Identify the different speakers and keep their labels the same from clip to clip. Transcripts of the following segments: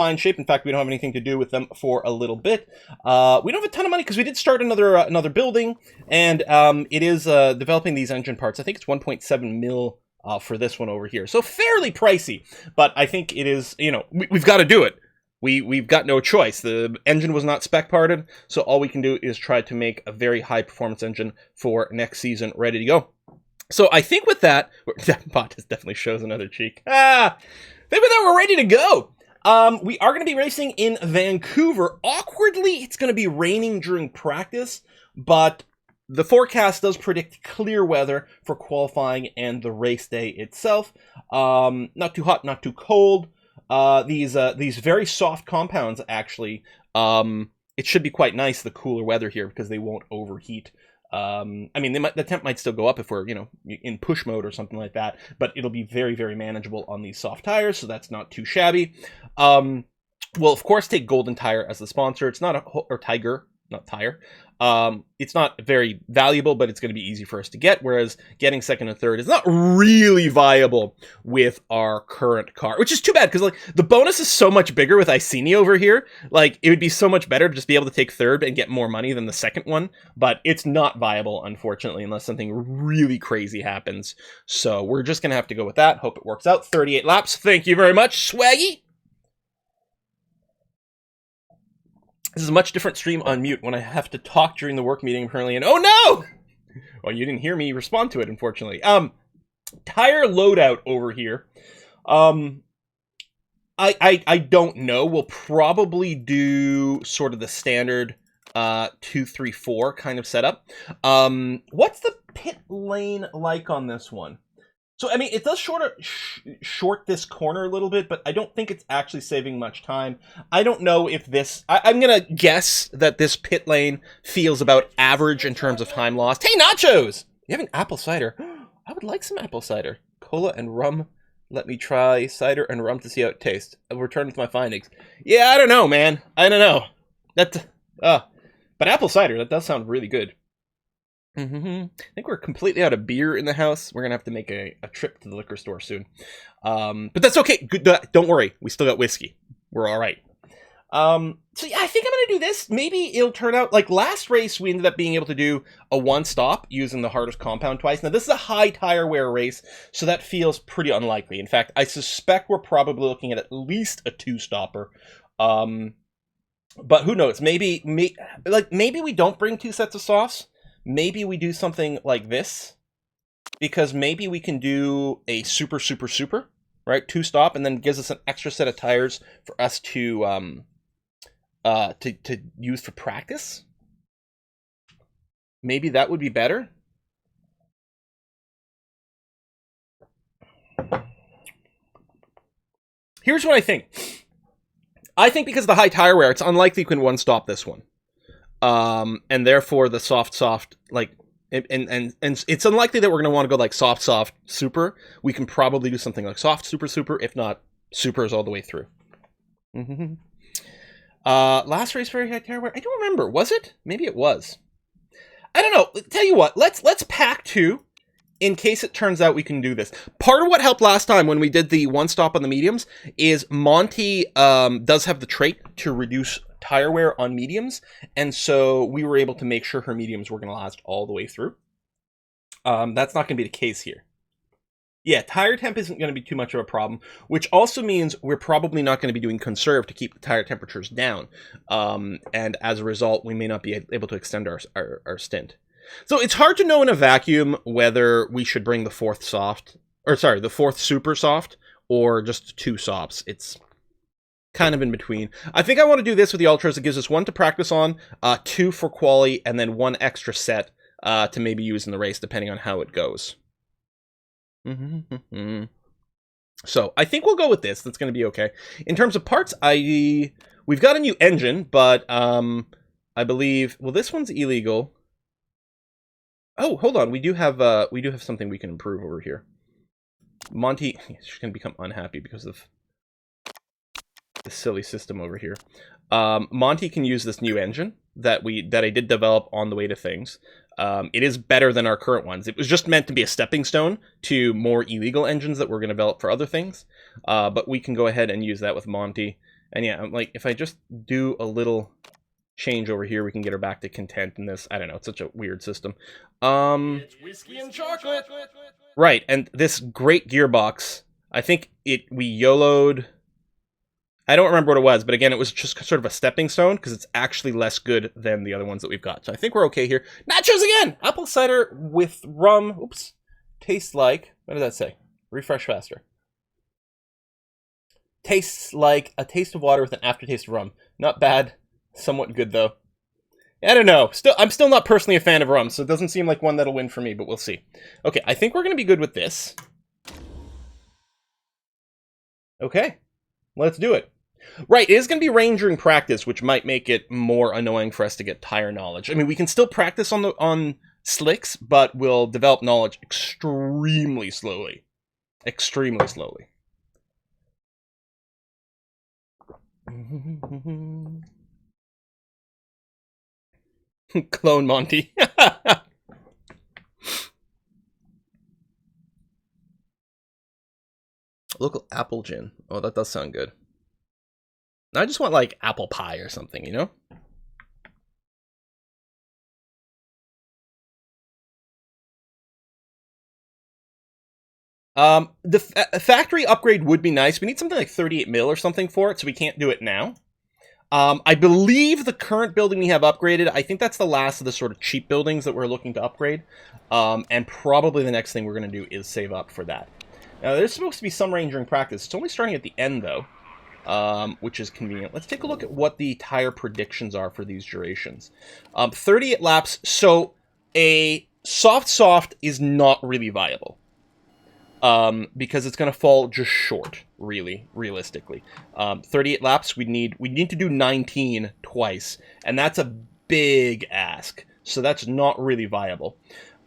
Speaker 1: fine shape. In fact, we don't have anything to do with them for a little bit. We don't have a ton of money because we did start another building, and it is developing these engine parts. I think it's 1.7 mil for this one over here. So fairly pricey, but I think it is, you know, we've got to do it. We've got no choice. The engine was not spec parted, so all we can do is try to make a very high performance engine for next season ready to go. So I think with that bot definitely shows another cheek. I think with that we're ready to go. We are going to be racing in Vancouver. Awkwardly, it's going to be raining during practice, but the forecast does predict clear weather for qualifying and the race day itself. Not too hot, not too cold. These very soft compounds, actually, it should be quite nice, the cooler weather here, because they won't overheat. I mean, the temp might still go up if we're, you know, in push mode or something like that, but it'll be very, very manageable on these soft tires, so that's not too shabby. We'll, of course, take Golden Tire as the sponsor. It's not or Tiger, not Tire. It's not very valuable, but it's going to be easy for us to get, whereas getting second and third is not really viable with our current car, which is too bad, because like the bonus is so much bigger with Iceni over here. Like, it would be so much better to just be able to take third and get more money than the second one, but it's not viable, unfortunately, unless something really crazy happens. So we're just going to have to go with that. Hope it works out. 38 laps. Thank you very much, Swaggy. This is a much different stream on mute when I have to talk during the work meeting, apparently, and oh no! Well, you didn't hear me respond to it, unfortunately. Tire loadout over here. I don't know. We'll probably do sort of the standard 2, 3, 4 kind of setup. What's the pit lane like on this one? So, I mean, it does short this corner a little bit, but I don't think it's actually saving much time. I don't know if this... I'm going to guess that this pit lane feels about average in terms of time lost. Hey, Nachos! You have an apple cider. I would like some apple cider. Cola and rum. Let me try cider and rum to see how it tastes. I'll return with my findings. Yeah, I don't know, man. I don't know. But apple cider, that does sound really good. I think we're completely out of beer in the house. We're gonna have to make a trip to the liquor store soon, but that's okay. Good, don't worry, we still got whiskey. We're all right. So yeah, I think I'm gonna do this. Maybe it'll turn out like last race. We ended up being able to do a one stop using the hardest compound twice. Now this is a high tire wear race, so that feels pretty unlikely. In fact, I suspect we're probably looking at least a 2-stopper. But who knows? Maybe we don't bring 2 sets of softs. Maybe we do something like this, because maybe we can do a super, right? 2-stop, and then gives us an extra set of tires for us to use for practice. Maybe that would be better. Here's what I think. I think because of the high tire wear, it's unlikely you can one-stop this one. And therefore the soft, like, and it's unlikely that we're going to want to go like soft, super. We can probably do something like soft, super, if not supers all the way through. Last race, very high tire wear. I don't remember. Was it? Maybe it was. I don't know. Tell you what, let's pack 2 in case it turns out we can do this. Part of what helped last time when we did the one stop on the mediums is Monty does have the trait to reduce tire wear on mediums, and so we were able to make sure her mediums were going to last all the way through. That's not going to be the case here. Yeah, tire temp isn't going to be too much of a problem, which also means we're probably not going to be doing conserve to keep the tire temperatures down, and as a result, we may not be able to extend our stint. So it's hard to know in a vacuum whether we should bring the 4th super soft, or just 2 softs. It's kind of in between. I think I want to do this with the Ultras. It gives us 1 to practice on, 2 for quali, and then 1 extra set to maybe use in the race, depending on how it goes. So I think we'll go with this. That's going to be okay. In terms of parts, we've got a new engine, but I believe, well, this one's illegal. Oh, hold on. We do have something we can improve over here. Monty, she's going to become unhappy because of the silly system over here. Monty can use this new engine that I did develop on the way to things. It is better than our current ones. It was just meant to be a stepping stone to more illegal engines that we're going to develop for other things. But we can go ahead and use that with Monty. And yeah, I'm like, if I just do a little change over here, we can get her back to content in this. I don't know, it's such a weird system. It's whiskey and chocolate. Right, and this great gearbox, I think we YOLO'd. I don't remember what it was, but again, it was just sort of a stepping stone because it's actually less good than the other ones that we've got. So I think we're okay here. Nachos again! Apple cider with rum. Oops. Tastes like, what did that say? Refresh faster. Tastes like a taste of water with an aftertaste of rum. Not bad. Somewhat good, though. I don't know. I'm still not personally a fan of rum, so it doesn't seem like one that'll win for me, but we'll see. Okay, I think we're going to be good with this. Okay, let's do it. Right, it is going to be rain during practice, which might make it more annoying for us to get tire knowledge. I mean, we can still practice on slicks, but we'll develop knowledge extremely slowly. Extremely slowly. Clone Monty. Local apple gin. Oh, that does sound good. I just want, like, apple pie or something, you know? The factory upgrade would be nice. We need something like 38 mil or something for it, so we can't do it now. I believe the current building we have upgraded, I think that's the last of the sort of cheap buildings that we're looking to upgrade. And probably the next thing we're going to do is save up for that. Now, there's supposed to be some rain during practice. It's only starting at the end, though, which is convenient. Let's take a look at what the tire predictions are for these durations. 38 laps, so a soft is not really viable. Because it's going to fall just short, really, realistically. 38 laps, we need to do 19 twice, and that's a big ask, so that's not really viable.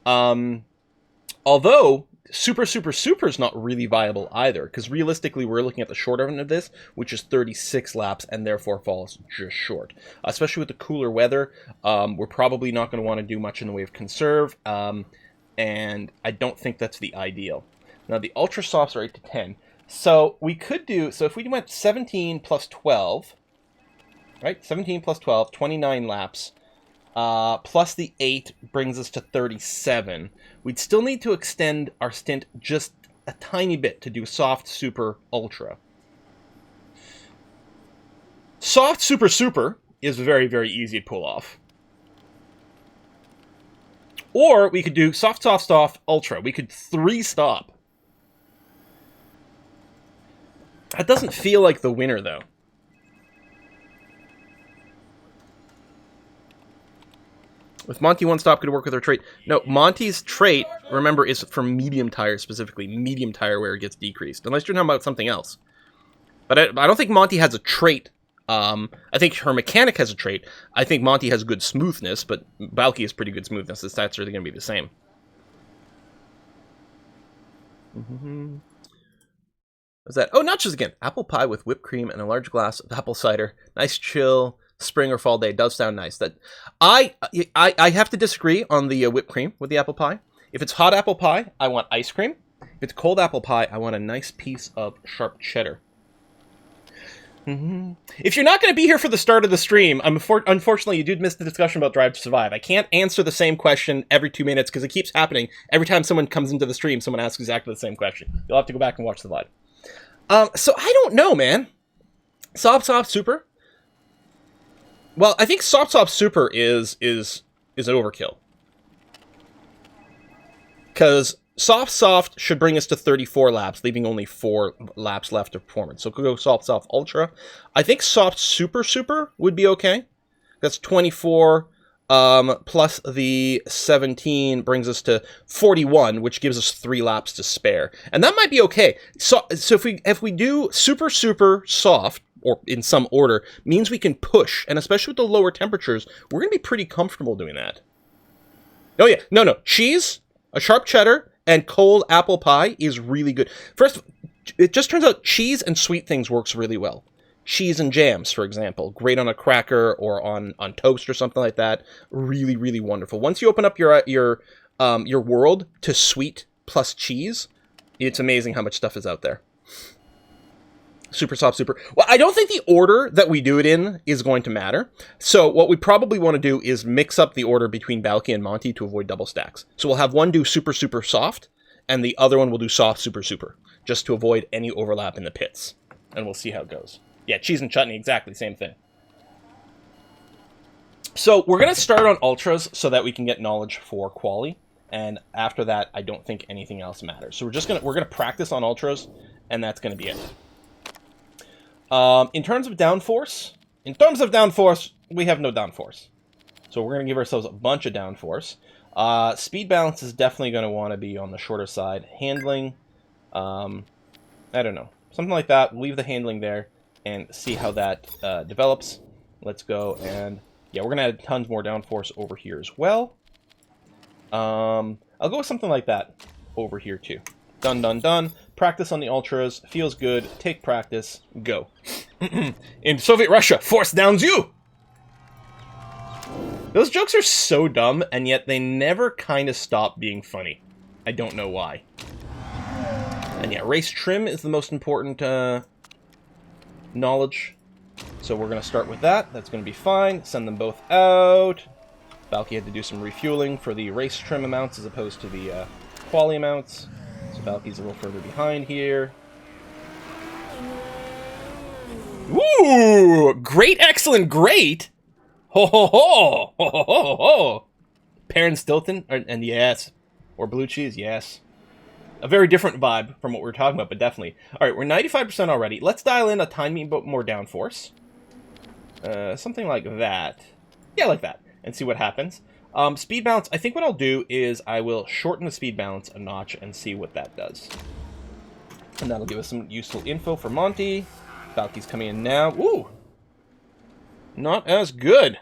Speaker 1: Although, super is not really viable either, because realistically, we're looking at the short end of this, which is 36 laps, and therefore falls just short. Especially with the cooler weather, we're probably not going to want to do much in the way of conserve, and I don't think that's the ideal. Now, the ultra softs are 8 to 10. So we could do, so if we went 17 plus 12, right? 17 plus 12, 29 laps, plus the 8 brings us to 37. We'd still need to extend our stint just a tiny bit to do soft, super, ultra. Soft, super is very, very easy to pull off. Or we could do soft, ultra. We could 3-stop. That doesn't feel like the winner, though. With Monty, 1-stop could work with her trait. No, Monty's trait, remember, is for medium tire specifically. Medium tire wear gets decreased. Unless you're talking about something else. But I don't think Monty has a trait. I think her mechanic has a trait. I think Monty has good smoothness, but Balky has pretty good smoothness. The stats are going to be the same. What's that? Oh, nachos again. Apple pie with whipped cream and a large glass of apple cider. Nice chill spring or fall day. Does sound nice. That I have to disagree on the whipped cream with the apple pie. If it's hot apple pie, I want ice cream. If it's cold apple pie, I want a nice piece of sharp cheddar. If you're not going to be here for the start of the stream, unfortunately, you did miss the discussion about Drive to Survive. I can't answer the same question every 2 minutes because it keeps happening. Every time someone comes into the stream, someone asks exactly the same question. You'll have to go back and watch the VOD. So I don't know, man. Soft super. Well, I think soft super is an overkill. Because soft should bring us to 34 laps, leaving only 4 laps left of performance. So could go soft ultra. I think soft super would be okay. That's 24. Plus the 17 brings us to 41, which gives us 3 laps to spare. And that might be okay. So if we do super soft, or in some order, means we can push. And especially with the lower temperatures, we're going to be pretty comfortable doing that. Oh yeah, no. Cheese, a sharp cheddar, and cold apple pie is really good. First, it just turns out cheese and sweet things works really well. Cheese and jams, for example, great on a cracker or on toast or something like that. Really, really wonderful. Once you open up your world to sweet plus cheese, it's amazing how much stuff is out there. Super soft, super. Well, I don't think the order that we do it in is going to matter. So what we probably want to do is mix up the order between Balky and Monty to avoid double stacks. So we'll have one do super, super soft, and the other one will do soft, super, super, just to avoid any overlap in the pits. And we'll see how it goes. Yeah, cheese and chutney, exactly, same thing. So we're going to start on ultras so that we can get knowledge for quali. And after that, I don't think anything else matters. So we're gonna practice on ultras, and that's going to be it. In terms of downforce, we have no downforce. So we're going to give ourselves a bunch of downforce. Speed balance is definitely going to want to be on the shorter side. Handling, I don't know. Something like that. We'll leave the handling there and see how that develops. Let's go and... yeah, we're going to add tons more downforce over here as well. I'll go with something like that over here too. Done, done, done. Practice on the ultras. Feels good. Take practice. Go. In Soviet Russia, force downs you! Those jokes are so dumb, and yet they never kind of stop being funny. I don't know why. And yeah, race trim is the most important knowledge. So we're going to start with that. That's going to be fine. Send them both out. Balky had to do some refueling for the race trim amounts as opposed to the quali amounts. So Balky's a little further behind here. Ooh! Great, excellent, great! Ho ho ho! Ho ho ho ho! Perrin Stilton, and yes. Or blue cheese, yes. A very different vibe from what we were talking about, but definitely. Alright, we're 95% already. Let's dial in a tiny bit more downforce. Something like that. Yeah, like that. And see what happens. Speed balance, I think what I'll do is I will shorten the speed balance a notch and see what that does. And that'll give us some useful info for Monty. Balky's coming in now. Ooh! Not as good.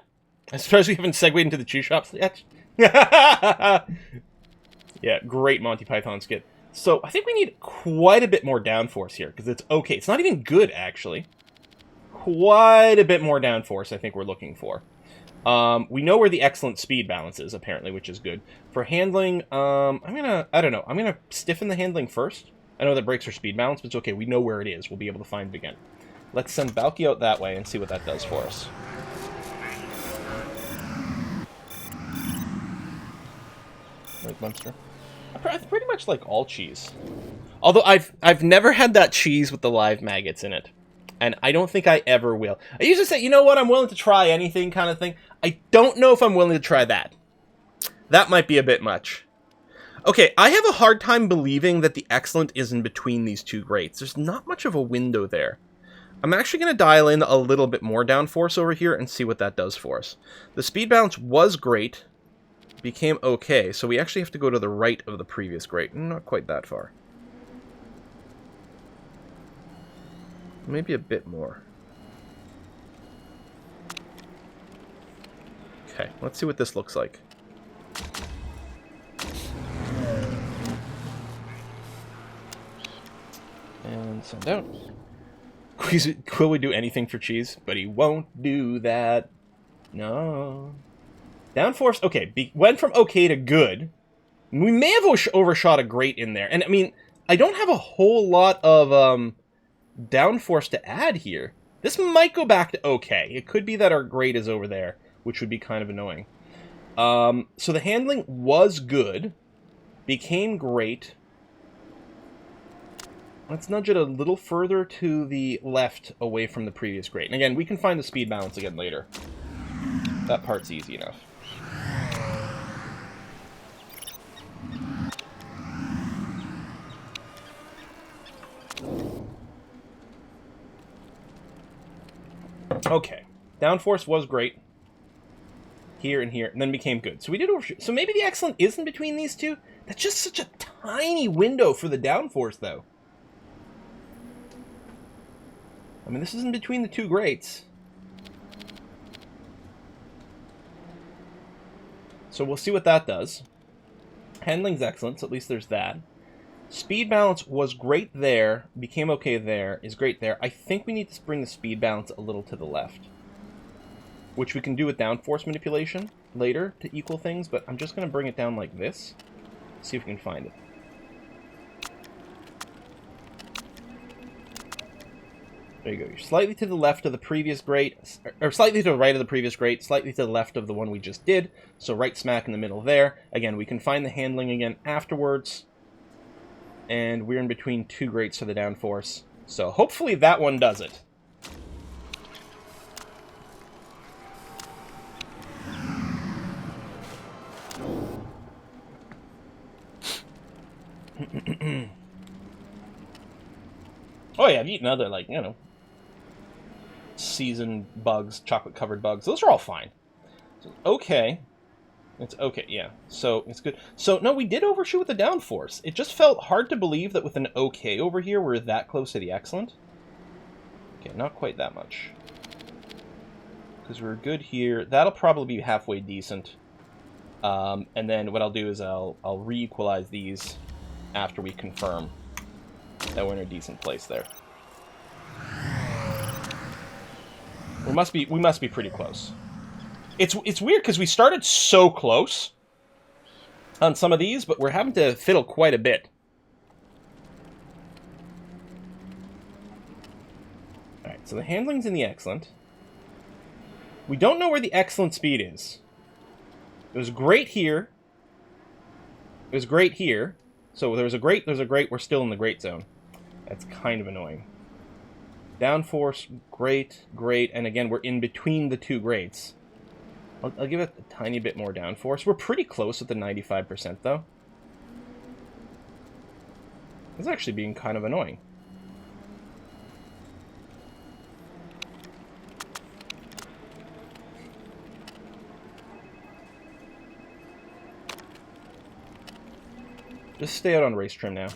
Speaker 1: I suppose we haven't segued into the cheese shops yet. Yeah, great Monty Python skit. So I think we need quite a bit more downforce here, because it's okay. It's not even good, actually. Quite a bit more downforce I think we're looking for. We know where the excellent speed balance is, apparently, which is good. For handling, I don't know. I'm gonna stiffen the handling first. I know that brakes are speed balance, but it's okay. We know where it is. We'll be able to find it again. Let's send Balky out that way and see what that does for us. Right, Munster? I pretty much like all cheese. Although I've never had that cheese with the live maggots in it. And I don't think I ever will. I usually say, you know what, I'm willing to try anything kind of thing. I don't know if I'm willing to try that. That might be a bit much. Okay, I have a hard time believing that the excellent is in between these two greats. There's not much of a window there. I'm actually going to dial in a little bit more downforce over here and see what that does for us. The speed balance was great. Became okay. So we actually have to go to the right of the previous great. Not quite that far. Maybe a bit more. Okay, let's see what this looks like. And send out. Will we do anything for cheese? But he won't do that. No. Downforce, okay, went from okay to good. We may have overshot a great in there. And, I mean, I don't have a whole lot of downforce to add here. This might go back to okay. It could be that our grade is over there, which would be kind of annoying. So the handling was good. Became great. Let's nudge it a little further to the left away from the previous grade. And again, we can find the speed balance again later. That part's easy enough. Okay, downforce was great. Here and here, and then became good. So we did overshoot. So maybe the excellent isn't between these two? That's just such a tiny window for the downforce, though. I mean, this isn't between the two greats. So we'll see what that does. Handling's excellent, so at least there's that. Speed balance was great there, became okay there, is great there. I think we need to bring the speed balance a little to the left. Which we can do with downforce manipulation later to equal things, but I'm just going to bring it down like this. See if we can find it. There you go. You're slightly to the left of the previous grate, or slightly to the right of the previous grate, slightly to the left of the one we just did. So right smack in the middle there. Again, we can find the handling again afterwards. And we're in between 2 grates for the downforce. So hopefully that one does it. Oh yeah, I've eaten other, like, you know, seasoned bugs, chocolate-covered bugs. Those are all fine. So, okay. It's okay, yeah. So, it's good. So, no, we did overshoot with the downforce. It just felt hard to believe that with an okay over here, we're that close to the excellent. Okay, not quite that much. Because we're good here. That'll probably be halfway decent. And then what I'll do is I'll re-equalize these after we confirm that we're in a decent place there. We must be pretty close. It's weird because we started so close on some of these, but we're having to fiddle quite a bit. Alright, so the handling's in the excellent. We don't know where the excellent speed is. It was great here. It was great here. So there's a great, we're still in the great zone. That's kind of annoying. Downforce, great, and again, we're in between the 2 greats. I'll give it a tiny bit more downforce. We're pretty close with the 95%, though. It's actually being kind of annoying. Just stay out on race trim now.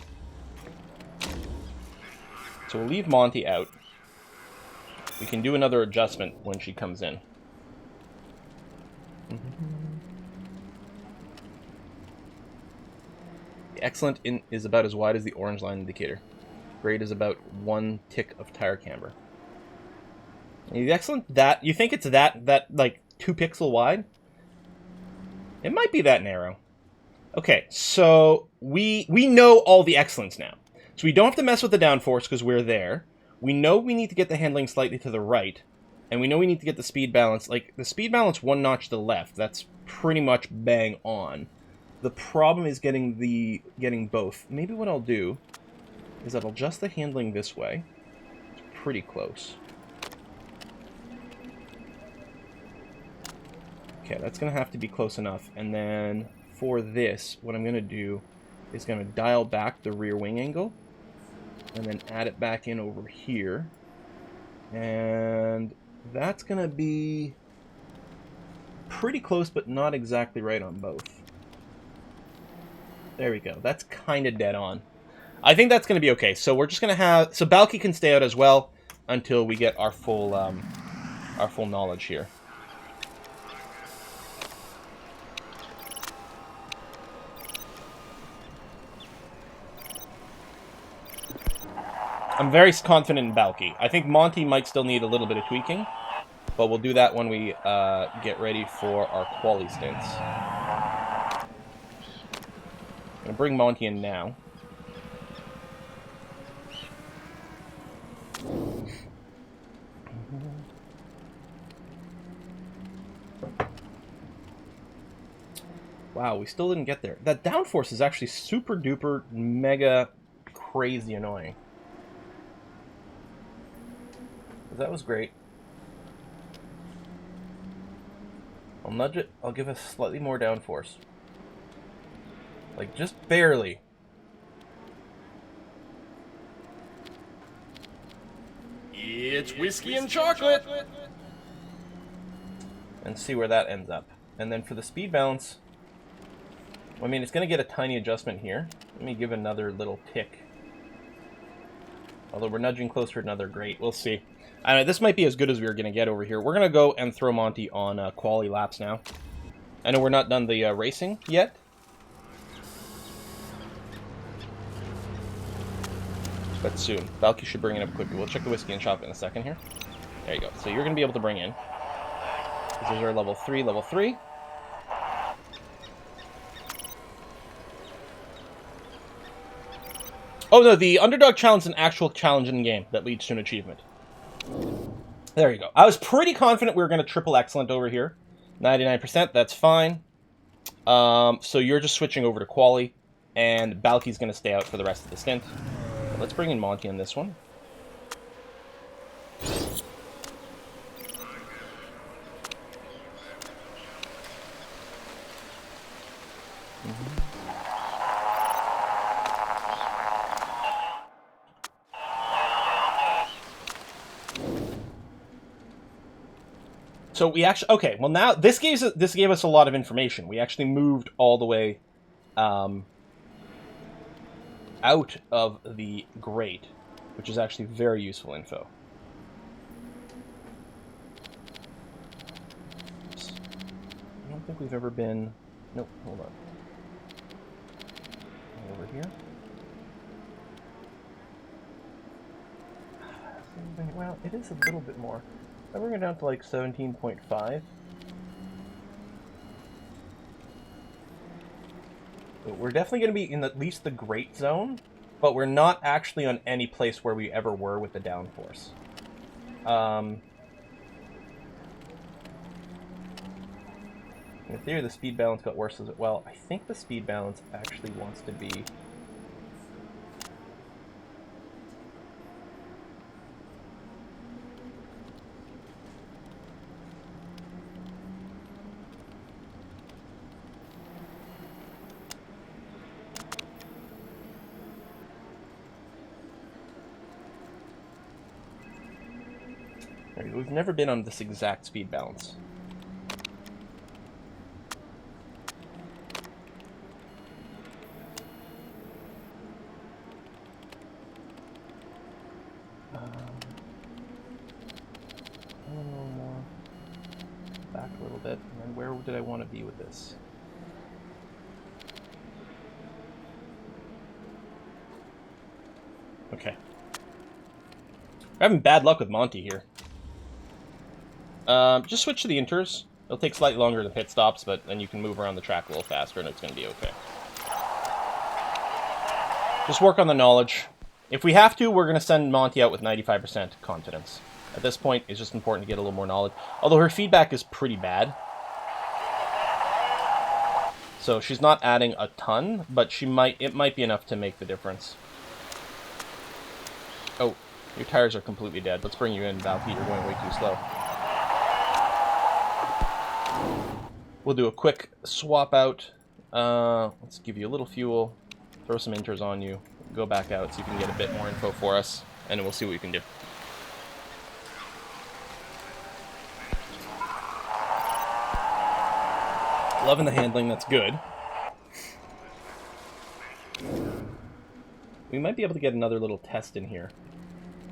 Speaker 1: So we'll leave Monty out. We can do another adjustment when she comes in. The excellent is about as wide as the orange line indicator. Grade is about 1 tick of tire camber. The excellent, that you think it's that like 2 pixel wide? It might be that narrow. Okay, so we know all the excellence now. So we don't have to mess with the downforce because we're there. We know we need to get the handling slightly to the right. And we know we need to get the speed balance. Like, the speed balance 1 notch to the left. That's pretty much bang on. The problem is getting both. Maybe what I'll do is I'll adjust the handling this way. It's pretty close. Okay, that's going to have to be close enough. And then for this, what I'm going to do is going to dial back the rear wing angle. And then add it back in over here. And that's going to be pretty close, but not exactly right on both. There we go. That's kind of dead on. I think that's going to be okay. So we're just going to have... So Balky can stay out as well until we get our full knowledge here. I'm very confident in Balky. I think Monty might still need a little bit of tweaking, but we'll do that when we get ready for our quali stints. I'm going to bring Monty in now. Wow, we still didn't get there. That downforce is actually super duper mega crazy annoying. That was great. I'll nudge it. I'll give us slightly more downforce. Like, just barely. It's whiskey and chocolate! And see where that ends up. And then for the speed balance, I mean, it's going to get a tiny adjustment here. Let me give another little tick. Although we're nudging closer to another great. We'll see. I know, this might be as good as we were going to get over here. We're going to go and throw Monty on quali laps now. I know we're not done the racing yet. But soon. Balky should bring it up quickly. We'll check the whiskey and shop in a second here. There you go. So you're going to be able to bring in. This is our level 3, level 3. Oh no, the Underdog challenge is an actual challenge in the game that leads to an achievement. There you go. I was pretty confident we were going to triple excellent over here. 99%, that's fine. So you're just switching over to quali, and Balky's going to stay out for the rest of the stint. But let's bring in Monty on this one. So we actually, okay, well now, this gave us a lot of information. We actually moved all the way out of the grate, which is actually very useful info. Oops. I don't think we've ever been, nope, hold on. Over here. Well, it is a little bit more. I'm bringing it down to like 17.5. We're definitely going to be in at least the grate zone, but we're not actually on any place where we ever were with the downforce. In theory, the speed balance got worse as well. I think the speed balance actually wants to be... We've never been on this exact speed balance. A little more back a little bit, and then where did I want to be with this? Okay. We're having bad luck with Monty here. Just switch to the inters. It'll take slightly longer than pit stops, but then you can move around the track a little faster and it's going to be okay. Just work on the knowledge. If we have to, we're going to send Monty out with 95% confidence. At this point, it's just important to get a little more knowledge. Although her feedback is pretty bad. So she's not adding a ton, but it might be enough to make the difference. Oh, your tires are completely dead. Let's bring you in, Valky. You're going way too slow. We'll do a quick swap out. Let's give you a little fuel, throw some inters on you, go back out so you can get a bit more info for us, and we'll see what we can do. Loving the handling, that's good. We might be able to get another little test in here.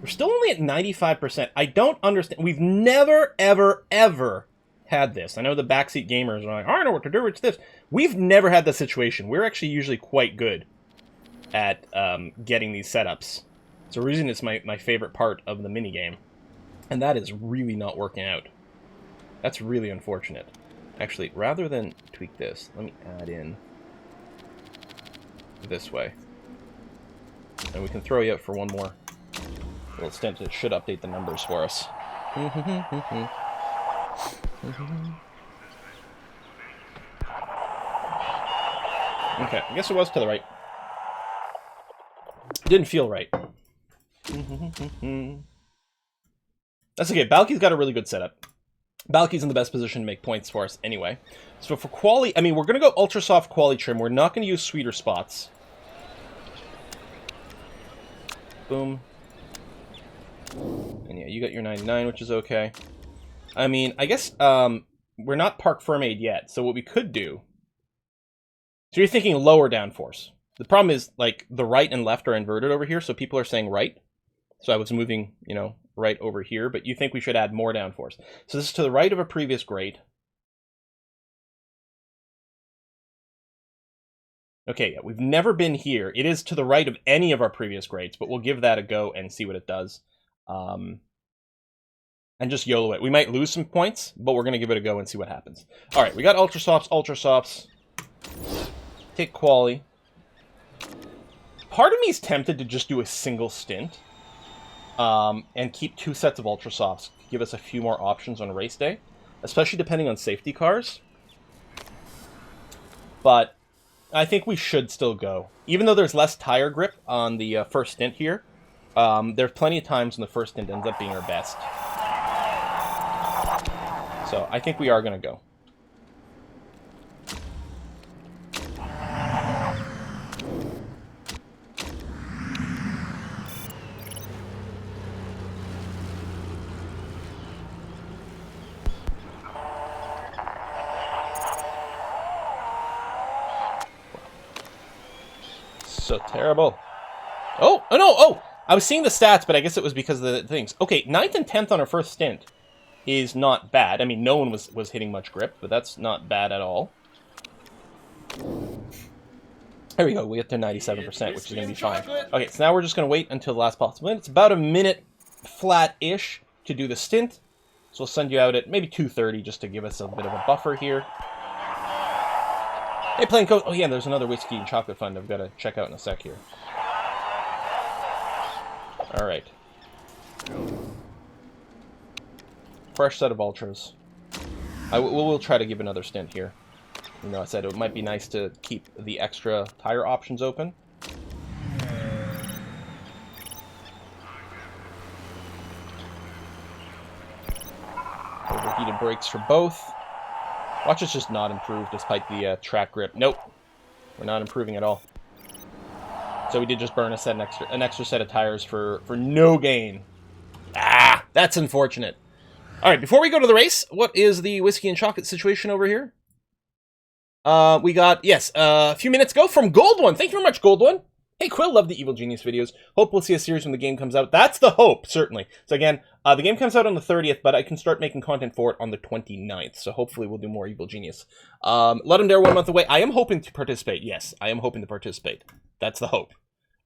Speaker 1: We're still only at 95%. I don't understand. We've never, ever, ever had this. I know the backseat gamers are like, I know what to do, it's this. We've never had this situation. We're actually usually quite good at getting these setups. It's the reason it's my favorite part of the minigame. And that is really not working out. That's really unfortunate. Actually, rather than tweak this, let me add in this way. And we can throw you out for one more little stint. It should update the numbers for us. Okay, I guess it was to the right. Didn't feel right. That's okay. Balky's got a really good setup. Balky's in the best position to make points for us anyway. So for quali, I mean, we're going to go ultra soft quali trim. We're not going to use sweeter spots. Boom. And yeah, you got your 99, which is okay. I mean, I guess we're not park firm aid yet. So what we could do... So you're thinking lower downforce. The problem is, like, the right and left are inverted over here, so people are saying right. So I was moving, you know, right over here, but you think we should add more downforce. So this is to the right of a previous grade. Okay, yeah, we've never been here. It is to the right of any of our previous grades, but we'll give that a go and see what it does. And just YOLO it. We might lose some points, but we're going to give it a go and see what happens. All right, we got ultra softs. Take quali. Part of me is tempted to just do a single stint and keep 2 sets of ultra softs. give us a few more options on race day, especially depending on safety cars. But I think we should still go. Even though there's less tire grip on the first stint here, there's plenty of times when the first stint ends up being our best. So I think we are going to go. So terrible. Oh, no, oh! I was seeing the stats, but I guess it was because of the things. Okay, 9th and 10th on our first stint is not bad. I mean, no one was hitting much grip, but that's not bad at all. There we go, we get to 97%, which is going to be fine. Okay, so now we're just going to wait until the last possible minute. It's about a minute flat-ish to do the stint. So we'll send you out at maybe 2:30 just to give us a bit of a buffer here. Hey, playing coach. Oh, yeah, there's another whiskey and chocolate fund I've got to check out in a sec here. All right. Fresh set of ultras. We'll try to give another stint here. You know, I said it might be nice to keep the extra tire options open. Overheated brakes for both. Watch us just not improve despite the track grip. Nope. We're not improving at all. So we did just burn an extra set of tires for no gain. Ah, that's unfortunate. All right, before we go to the race, what is the whiskey and chocolate situation over here? We got, yes, a few minutes ago from Gold One. Thank you very much, Gold One. Hey, Quill, love the Evil Genius videos. Hope we'll see a series when the game comes out. That's the hope, certainly. So again, the game comes out on the 30th, but I can start making content for it on the 29th. So hopefully we'll do more Evil Genius. Let him dare 1 month away. I am hoping to participate. Yes, I am hoping to participate. That's the hope.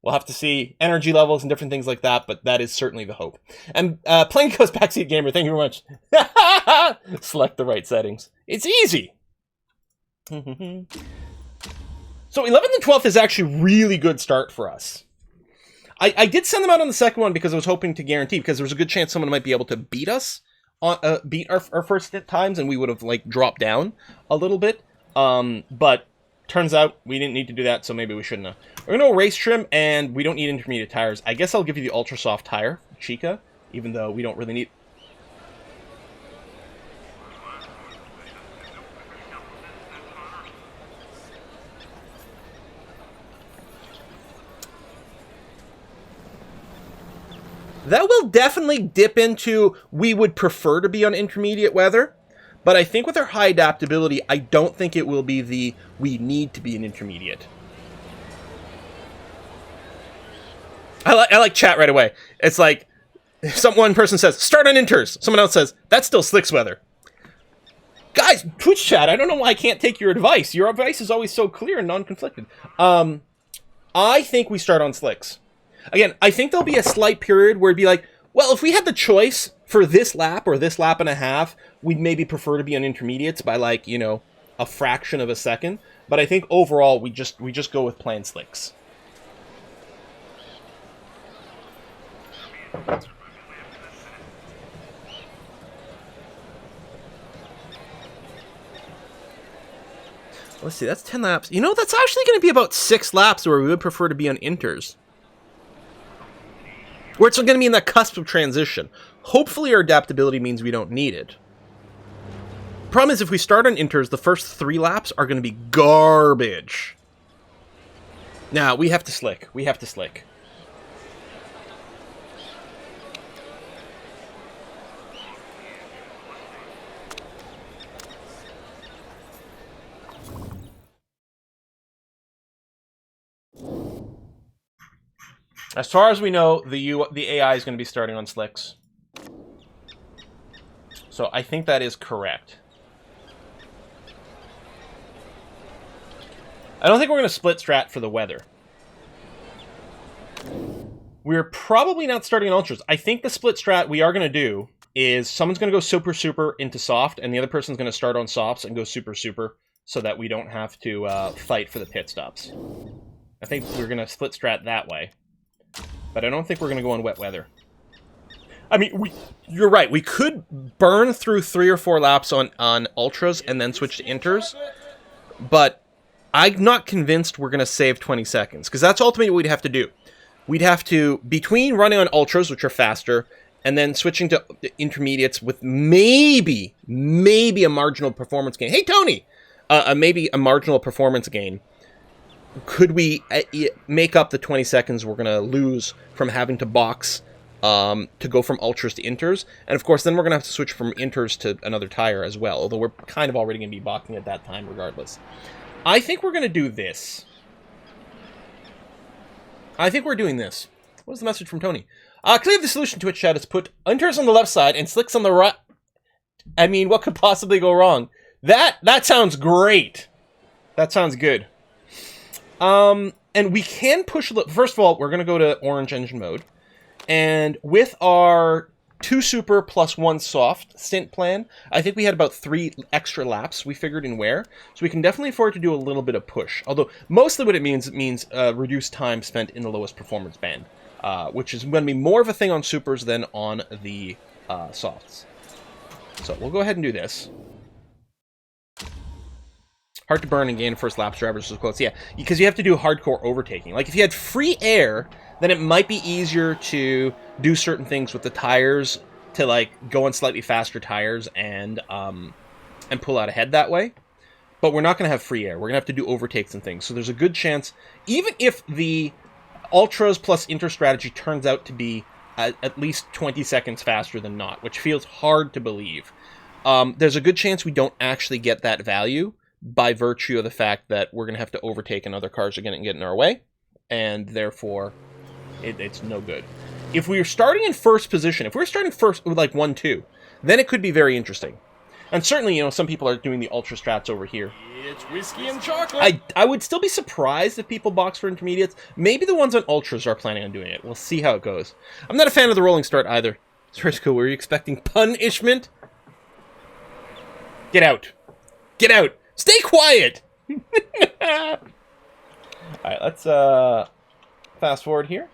Speaker 1: We'll have to see energy levels and different things like that, but that is certainly the hope. And Playing Ghost Backseat Gamer, thank you very much. Select the right settings. It's easy. So 11th and 12th is actually a really good start for us. I did send them out on the second one because I was hoping to guarantee, because there was a good chance someone might be able to beat us, beat our first times, and we would have like dropped down a little bit. But turns out we didn't need to do that, so maybe we shouldn't have. We're going to race trim, and we don't need intermediate tires. I guess I'll give you the ultra soft tire, Chica, even though we don't really need... That will definitely dip into we would prefer to be on intermediate weather, but I think with our high adaptability, I don't think it will be the we need to be an intermediate. I like chat right away. It's like, one person says, start on inters. Someone else says, that's still slicks weather. Guys, Twitch chat, I don't know why I can't take your advice. Your advice is always so clear and non-conflicted. I think we start on slicks. Again, I think there'll be a slight period where it'd be like, well, if we had the choice for this lap or this lap and a half, we'd maybe prefer to be on intermediates by like, you know, a fraction of a second. But I think overall, we just go with plain slicks. Let's see, that's 10 laps. You know, that's actually going to be about 6 laps where we would prefer to be on inters. Where it's going to be in that cusp of transition. Hopefully our adaptability means we don't need it. Problem is, if we start on inters, the first 3 laps are going to be garbage. Now, we have to slick. We have to slick. As far as we know, the AI is going to be starting on slicks. So I think that is correct. I don't think we're going to split strat for the weather. We're probably not starting on ultras. I think the split strat we are going to do is someone's going to go super super into soft, and the other person's going to start on softs and go super super, so that we don't have to fight for the pit stops. I think we're going to split strat that way. But I don't think we're going to go on wet weather. I mean, you're right. We could burn through 3 or 4 laps on ultras and then switch to inters, but I'm not convinced we're going to save 20 seconds, because that's ultimately what we'd have to do. We'd have to, between running on ultras, which are faster, and then switching to intermediates with maybe a marginal performance gain. Hey, Tony! Maybe a marginal performance gain. Could we make up the 20 seconds we're going to lose from having to box to go from ultras to inters? And of course, then we're going to have to switch from inters to another tire as well, although we're kind of already going to be boxing at that time regardless. I think we're going to do this. I think we're doing this. What was the message from Tony? Clearly the solution to it, Chad, is put inters on the left side and slicks on the right. I mean, what could possibly go wrong? That sounds great. That sounds good. And we can push a little. First of all, we're going to go to orange engine mode. And with our 2 super plus 1 soft stint plan, I think we had about 3 extra laps we figured in wear. So we can definitely afford to do a little bit of push. Although mostly what it means reduced time spent in the lowest performance band, which is going to be more of a thing on supers than on the softs. So we'll go ahead and do this. Hard to burn and gain first laps drivers is close. Yeah, because you have to do hardcore overtaking. Like if you had free air, then it might be easier to do certain things with the tires to like go on slightly faster tires and pull out ahead that way. But we're not going to have free air. We're going to have to do overtakes and things. So there's a good chance, even if the ultras plus inter strategy turns out to be at least 20 seconds faster than not, which feels hard to believe, there's a good chance we don't actually get that value by virtue of the fact that we're going to have to overtake and other cars are going to get in our way, and therefore it's no good. If we were starting in first position, if we were starting first with like 1-2, then it could be very interesting. And certainly, you know, some people are doing the ultra strats over here.
Speaker 2: It's whiskey and chocolate.
Speaker 1: I would still be surprised if people box for intermediates. Maybe the ones on ultras are planning on doing it. We'll see how it goes. I'm not a fan of the rolling start either. Frisco, were you expecting punishment? Get out. Get out. Stay quiet! Alright, let's fast forward here.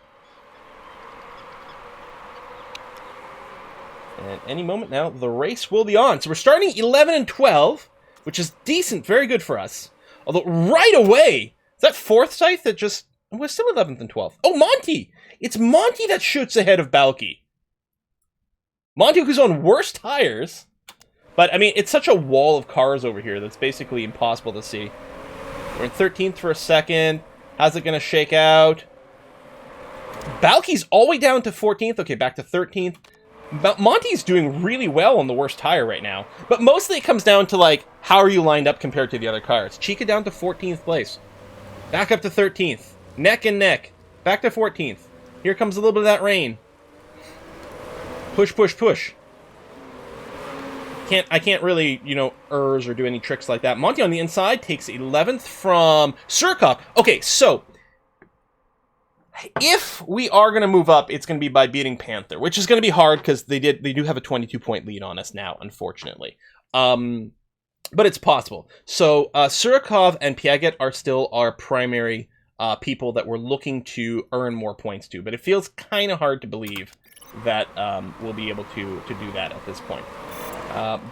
Speaker 1: And any moment now, the race will be on. So we're starting 11 and 12, which is decent, very good for us. Although, right away, is that fourth scythe that just... We're still 11th and 12th. Oh, Monty! It's Monty that shoots ahead of Balky. Monty, who's on worse tires... But, I mean, it's such a wall of cars over here that's basically impossible to see. We're in 13th for a second. How's it going to shake out? Balky's all the way down to 14th. Okay, back to 13th. Monty's doing really well on the worst tire right now. But mostly it comes down to, like, how are you lined up compared to the other cars? Chica down to 14th place. Back up to 13th. Neck and neck. Back to 14th. Here comes a little bit of that rain. Push, push, push. I can't really, you know, or do any tricks like that. Monty on the inside takes 11th from Surkov. Okay, so if we are going to move up, it's going to be by beating Panther, which is going to be hard because they do have a 22-point lead on us now, unfortunately. But it's possible. So Surkov and Piaget are still our primary people that we're looking to earn more points to, but it feels kind of hard to believe that we'll be able to do that at this point.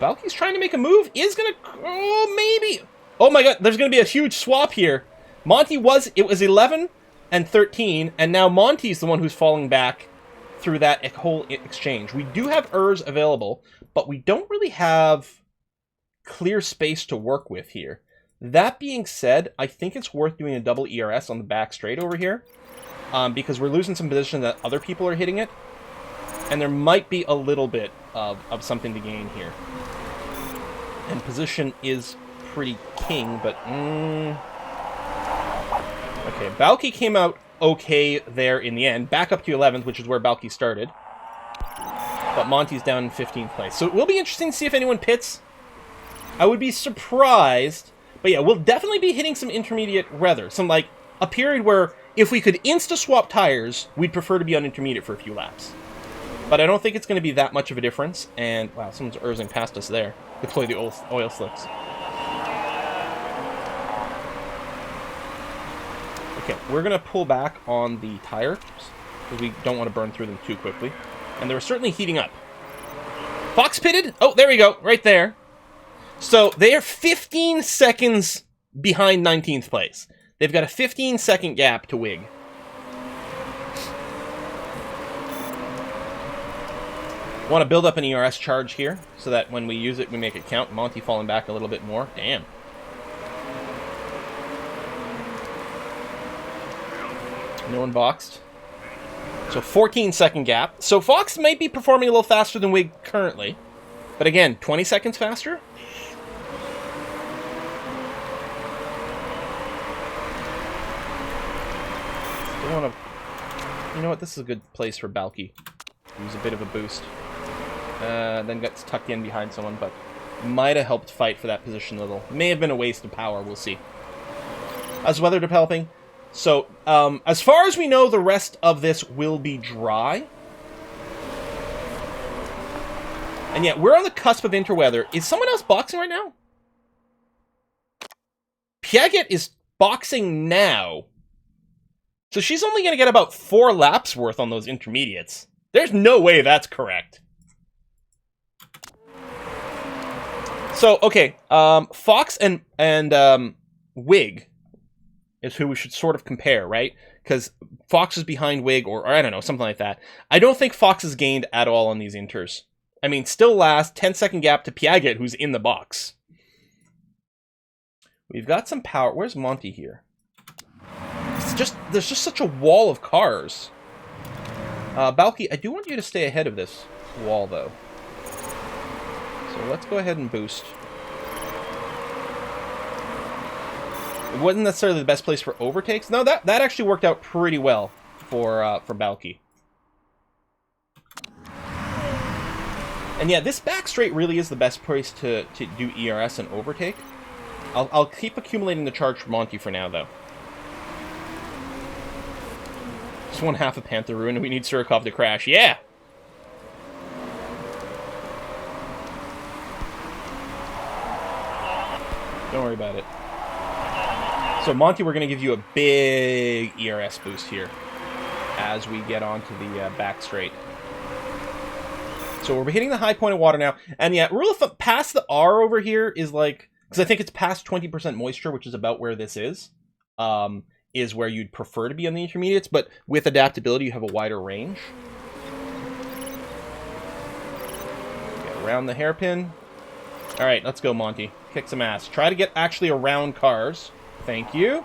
Speaker 1: Balky's trying to make a move. Is going to... Oh, maybe. Oh, my God. There's going to be a huge swap here. It was 11 and 13, and now Monty's the one who's falling back through that whole exchange. We do have ERS available, but we don't really have clear space to work with here. That being said, I think it's worth doing a double ERS on the back straight over here, because we're losing some position that other people are hitting it. And there might be a little bit of something to gain here. And position is pretty king, but... Okay, Balky came out okay there in the end. Back up to 11th, which is where Balky started. But Monty's down in 15th place. So it will be interesting to see if anyone pits. I would be surprised. But yeah, we'll definitely be hitting some intermediate weather. Some, like, a period where if we could insta-swap tires, we'd prefer to be on intermediate for a few laps. But I don't think it's going to be that much of a difference. And, wow, someone's Erzing past us there. Deploy the oil slicks. Okay, we're going to pull back on the tires, because we don't want to burn through them too quickly. And they were certainly heating up. Fox pitted. Oh, there we go. Right there. So they are 15 seconds behind 19th place. They've got a 15-second gap to Wig. Want to build up an ERS charge here so that when we use it, we make it count. Monty falling back a little bit more. Damn. No one boxed. So 14-second gap. So Fox might be performing a little faster than Wig currently. But again, 20 seconds faster? Don't want to... You know what? This is a good place for Balky. Use a bit of a boost. Then gets tucked in behind someone, but might have helped fight for that position a little. May have been a waste of power. We'll see. How's weather developing? So, as far as we know, the rest of this will be dry. And yet, we're on the cusp of interweather. Is someone else boxing right now? Piaget is boxing now. So she's only going to get about 4 laps worth on those intermediates. There's no way that's correct. So, okay, Fox and Wig is who we should sort of compare, right? Because Fox is behind Wig, or I don't know, something like that. I don't think Fox has gained at all on these inters. I mean, still last, 10-second gap to Piaget, who's in the box. We've got some power. Where's Monty here? There's just such a wall of cars. Balky, I do want you to stay ahead of this wall, though. So let's go ahead and boost. It wasn't necessarily the best place for overtakes. No, that actually worked out pretty well for Balky. And yeah, this back straight really is the best place to do ERS and overtake. I'll keep accumulating the charge for Monty for now, though. Just 1/2 of Panther Ruin, and we need Surikov to crash. Yeah! Don't worry about it. So, Monty, we're going to give you a big ERS boost here as we get onto the back straight. So, we're hitting the high point of water now. And yeah, rule of thumb, past the R over here is like... Because I think it's past 20% moisture, which is about where this is where you'd prefer to be on the intermediates. But with adaptability, you have a wider range. Get around the hairpin. All right, let's go, Monty. Kick some ass. Try to get actually around cars. Thank you.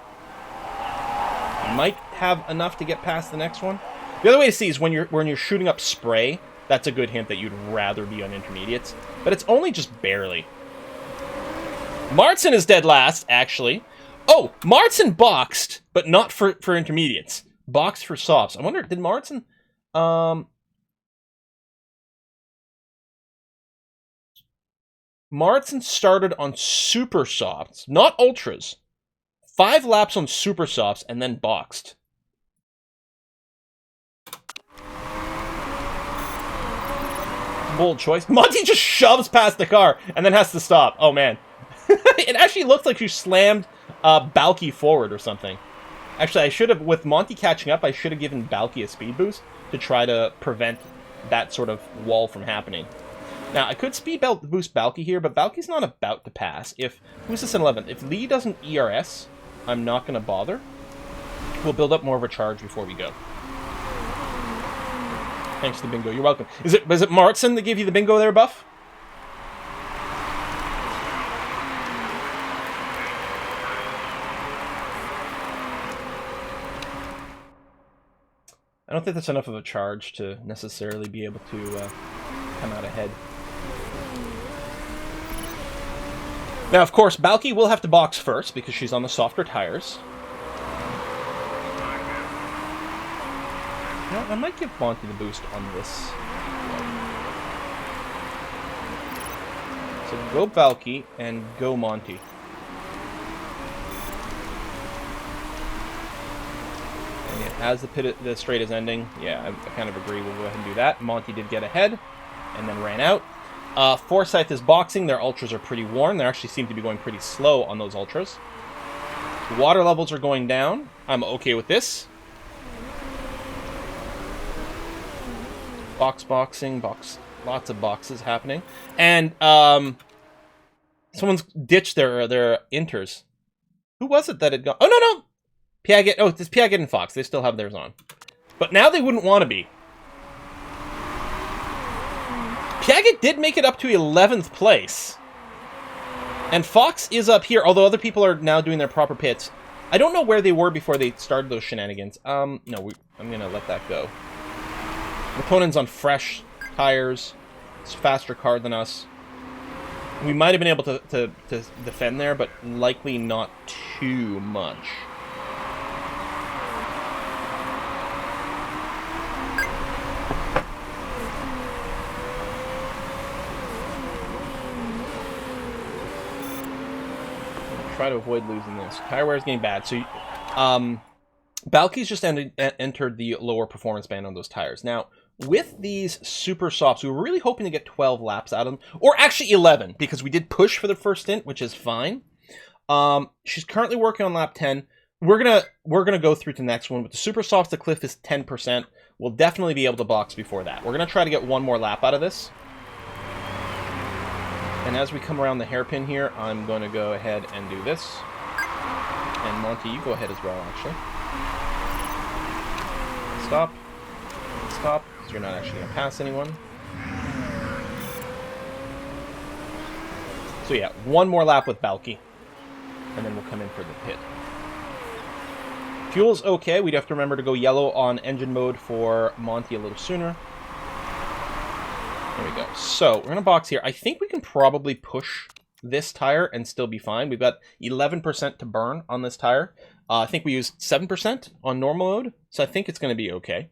Speaker 1: You might have enough to get past the next one. The other way to see is when you're shooting up spray. That's a good hint that you'd rather be on intermediates. But it's only just barely. Martson is dead last, actually. Oh, Martson boxed, but not for intermediates. Boxed for softs. I wonder, did Martson... Martson started on super softs, not ultras. 5 laps on super softs and then boxed. Bold choice. Monty just shoves past the car and then has to stop. Oh, man. It actually looks like you slammed Balky forward or something. Actually, I should have, with Monty catching up, I should have given Balky a speed boost to try to prevent that sort of wall from happening. Now, I could speed boost Balky here, but Balky's not about to pass. Who's this in 11th? If Lee doesn't ERS, I'm not going to bother. We'll build up more of a charge before we go. Thanks to the bingo. You're welcome. Was it Martson that gave you the bingo there, Buff? I don't think that's enough of a charge to necessarily be able to come out ahead. Now, of course, Balky will have to box first because she's on the softer tires. You know, I might give Monty the boost on this. So go Balky and go Monty. And yet, as the straight is ending, yeah, I kind of agree. We'll go ahead and do that. Monty did get ahead and then ran out. Forsyth is boxing. Their ultras are pretty worn. They actually seem to be going pretty slow on those ultras. Water levels are going down. I'm okay with this. Boxing, lots of boxes happening. And someone's ditched their inters. Who was it that had gone? Oh, no! Piaget. Oh, it's Piaget and Fox. They still have theirs on. But now they wouldn't want to be. Piaget did make it up to 11th place. And Fox is up here, although other people are now doing their proper pits. I don't know where they were before they started those shenanigans. No, I'm going to let that go. Raponen's on fresh tires. It's a faster car than us. We might have been able to defend there, but likely not too much. Try to avoid losing this. Tire wear is getting bad. So, Balky's just entered the lower performance band on those tires. Now, with these super softs, we were really hoping to get 12 laps out of them. Or actually 11, because we did push for the first stint, which is fine. She's currently working on lap 10. We're gonna go through to the next one. With the super softs, the cliff is 10%. We'll definitely be able to box before that. We're gonna try to get one more lap out of this. And as we come around the hairpin here, I'm going to go ahead and do this. And Monty, you go ahead as well, actually. Stop. Stop, because you're not actually going to pass anyone. So yeah, one more lap with Balky. And then we'll come in for the pit. Fuel's okay. We'd have to remember to go yellow on engine mode for Monty a little sooner. There we go. So, we're going to box here. I think we can probably push this tire and still be fine. We've got 11% to burn on this tire. I think we used 7% on normal mode, so I think it's going to be okay.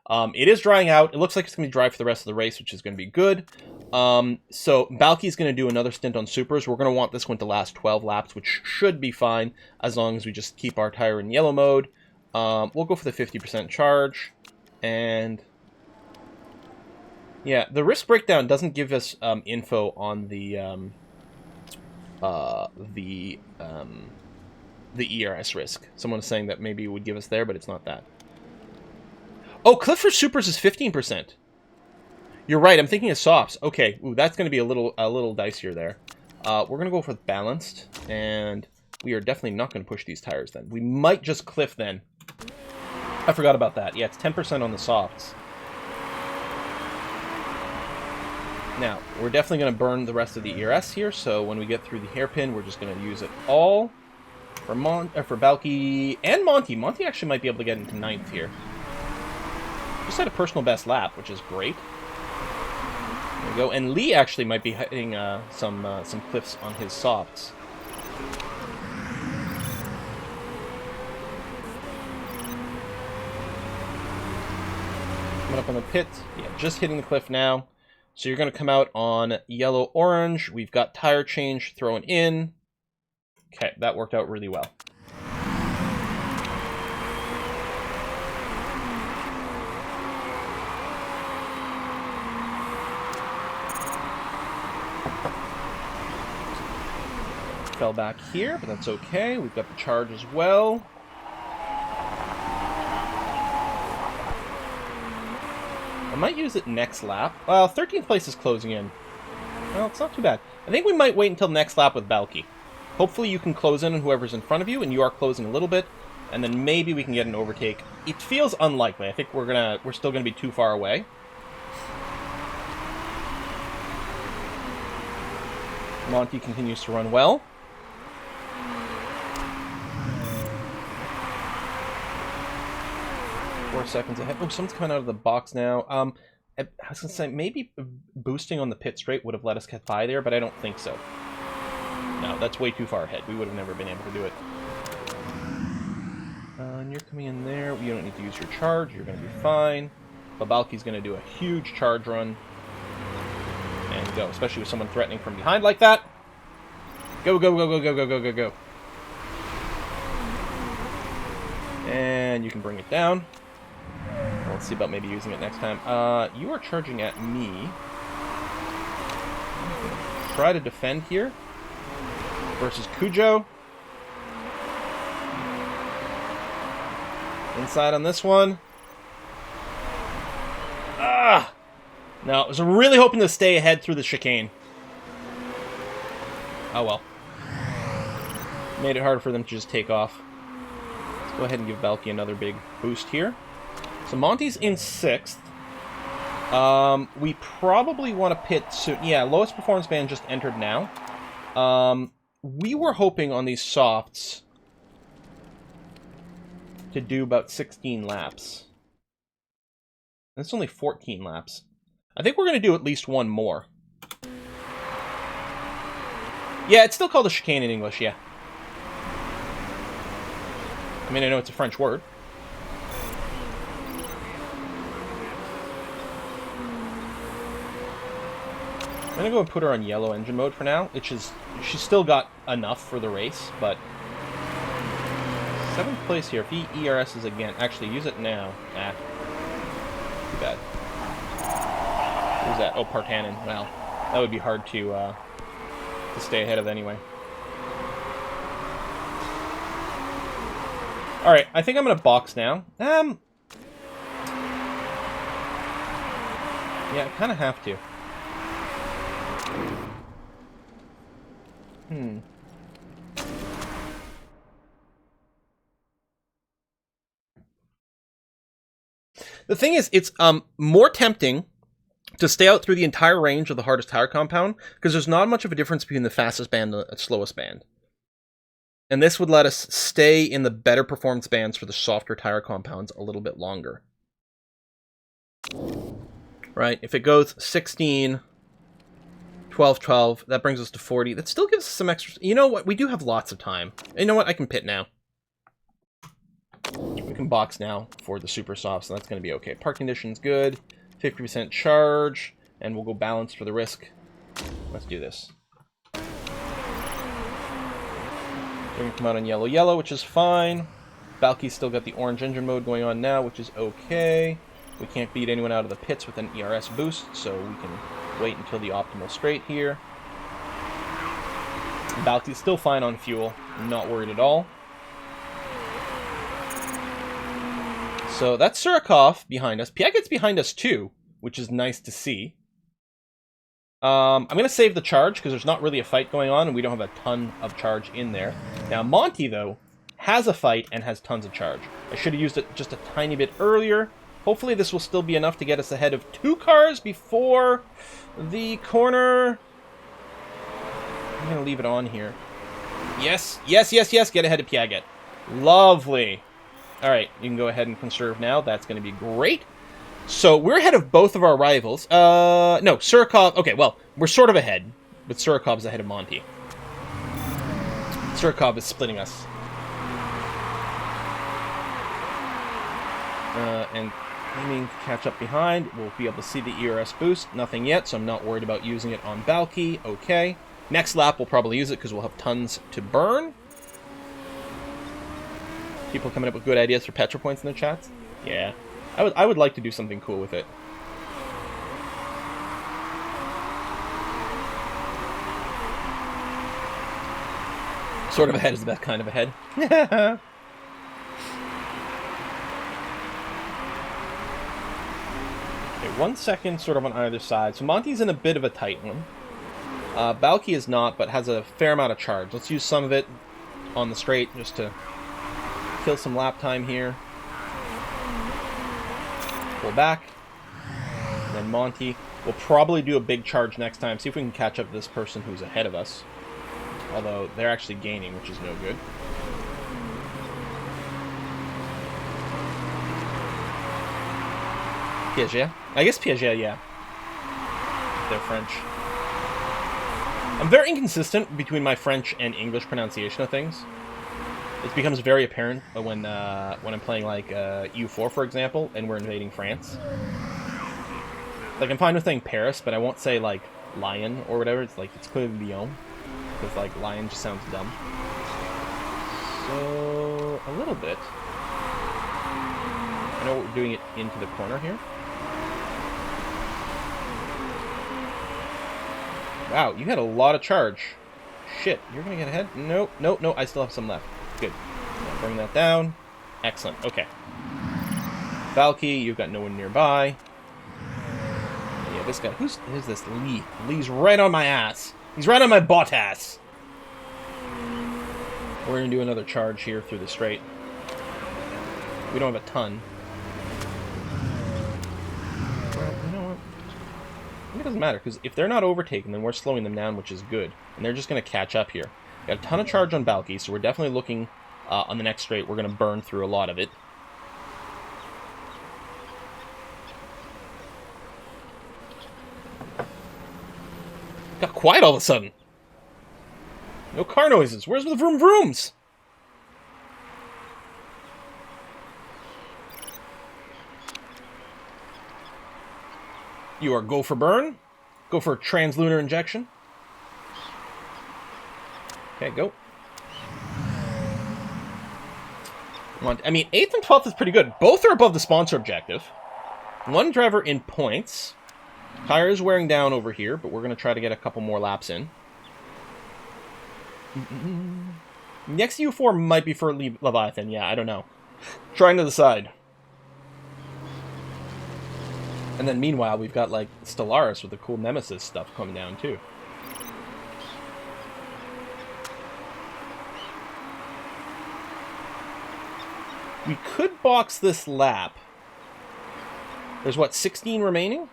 Speaker 1: It is drying out. It looks like it's going to be dry for the rest of the race, which is going to be good. So, Balky's going to do another stint on supers. We're going to want this one to last 12 laps, which should be fine as long as we just keep our tire in yellow mode. We'll go for the 50% charge, and... yeah, the risk breakdown doesn't give us info on the ERS risk. Someone is saying that maybe it would give us there, but it's not that. Oh, cliff for supers is 15%. You're right. I'm thinking of softs. Okay, ooh, that's going to be a little dicier there. We're going to go for balanced, and we are definitely not going to push these tires then. We might just cliff then. I forgot about that. Yeah, it's 10% on the softs. Now, we're definitely going to burn the rest of the ERS here, so when we get through the hairpin, we're just going to use it all for Balky and Monty. Monty actually might be able to get into 9th here. Just had a personal best lap, which is great. There we go. And Lee actually might be hitting some cliffs on his softs. Coming up on the pit. Yeah, just hitting the cliff now. So you're going to come out on yellow-orange. We've got tire change thrown in. Okay, that worked out really well. Fell back here, but that's okay. We've got the charge as well. I might use it next lap. Well, 13th place is closing in. Well, it's not too bad. I think we might wait until next lap with Balky. Hopefully you can close in on whoever's in front of you, and you are closing a little bit, and then maybe we can get an overtake. It feels unlikely. I think we're still gonna be too far away. Monty continues to run well. Seconds ahead. Oh, someone's coming out of the box now. I was gonna say maybe boosting on the pit straight would have let us get by there, but I don't think so. No, that's way too far ahead. We would have never been able to do it. And you're coming in there. You don't need to use your charge. You're going to be fine. Babalki's going to do a huge charge run. And go, especially with someone threatening from behind like that. Go, go, go, go, go, go, go, go, go. And you can bring it down. Let's see about maybe using it next time. You are charging at me. Try to defend here. Versus Cujo. Inside on this one. Ah! No, I was really hoping to stay ahead through the chicane. Oh well. Made it hard for them to just take off. Let's go ahead and give Balky another big boost here. So Monty's in 6th. We probably want to pit soon. Yeah, lowest performance band just entered now. We were hoping on these softs to do about 16 laps. That's only 14 laps. I think we're going to do at least one more. Yeah, it's still called a chicane in English, yeah. I mean, I know it's a French word. I'm going to go and put her on yellow engine mode for now. She's still got enough for the race, but 7th place here. If he ERS is again, actually use it now. Ah, too bad. Who's that? Oh, Partanen. Well, that would be hard to stay ahead of anyway. All right, I think I'm gonna box now. Yeah, I kind of have to. The thing is, it's more tempting to stay out through the entire range of the hardest tire compound, because there's not much of a difference between the fastest band and the slowest band. And this would let us stay in the better performance bands for the softer tire compounds a little bit longer. Right? If it goes 16, 12, 12, that brings us to 40. That still gives us some extra... You know what? We do have lots of time. You know what? I can pit now. We can box now for the super softs, and that's going to be okay. Park conditions good. 50% charge, and we'll go balance for the risk. Let's do this. They're going to come out on yellow, yellow, which is fine. Balky's still got the orange engine mode going on now, which is okay. We can't beat anyone out of the pits with an ERS boost, so we can wait until the optimal straight here. Balky's still fine on fuel. I'm not worried at all. So that's Surikov behind us. Piaget's behind us too, which is nice to see. I'm going to save the charge because there's not really a fight going on and we don't have a ton of charge in there. Now Monty, though, has a fight and has tons of charge. I should have used it just a tiny bit earlier. Hopefully this will still be enough to get us ahead of 2 cars before the corner. I'm going to leave it on here. Yes, yes, yes, yes, get ahead of Piaget. Lovely. All right, you can go ahead and conserve now. That's going to be great. So we're ahead of both of our rivals. No, Surikov. Okay, well, we're sort of ahead, but Surikov's ahead of Monty. Surikov is splitting us. And aiming to catch up behind. We'll be able to see the ERS boost. Nothing yet, so I'm not worried about using it on Balky. Okay. Next lap, we'll probably use it because we'll have tons to burn. People coming up with good ideas for Petra points in their chats? Yeah. I would like to do something cool with it. Sort of ahead is that kind of ahead. Okay, 1 second sort of on either side. So Monty's in a bit of a tight one. Balky is not, but has a fair amount of charge. Let's use some of it on the straight just to kill some lap time here. Pull back. And then Monty will probably do a big charge next time. See if we can catch up to this person who's ahead of us. Although they're actually gaining, which is no good. Piaget? I guess Piaget, yeah. They're French. I'm very inconsistent between my French and English pronunciation of things. It becomes very apparent when I'm playing like EU4, for example, and we're invading France. Like, I'm fine with saying Paris, but I won't say like Lion or whatever. It's like, it's clearly Lyon, because like Lion just sounds dumb. So a little bit. I know we're doing it into the corner here. Wow, you had a lot of charge. Shit, you're gonna get ahead? No, no, no, I still have some left. Good. Now bring that down. Excellent. Okay. Balky, you've got no one nearby. Yeah, this guy. Who's this? Lee. Lee's right on my ass. He's right on my butt ass. We're going to do another charge here through the straight. We don't have a ton. Well, you know what? I think it doesn't matter, because if they're not overtaken, then we're slowing them down, which is good. And they're just going to catch up here. Got a ton of charge on Balky, so we're definitely looking on the next straight. We're going to burn through a lot of it. Got quiet all of a sudden. No car noises. Where's the vroom vrooms? You are go for burn. Go for translunar injection. Okay, go. I mean, 8th and 12th is pretty good. Both are above the sponsor objective. One driver in points. Tire is wearing down over here, but we're going to try to get a couple more laps in. The XU4 might be for Leviathan. Yeah, I don't know. Trying to decide. And then meanwhile, we've got, like, Stellaris with the cool Nemesis stuff coming down, too. We could box this lap. There's, what, 16 remaining?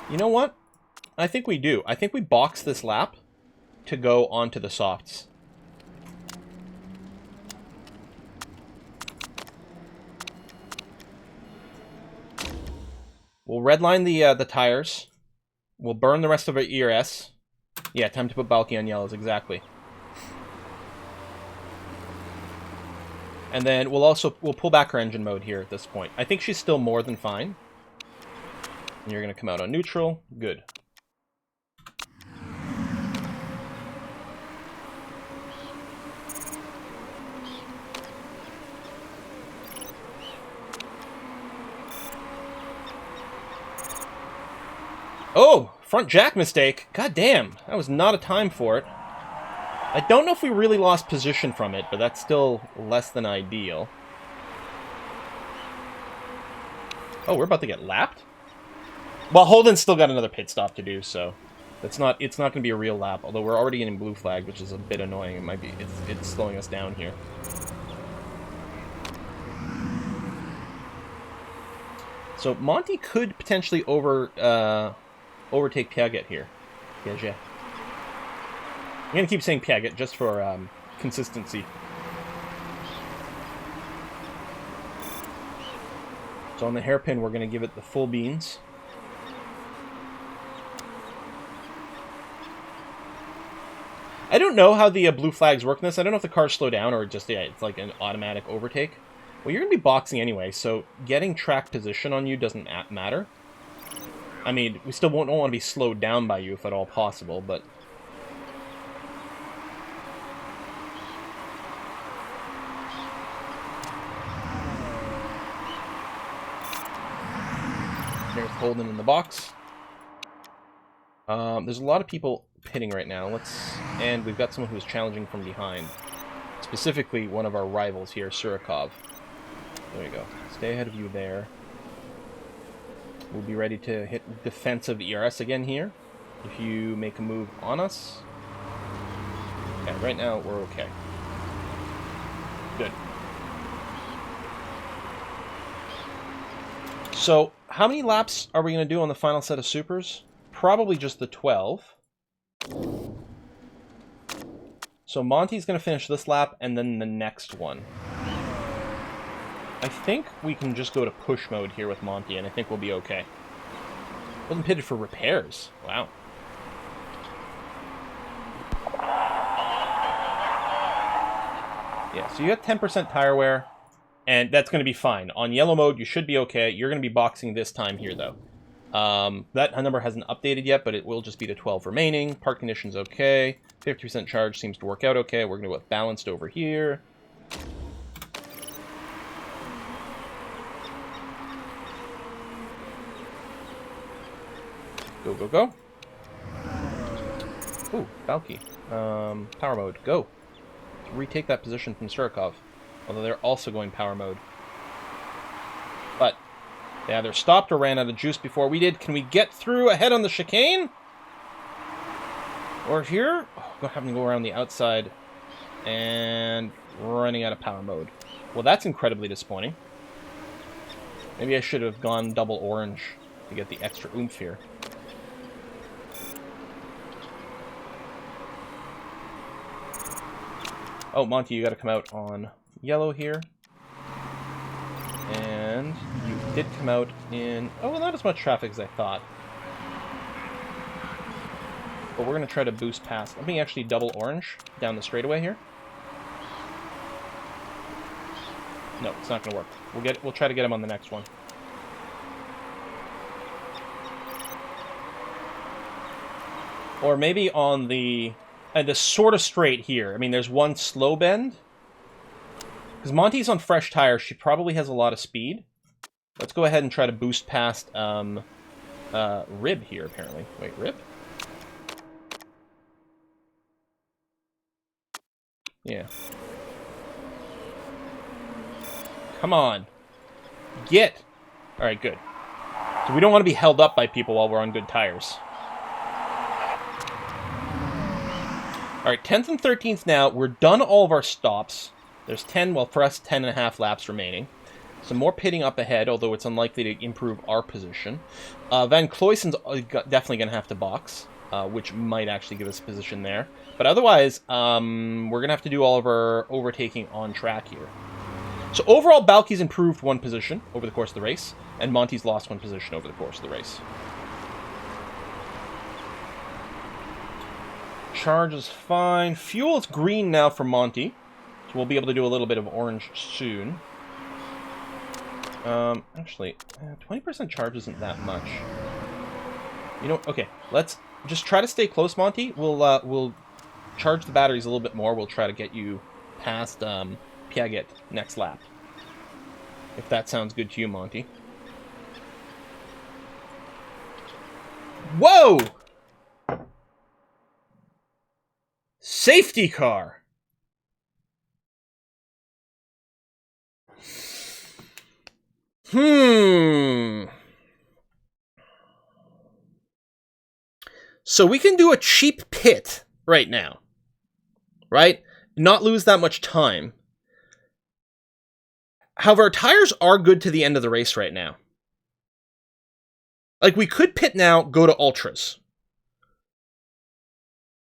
Speaker 1: You know what? I think we do. I think we box this lap to go onto the softs. We'll redline the tires. We'll burn the rest of our ERS. Yeah, time to put Balky on yellows, exactly. And then we'll pull back her engine mode here at this point. I think she's still more than fine. And you're going to come out on neutral. Good. Oh, front jack mistake. God damn, that was not a time for it. I don't know if we really lost position from it, but that's still less than ideal. Oh, we're about to get lapped? Well, Holden's still got another pit stop to do, so it's not going to be a real lap, although we're already getting blue flag, which is a bit annoying. It might be it's slowing us down here. So Monty could potentially overtake Piaget here. Piaget. I'm going to keep saying Piaget just for consistency. So on the hairpin, we're going to give it the full beans. I don't know how the blue flags work in this. I don't know if the cars slow down or just, yeah, it's like an automatic overtake. Well, you're going to be boxing anyway, so getting track position on you doesn't matter. I mean, we still don't want to be slowed down by you if at all possible, but... There's Holden in the box. There's a lot of people pitting right now. And we've got someone who's challenging from behind. Specifically, one of our rivals here, Surikov. There you go. Stay ahead of you there. We'll be ready to hit defensive ERS again here. If you make a move on us. Okay, right now we're okay. Good. So, how many laps are we going to do on the final set of supers? Probably just the 12. So Monty's going to finish this lap and then the next one. I think we can just go to push mode here with Monty, and I think we'll be okay. Wasn't pitted for repairs. Wow. Yeah, so you have 10% tire wear, and that's going to be fine. On yellow mode, you should be okay. You're going to be boxing this time here, though. That number hasn't updated yet, but it will just be the 12 remaining. Park conditions okay. 50% charge seems to work out okay. We're going to go balanced over here. Go, go, go. Ooh, Balky. Power mode, go. Retake that position from Surikov. Although they're also going power mode. But They either stopped or ran out of juice before we did. Can we get through ahead on the chicane? Or here? Oh, we're having to go around the outside and running out of power mode. Well, that's incredibly disappointing. Maybe I should have gone double orange to get the extra oomph here. Oh, Monty, you got to come out on yellow here. And you did come out in... Oh, well, not as much traffic as I thought. But we're going to try to boost past. Let me actually double orange down the straightaway here. No, it's not going to work. We'll try to get him on the next one. Or maybe on the sort of straight here. I mean, there's one slow bend. Because Monty's on fresh tires, she probably has a lot of speed. Let's go ahead and try to boost past Rib here, apparently. Wait, Rib? Yeah. Come on. Get! Alright, good. So we don't want to be held up by people while we're on good tires. Alright, 10th and 13th now. We're done all of our stops. There's 10, well, for us, 10.5 laps remaining. Some more pitting up ahead, although it's unlikely to improve our position. Van Cloysen's definitely going to have to box, which might actually give us a position there. But otherwise, we're going to have to do all of our overtaking on track here. So overall, Balky's improved one position over the course of the race, and Monty's lost one position over the course of the race. Charge is fine. Fuel is green now for Monty, so we'll be able to do a little bit of orange soon. Actually, 20% charge isn't that much. You know, okay, let's just try to stay close, Monty. We'll charge the batteries a little bit more. We'll try to get you past Piaget next lap. If that sounds good to you, Monty. Whoa! Safety car! So we can do a cheap pit right now. Right? Not lose that much time. However, our tires are good to the end of the race right now. Like, we could pit now, go to ultras.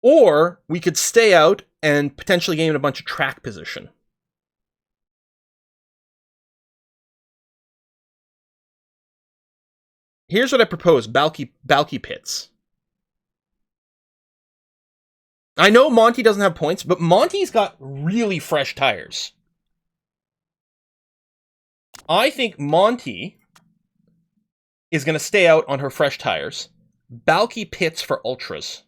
Speaker 1: Or we could stay out and potentially gain a bunch of track position. Here's what I propose. Balky pits. I know Monty doesn't have points, but Monty's got really fresh tires. I think Monty is going to stay out on her fresh tires. Balky pits for ultras.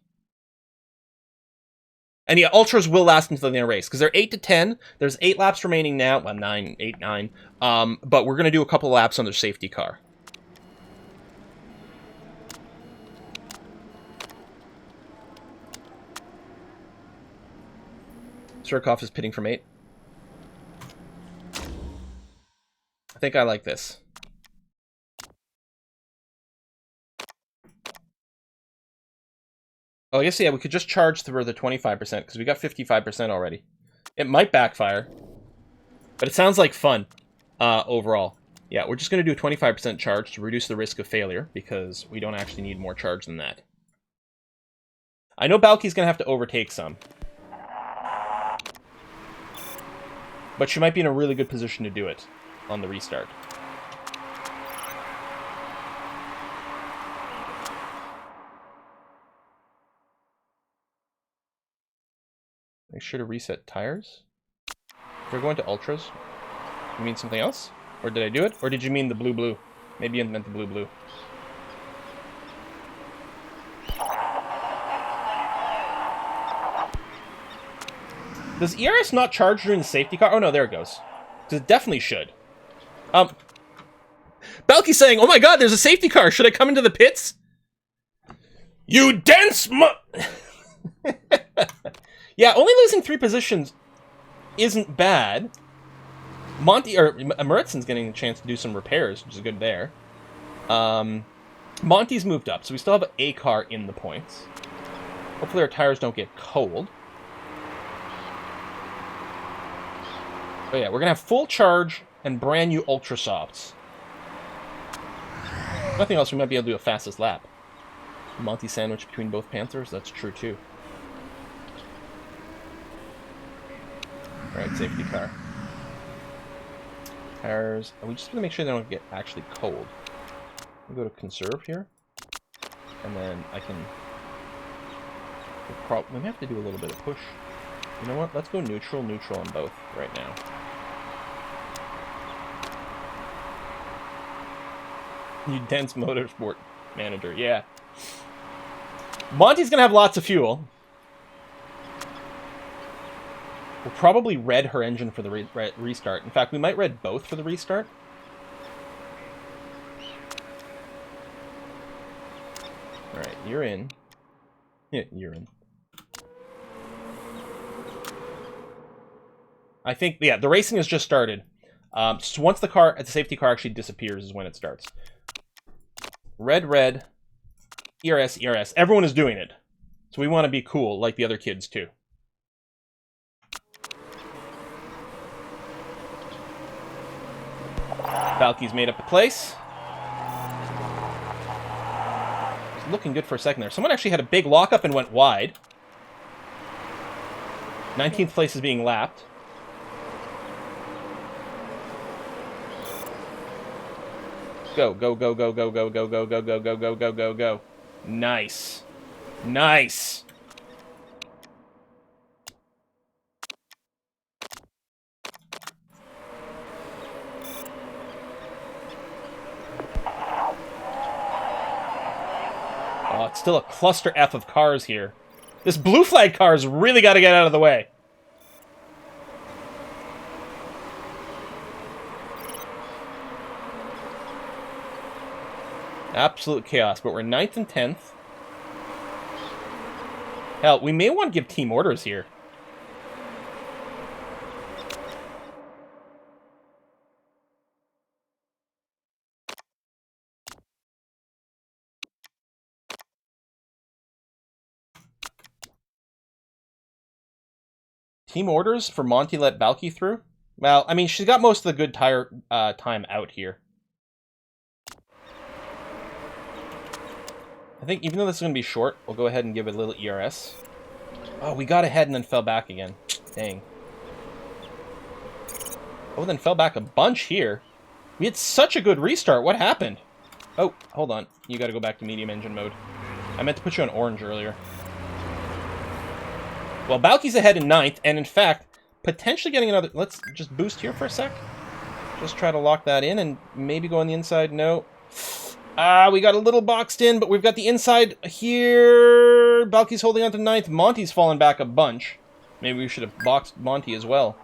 Speaker 1: And yeah, ultras will last until the end of the race, because they're 8 to 10. There's 8 laps remaining now. Well, 9, 8, 9. But we're going to do a couple of laps on their safety car. Surkoff is pitting from 8. I think I like this. Oh, I guess, yeah, we could just charge through the 25%, because we got 55% already. It might backfire, but it sounds like fun, overall. Yeah, we're just going to do a 25% charge to reduce the risk of failure, because we don't actually need more charge than that. I know Balky's going to have to overtake some. But she might be in a really good position to do it on the restart. Make sure to reset tires. If we're going to ultras, you mean something else? Or did I do it? Or did you mean the blue? Maybe you meant the blue. Does ERS not charge during the safety car? Oh no, there it goes. Because it definitely should. Balky's saying, oh my god, there's a safety car. Should I come into the pits? You dense Yeah, only losing 3 positions isn't bad. Monty, or Murritsen's getting a chance to do some repairs, which is good there. Monty's moved up, so we still have a car in the points. Hopefully our tires don't get cold. Oh yeah, we're going to have full charge and brand new Ultra Softs. Nothing else, we might be able to do a fastest lap. Monty sandwich between both Panthers, that's true too. Alright, safety car. Tires. We just want to make sure they don't get actually cold. We go to conserve here. And then I can... we may have to do a little bit of push. You know what? Let's go neutral, neutral on both right now. You dense Motorsport Manager, yeah. Monty's gonna have lots of fuel. We'll probably red her engine for the restart. In fact, we might red both for the restart. Alright, you're in. Yeah, you're in. I think, yeah, the racing has just started. So once the safety car actually disappears is when it starts. Red, red, ERS, ERS. Everyone is doing it. So we want to be cool, like the other kids, too. Valky's made up a place. It's looking good for a second there. Someone actually had a big lockup and went wide. 19th place is being lapped. Go, go, go, go, go, go, go, go, go, go, go, go, go, go, go. Nice. Nice. Oh, it's still a cluster F of cars here. This blue flag car's really got to get out of the way. Absolute chaos, but we're 9th and 10th. Hell, we may want to give team orders here. Team orders for Monty let Balky through? Well, I mean, she's got most of the good tire time out here. I think even though this is going to be short, we'll go ahead and give it a little ERS. Oh, we got ahead and then fell back again. Dang. Oh, then fell back a bunch here. We had such a good restart. What happened? Oh, hold on. You got to go back to medium engine mode. I meant to put you on orange earlier. Well, Balky's ahead in 9th, and in fact, potentially getting another... Let's just boost here for a sec. Just try to lock that in and maybe go on the inside. No. We got a little boxed in, but we've got the inside here. Balky's holding on to 9th. Monty's fallen back a bunch. Maybe we should have boxed Monty as well.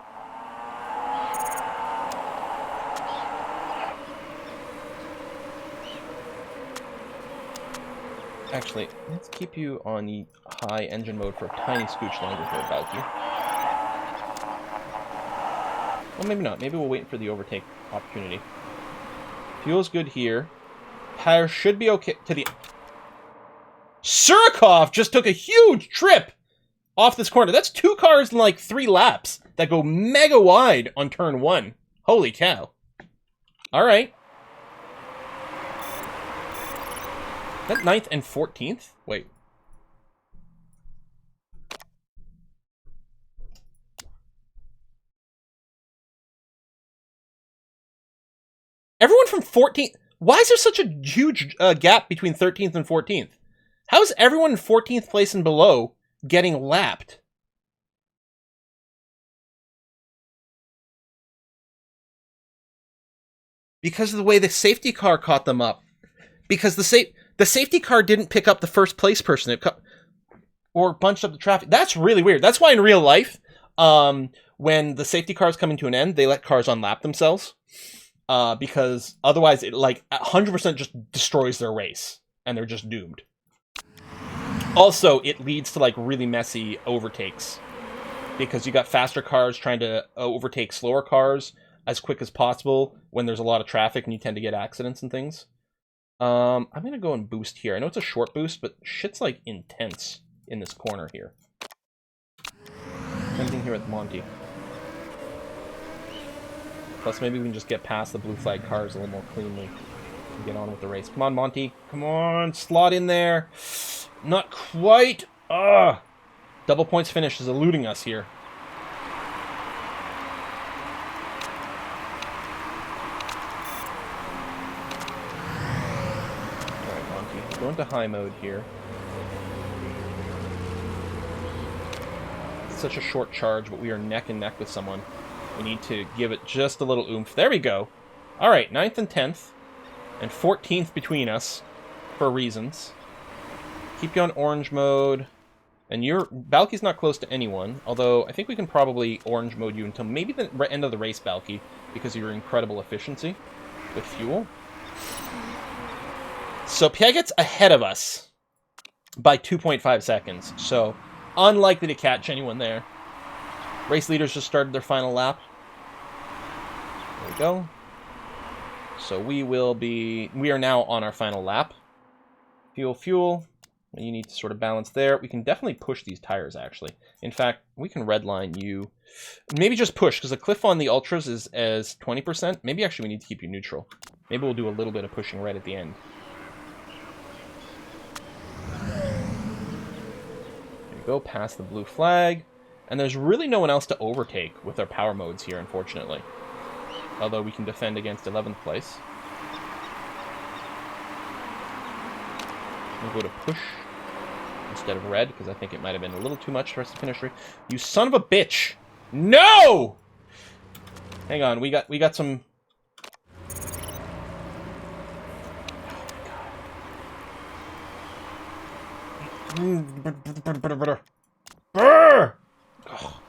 Speaker 1: Actually, let's keep you on the high engine mode for a tiny scooch longer here, Balky. Well, maybe not. Maybe we'll wait for the overtake opportunity. Fuel's good here. Tire should be okay to the... Surikov just took a huge trip off this corner. That's 2 cars in like 3 laps that go mega wide on turn 1. Holy cow. All right. That 9th and 14th? Wait. Everyone from 14th... Why is there such a huge gap between 13th and 14th? How is everyone in 14th place and below getting lapped? Because of the way the safety car caught them up. Because the safety car didn't pick up the first place person or bunched up the traffic. That's really weird. That's why in real life, when the safety car is coming to an end, they let cars unlap themselves. Because otherwise it like 100% just destroys their race and they're just doomed. Also, it leads to like really messy overtakes because you got faster cars trying to overtake slower cars as quick as possible when there's a lot of traffic and you tend to get accidents and things. I'm gonna go and boost here. I know it's a short boost, but shit's like intense in this corner here. Same thing here with Monty. Plus, maybe we can just get past the blue flag cars a little more cleanly and get on with the race. Come on, Monty. Come on, slot in there. Not quite. Ugh. Double points finish is eluding us here. Alright, Monty. Go into high mode here. It's such a short charge, but we are neck and neck with someone. We need to give it just a little oomph. There we go. Alright, 9th and 10th. And 14th between us. For reasons. Keep you on orange mode. And Balky's not close to anyone. Although, I think we can probably orange mode you until maybe the end of the race, Balky. Because of your incredible efficiency with fuel. So, Piegat's ahead of us. By 2.5 seconds. So, unlikely to catch anyone there. Race leaders just started their final lap. There we go. So we are now on our final lap. Fuel. You need to sort of balance there. We can definitely push these tires, actually. In fact, we can redline you. Maybe just push, because the cliff on the Ultras is as 20%. Maybe actually we need to keep you neutral. Maybe we'll do a little bit of pushing right at the end. There we go, past the blue flag. And there's really no one else to overtake with our power modes here, unfortunately. Although we can defend against 11th place. We'll go to push instead of red, because I think it might have been a little too much for us to finish. You son of a bitch! No! Hang on, we got some... Brr! Oh.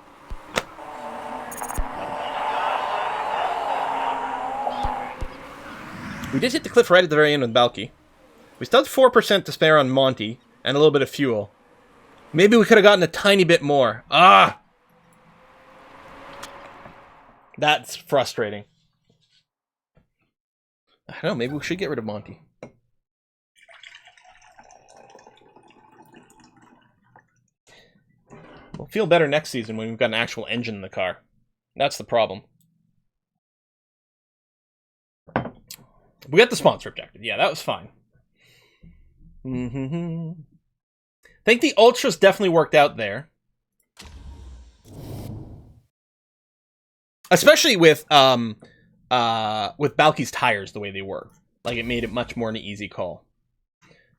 Speaker 1: We did hit the cliff right at the very end with Balky. We still had 4% to spare on Monty, and a little bit of fuel. Maybe we could have gotten a tiny bit more. Ah! That's frustrating. I don't know, maybe we should get rid of Monty. We'll feel better next season when we've got an actual engine in the car. That's the problem. We got the sponsor objective. Yeah, that was fine. I think the Ultras definitely worked out there. Especially with Balky's tires the way they were. Like, it made it much more an easy call.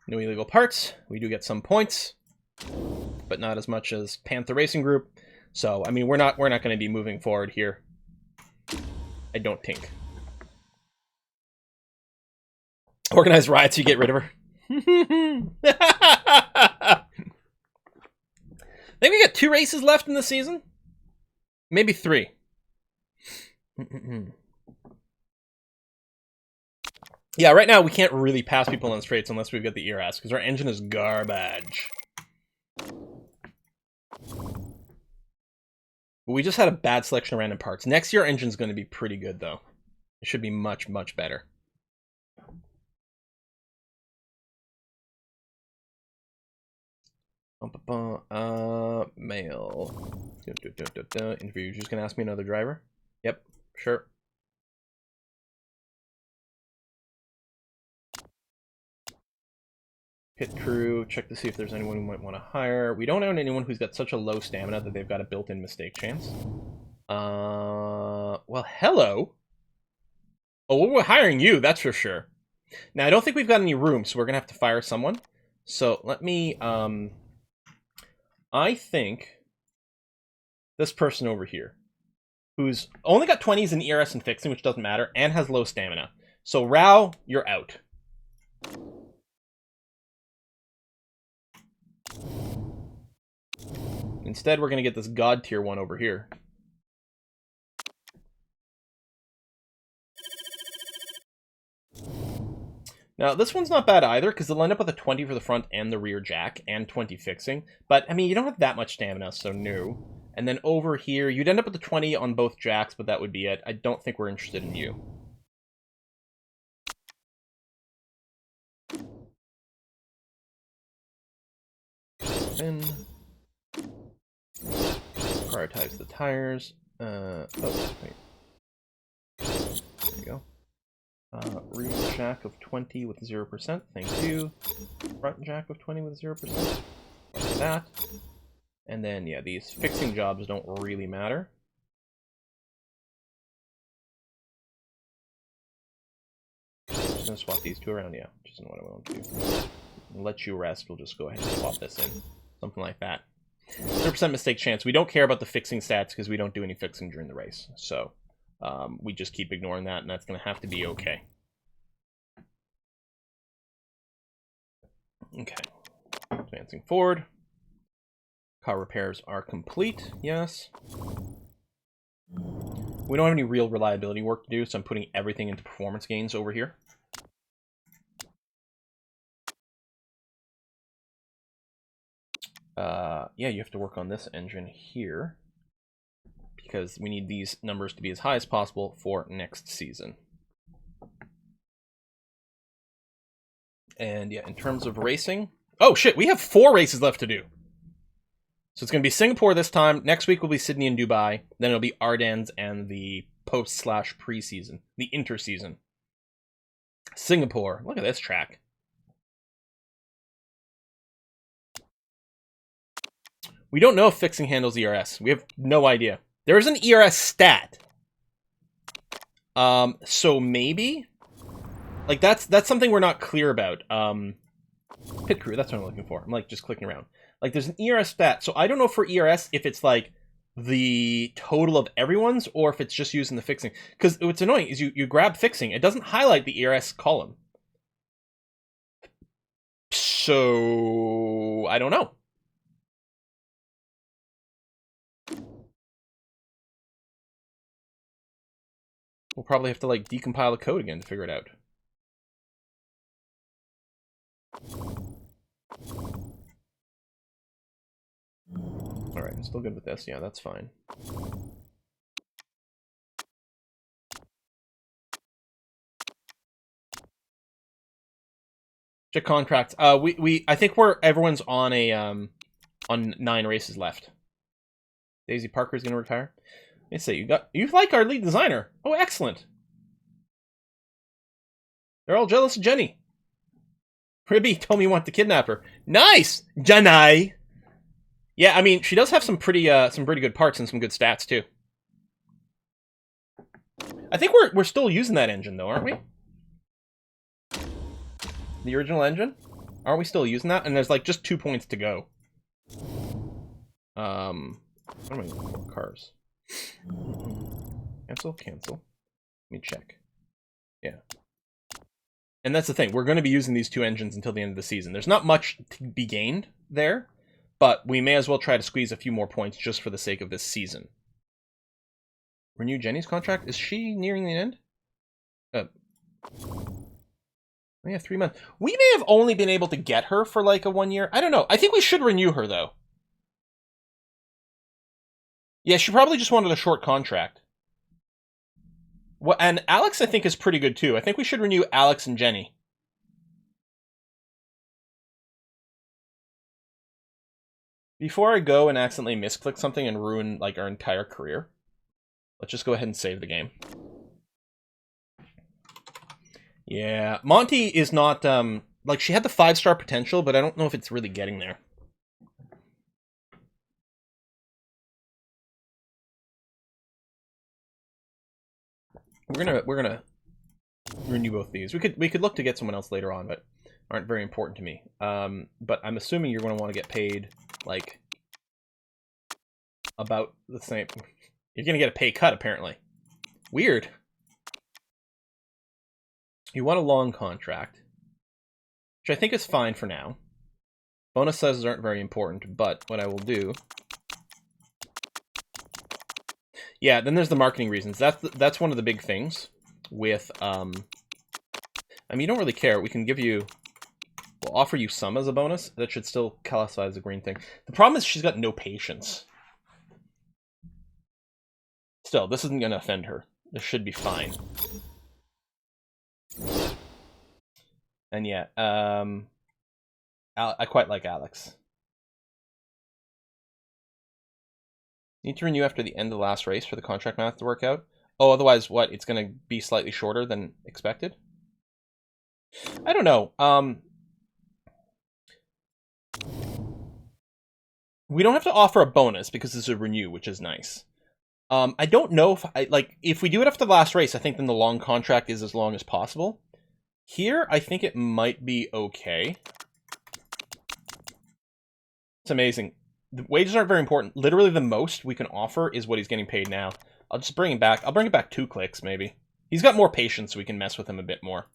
Speaker 1: No illegal parts. We do get some points. But not as much as Panther Racing Group. So, I mean, we're not going to be moving forward here. I don't think. Organize riots, you get rid of her. I think we got 2 races left in the season. Maybe 3. Yeah, right now we can't really pass people on the straights unless we've got the ERS, because our engine is garbage. We just had a bad selection of random parts. Next year, our engine's going to be pretty good, though. It should be much, much better. Mail. Interview. You're just going to ask me another driver? Yep, sure. Pit crew, check to see if there's anyone we might want to hire. We don't own anyone who's got such a low stamina that they've got a built-in mistake chance. Well, hello. Oh, we're hiring you, that's for sure. Now, I don't think we've got any room, so we're going to have to fire someone. So, let me, I think this person over here, who's only got 20s in ERS and fixing, which doesn't matter, and has low stamina. So, Rao, you're out. Instead, we're going to get this God tier one over here. Now, this one's not bad either, because they'll end up with a 20 for the front and the rear jack, and 20 fixing. But, I mean, you don't have that much stamina, so no. And then over here, you'd end up with a 20 on both jacks, but that would be it. I don't think we're interested in you. in. Prioritize the tires. Oh, wait. There you go. Rear jack of 20 with 0%. Thank you. Front jack of 20 with 0%. Like that. And then, yeah, these fixing jobs don't really matter. Just gonna swap these two around, yeah, which isn't what I want to do. Let you rest, we'll just go ahead and swap this in. Something like that. 0% mistake chance. We don't care about the fixing stats because we don't do any fixing during the race. So we just keep ignoring that, and that's going to have to be okay. Okay. Advancing forward. Car repairs are complete. Yes. We don't have any real reliability work to do, so I'm putting everything into performance gains over here. Yeah, you have to work on this engine here because we need these numbers to be as high as possible for next season. And yeah, in terms of racing, oh shit, we have 4 races left to do. So it's going to be Singapore this time. Next week will be Sydney and Dubai. Then it'll be Ardennes and the post/pre-season, the interseason. Singapore. Look at this track. We don't know if fixing handles ERS. We have no idea. There is an ERS stat. So maybe, like that's something we're not clear about. Pit crew. That's what I'm looking for. I'm like just clicking around. Like there's an ERS stat. So I don't know for ERS if it's like the total of everyone's or if it's just using the fixing. Because what's annoying is you grab fixing. It doesn't highlight the ERS column. So I don't know. We'll probably have to like decompile the code again to figure it out. Alright, I'm still good with this. Yeah, that's fine. Check contracts. I think everyone's on a on 9 races left. Daisy Parker's gonna retire. Let me see, you like our lead designer. Oh, excellent. They're all jealous of Jenny. Ribby told me you want to kidnap her. Nice, Jenny. Yeah, I mean, she does have some pretty good parts and some good stats too. I think we're still using that engine though, aren't we? The original engine? Aren't we still using that? And there's like just 2 points to go. What am I looking for? Cars. Cancel. Let me check. Yeah. And that's the thing. We're going to be using these 2 engines until the end of the season. There's not much to be gained there, but we may as well try to squeeze a few more points just for the sake of this season. Renew Jenny's contract? Is she nearing the end? Yeah, 3 months. We may have only been able to get her for like a 1 year. I don't know. I think we should renew her though. Yeah, she probably just wanted a short contract. Well, and Alex, I think, is pretty good too. I think we should renew Alex and Jenny. Before I go and accidentally misclick something and ruin like our entire career, let's just go ahead and save the game. Yeah, Monty is not like she had the 5-star potential, but I don't know if it's really getting there. We're gonna renew both these. We could look to get someone else later on, but aren't very important to me. But I'm assuming you're going to want to get paid like about the same. You're going to get a pay cut apparently. Weird. You want a long contract, which I think is fine for now. Bonus sizes aren't very important, but what I will do. Yeah, then there's the marketing reasons. That's one of the big things with, I mean, you don't really care. We can give you, we'll offer you some as a bonus. That should still classify as a green thing. The problem is she's got no patience. Still, this isn't going to offend her. This should be fine. And yeah, I quite like Alex. Need to renew after the end of the last race for the contract math to work out. Oh, otherwise, what? It's going to be slightly shorter than expected? I don't know. We don't have to offer a bonus because this is a renew, which is nice. I don't know if we do it after the last race, I think then the long contract is as long as possible. Here, I think it might be okay. It's amazing. The wages aren't very important. Literally the most we can offer is what he's getting paid now. I'll just bring him back. I'll bring it back 2 clicks, maybe. He's got more patience, so we can mess with him a bit more.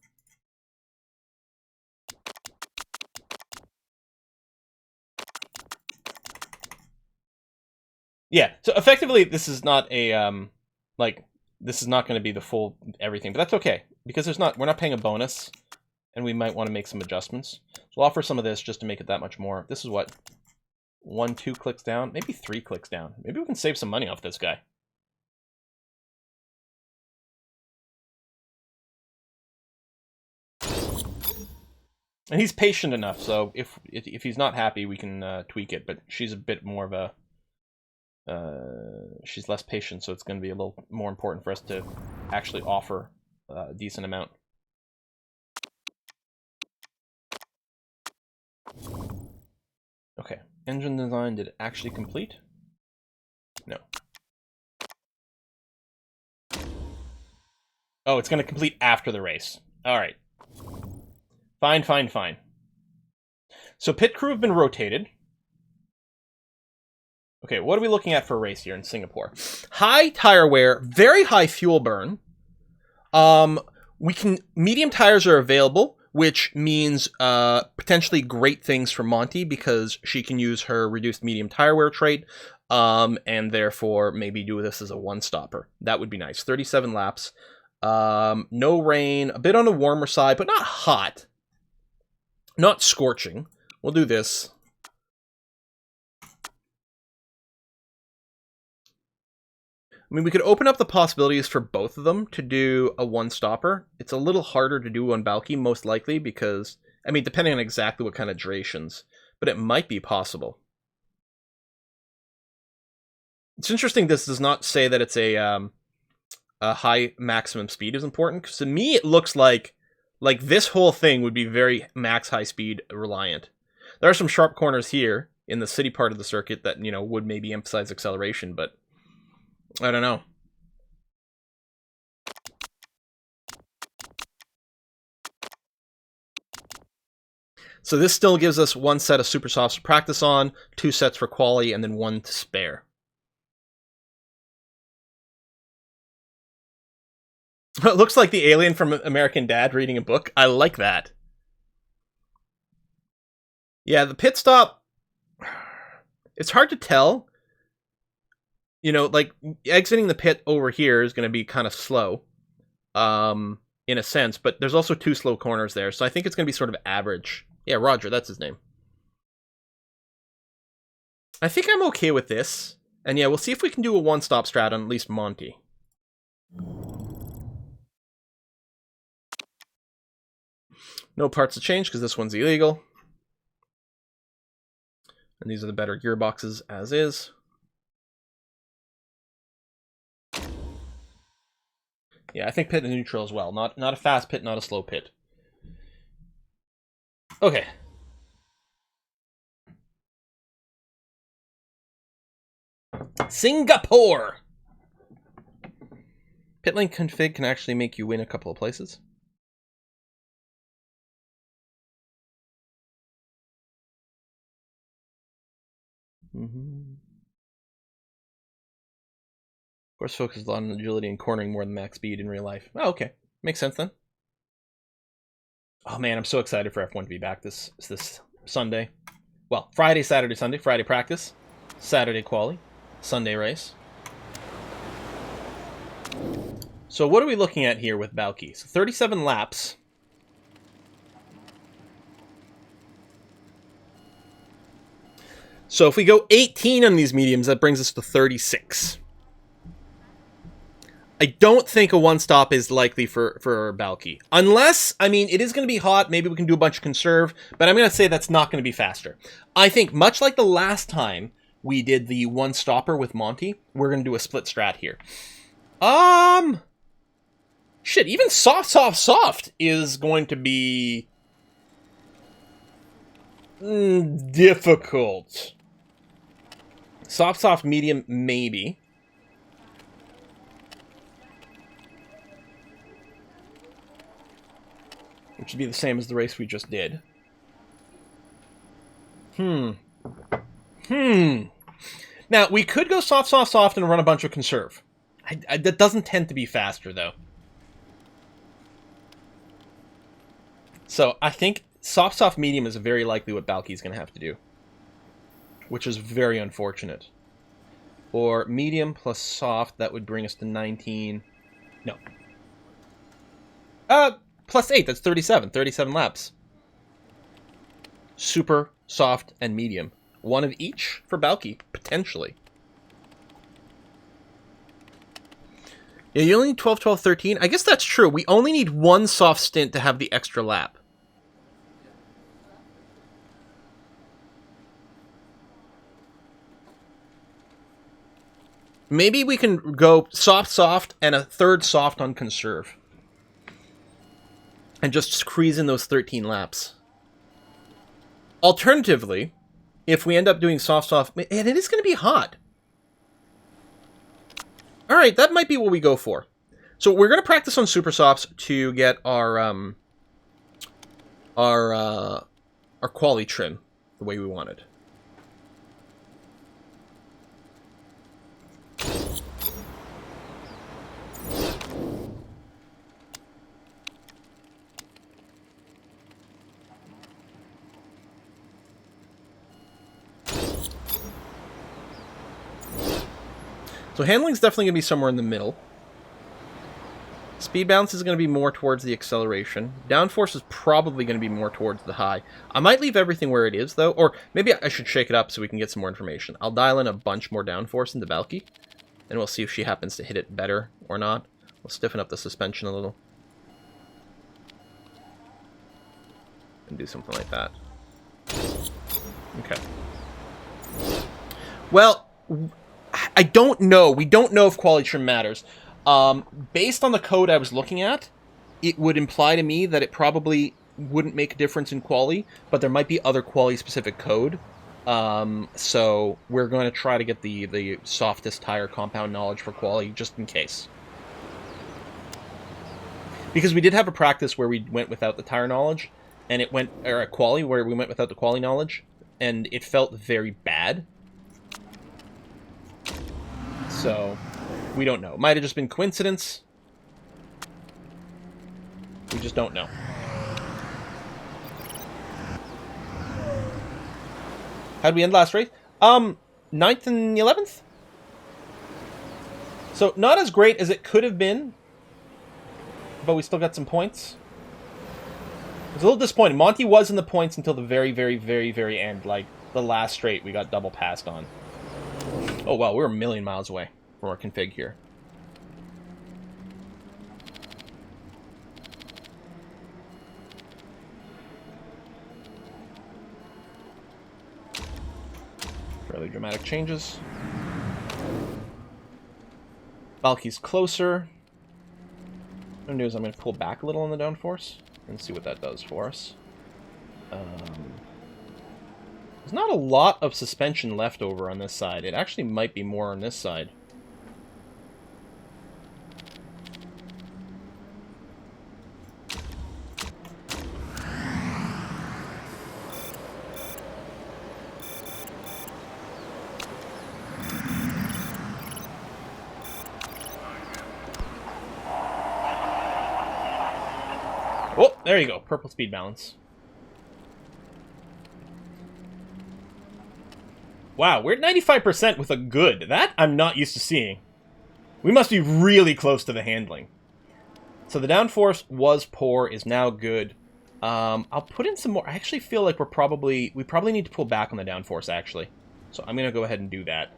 Speaker 1: Yeah, so effectively, this is not a, this is not going to be the full everything, but that's okay, because we're not paying a bonus, and we might want to make some adjustments. So we'll offer some of this just to make it that much more. This is what? 1, 2 clicks down? Maybe 3 clicks down. Maybe we can save some money off this guy. And he's patient enough, so if he's not happy, we can tweak it, but she's a bit more of a... she's less patient, so it's going to be a little more important for us to actually offer a decent amount. Okay, engine design, did it actually complete? No. Oh, it's going to complete after the race. Alright. Fine, fine, fine. So pit crew have been rotated. Okay, what are we looking at for a race here in Singapore? High tire wear, very high fuel burn. Medium tires are available, which means potentially great things for Monty because she can use her reduced medium tire wear trait, and therefore maybe do this as a one-stopper. That would be nice. 37 laps. No rain, a bit on the warmer side, but not hot. Not scorching. We'll do this. I mean, we could open up the possibilities for both of them to do a one-stopper. It's a little harder to do on Balky, most likely, because, I mean, depending on exactly what kind of durations, but it might be possible. It's interesting this does not say that it's a high maximum speed is important, because to me it looks like this whole thing would be very max high speed reliant. There are some sharp corners here in the city part of the circuit that, you know, would maybe emphasize acceleration, but I don't know. So this still gives us 1 set of super softs to practice on, 2 sets for quali, and then 1 to spare. It looks like the alien from American Dad reading a book. I like that. Yeah, the pit stop, it's hard to tell. You know, like, exiting the pit over here is going to be kind of slow, in a sense, but there's also 2 slow corners there, so I think it's going to be sort of average. Yeah, Roger, that's his name. I think I'm okay with this, and yeah, we'll see if we can do a one-stop strat on at least Monty. No parts to change, because this one's illegal. And these are the better gearboxes, as is. Yeah, I think pit and neutral as well. Not a fast pit, not a slow pit. Okay. Singapore! Pit lane config can actually make you win a couple of places. Of course, focus a lot on agility and cornering more than max speed in real life. Oh, okay. Makes sense then. Oh man, I'm so excited for F1 to be back this Sunday. Well, Friday, Saturday, Sunday. Friday practice, Saturday quali, Sunday race. So what are we looking at here with Balky? So 37 laps. So if we go 18 on these mediums, that brings us to 36. I don't think a one-stop is likely for Balky. Unless, I mean, it is going to be hot. Maybe we can do a bunch of conserve. But I'm going to say that's not going to be faster. I think, much like the last time we did the one stopper with Monty. We're going to do a split strat here. Shit, even soft is going to be difficult. Soft, medium, maybe. Which would be the same as the race we just did. Now, we could go soft, and run a bunch of conserve. That doesn't tend to be faster, though. So, I think soft, medium is very likely what Balky's going to have to do. Which is very unfortunate. Or medium plus soft, that would bring us to 19. No. Plus 8, that's 37. 37 laps. Super, soft, and medium. One of each for Balky, potentially. Yeah, you only need 12, 12, 13. I guess that's true. We only need one soft stint to have the extra lap. Maybe we can go soft, and a third soft on conserve. And just squeeze in those 13 laps. Alternatively, if we end up doing soft, and it is going to be hot. Alright, that might be what we go for. So we're going to practice on super softs to get our quali trim the way we want it. So handling's definitely going to be somewhere in the middle. Speed balance is going to be more towards the acceleration. Downforce is probably going to be more towards the high. I might leave everything where it is, though. Or maybe I should shake it up so we can get some more information. I'll dial in a bunch more downforce into Balky. And we'll see if she happens to hit it better or not. We'll stiffen up the suspension a little. And do something like that. Okay. Well, I don't know. We don't know if quality trim matters. Based on the code I was looking at, it would imply to me that it probably wouldn't make a difference in quali, but there might be other quali-specific code. So we're going to try to get the softest tire compound knowledge for quali, just in case. Because we did have a practice where we went without the tire knowledge, and it went, or a quali where we went without the quali knowledge, and it felt very bad. So, we don't know. Might have just been coincidence. We just don't know. How'd we end last race? 9th and 11th? So, not as great as it could have been, but we still got some points. It was a little disappointing. Monty was in the points until the very, very, very, very end. Like, the last straight we got double passed on. Oh, wow, we're a million miles away from our config here. Fairly dramatic changes. Balky's closer. What I'm going to do is I'm going to pull back a little on the downforce and see what that does for us. There's not a lot of suspension left over on this side. It actually might be more on this side. Oh, there you go. Purple speed balance. Wow, we're at 95% with a good. That I'm not used to seeing. We must be really close to the handling. So the downforce was poor, is now good. I'll put in some more. I actually feel like we probably need to pull back on the downforce, actually. So I'm going to go ahead and do that.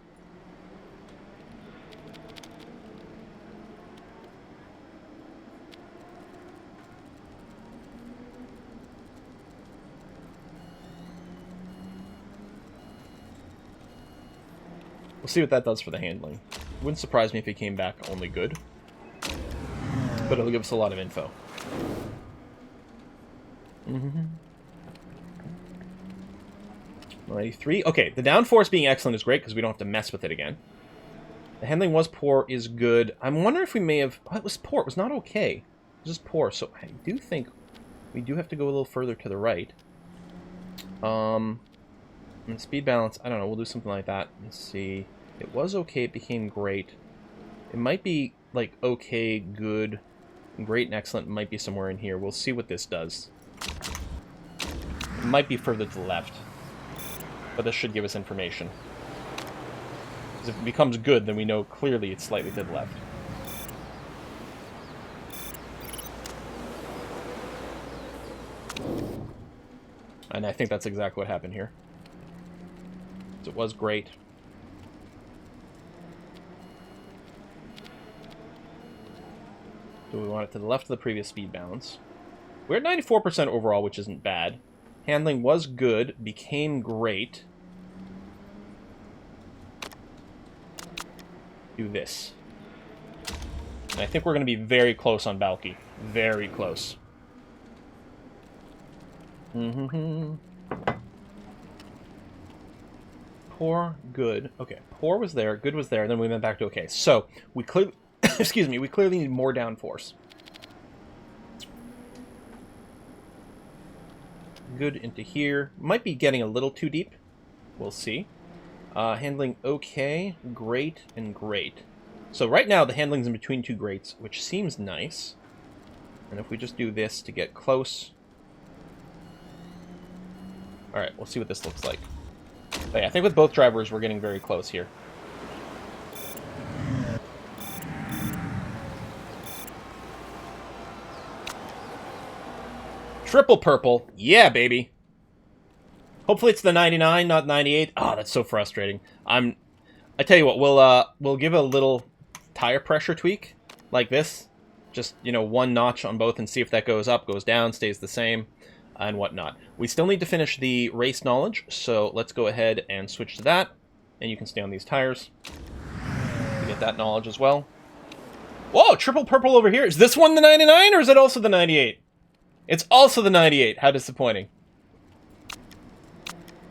Speaker 1: We'll see what that does for the handling. Wouldn't surprise me if he came back only good. But it'll give us a lot of info. 93. Okay, the downforce being excellent is great because we don't have to mess with it again. The handling was poor is good. I'm wondering if we may have... Oh, it was poor. It was not okay. It was just poor. So I do think we do have to go a little further to the right. And speed balance, I don't know. We'll do something like that. Let's see. It was okay. It became great. It might be like okay, good, great, and excellent. It might be somewhere in here. We'll see what this does. It might be further to the left. But this should give us information. Because if it becomes good, then we know clearly it's slightly to the left. And I think that's exactly what happened here. It was great. Do we want it to the left of the previous speed balance? We're at 94% overall, which isn't bad. Handling was good, became great. Do this. And I think we're going to be very close on Balky. Very close. Poor, good. Okay, poor was there, good was there, then we went back to okay. So, we clearly... excuse me, we clearly need more downforce. Good into here. Might be getting a little too deep. We'll see. Handling okay, great, and great. So right now the handling's in between two greats, which seems nice. And if we just do this to get close... Alright, we'll see what this looks like. But yeah, I think with both drivers we're getting very close here. Triple purple. Yeah, baby. Hopefully it's the 99, not 98. Oh, that's so frustrating. I tell you what, we'll give a little tire pressure tweak like this. Just, you know, one notch on both and see if that goes up, goes down, stays the same, and whatnot. We still need to finish the race knowledge, so let's go ahead and switch to that. And you can stay on these tires to get that knowledge as well. Whoa, triple purple over here. Is this one the 99 or is it also the 98? It's also the 98. How disappointing.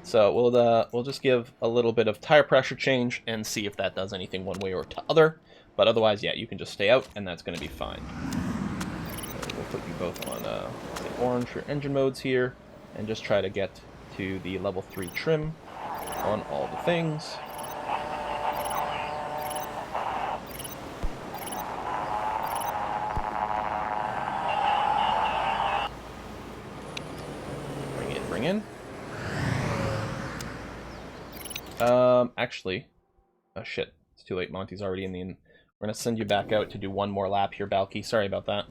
Speaker 1: So we'll just give a little bit of tire pressure change and see if that does anything one way or the other. But otherwise, yeah, you can just stay out and that's going to be fine. We'll put you both on the orange for engine modes here and just try to get to the level 3 trim on all the things. Bring in. Actually, oh shit, it's too late. Monty's already in the... We're gonna send you back out to do one more lap here, Balky. Sorry about that.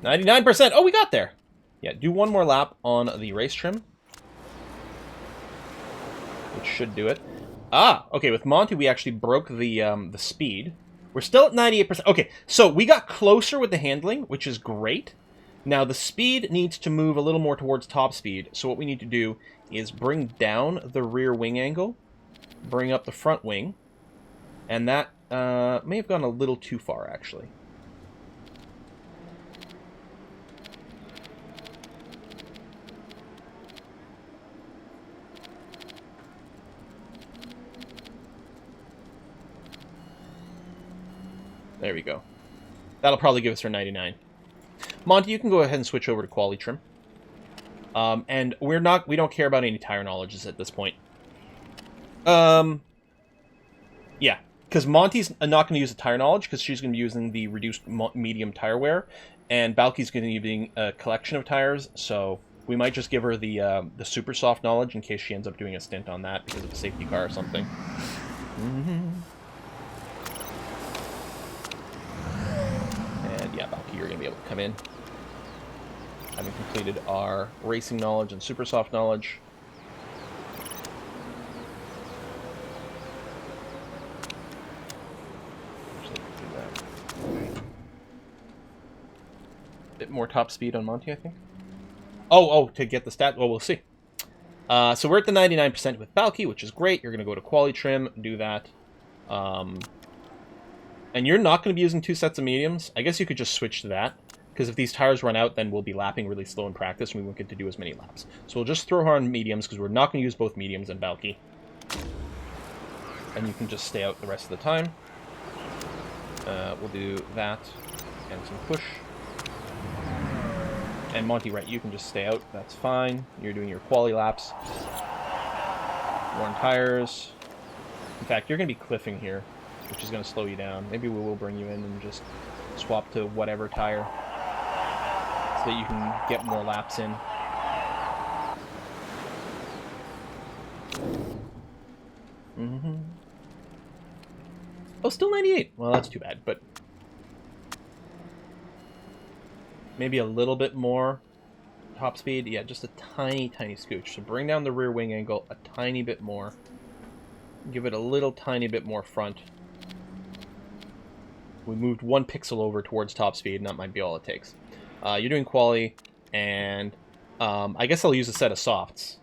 Speaker 1: 99%! Oh, we got there! Yeah, do one more lap on the race trim. Which should do it. Ah, okay, with Monty we actually broke the speed. We're still at 98%. Okay, so we got closer with the handling, which is great. Now, the speed needs to move a little more towards top speed, so what we need to do is bring down the rear wing angle, bring up the front wing, and that may have gone a little too far, actually. There we go. That'll probably give us our 99. Monty, you can go ahead and switch over to quality trim. And we don't care about any tire knowledges at this point. Yeah, because Monty's not going to use the tire knowledge because she's going to be using the reduced medium tire wear, and Balky's going to be using a collection of tires, so we might just give her the super soft knowledge in case she ends up doing a stint on that because of a safety car or something. And yeah, Balky, you're going to be able to come in. Having completed our racing knowledge and super soft knowledge. Bit more top speed on Monty, I think. Oh, to get the stat. Well, we'll see. So we're at the 99% with Balky, which is great. You're going to go to quality trim, do that. And you're not going to be using 2 sets of mediums. I guess you could just switch to that. Because if these tires run out, then we'll be lapping really slow in practice, and we won't get to do as many laps. So we'll just throw her on mediums, because we're not going to use both mediums and Balky. And you can just stay out the rest of the time. We'll do that, and some push. And Monty, right, you can just stay out. That's fine. You're doing your quali laps. Worn tires. In fact, you're going to be cliffing here, which is going to slow you down. Maybe we will bring you in and just swap to whatever tire so that you can get more laps in. Oh, still 98. Well, that's too bad, but maybe a little bit more top speed. Yeah, just a tiny, tiny scooch. So bring down the rear wing angle a tiny bit more. Give it a little tiny bit more front. We moved 1 pixel over towards top speed, and that might be all it takes. You're doing quali, and I guess I'll use a set of softs,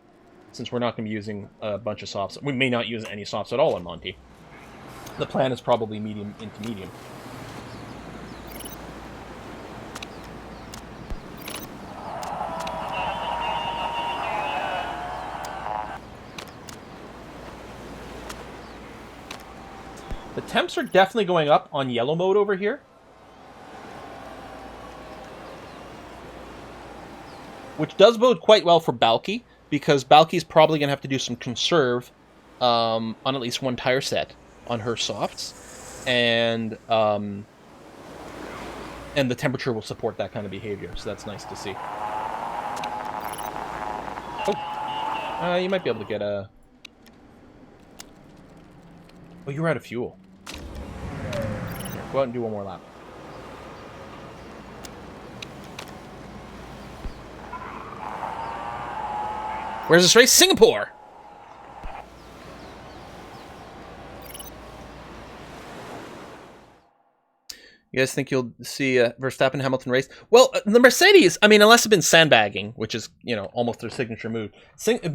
Speaker 1: since we're not going to be using a bunch of softs. We may not use any softs at all on Monty. The plan is probably medium into medium. The temps are definitely going up on yellow mode over here. Which does bode quite well for Balky, because Balky's probably going to have to do some conserve on at least 1 tire set on her softs. And the temperature will support that kind of behavior, so that's nice to see. Oh, you might be able to get a... Oh, you're out of fuel. Here, go out and do 1 more lap. Where's this race? Singapore! You guys think you'll see Verstappen Hamilton race? Well, the Mercedes, I mean, unless it's been sandbagging, which is, you know, almost their signature move.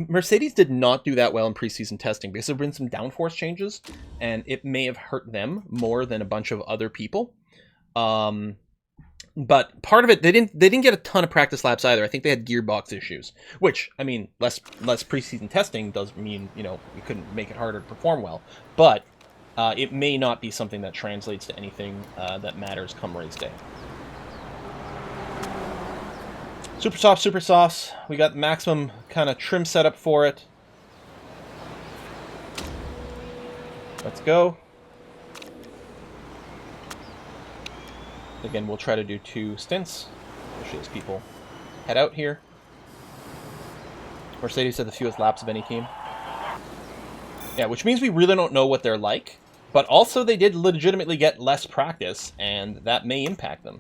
Speaker 1: Mercedes did not do that well in preseason testing because there have been some downforce changes, and it may have hurt them more than a bunch of other people. But part of it, they didn't get a ton of practice laps either. I think they had gearbox issues, which, I mean, less preseason testing does mean, you know, you couldn't make it harder to perform well. But it may not be something that translates to anything that matters come race day. Super softs. We got the maximum kind of trim setup for it. Let's go. Again, we'll try to do 2 stints, especially as people head out here. Mercedes had the fewest laps of any team. Yeah, which means we really don't know what they're like. But also, they did legitimately get less practice, and that may impact them.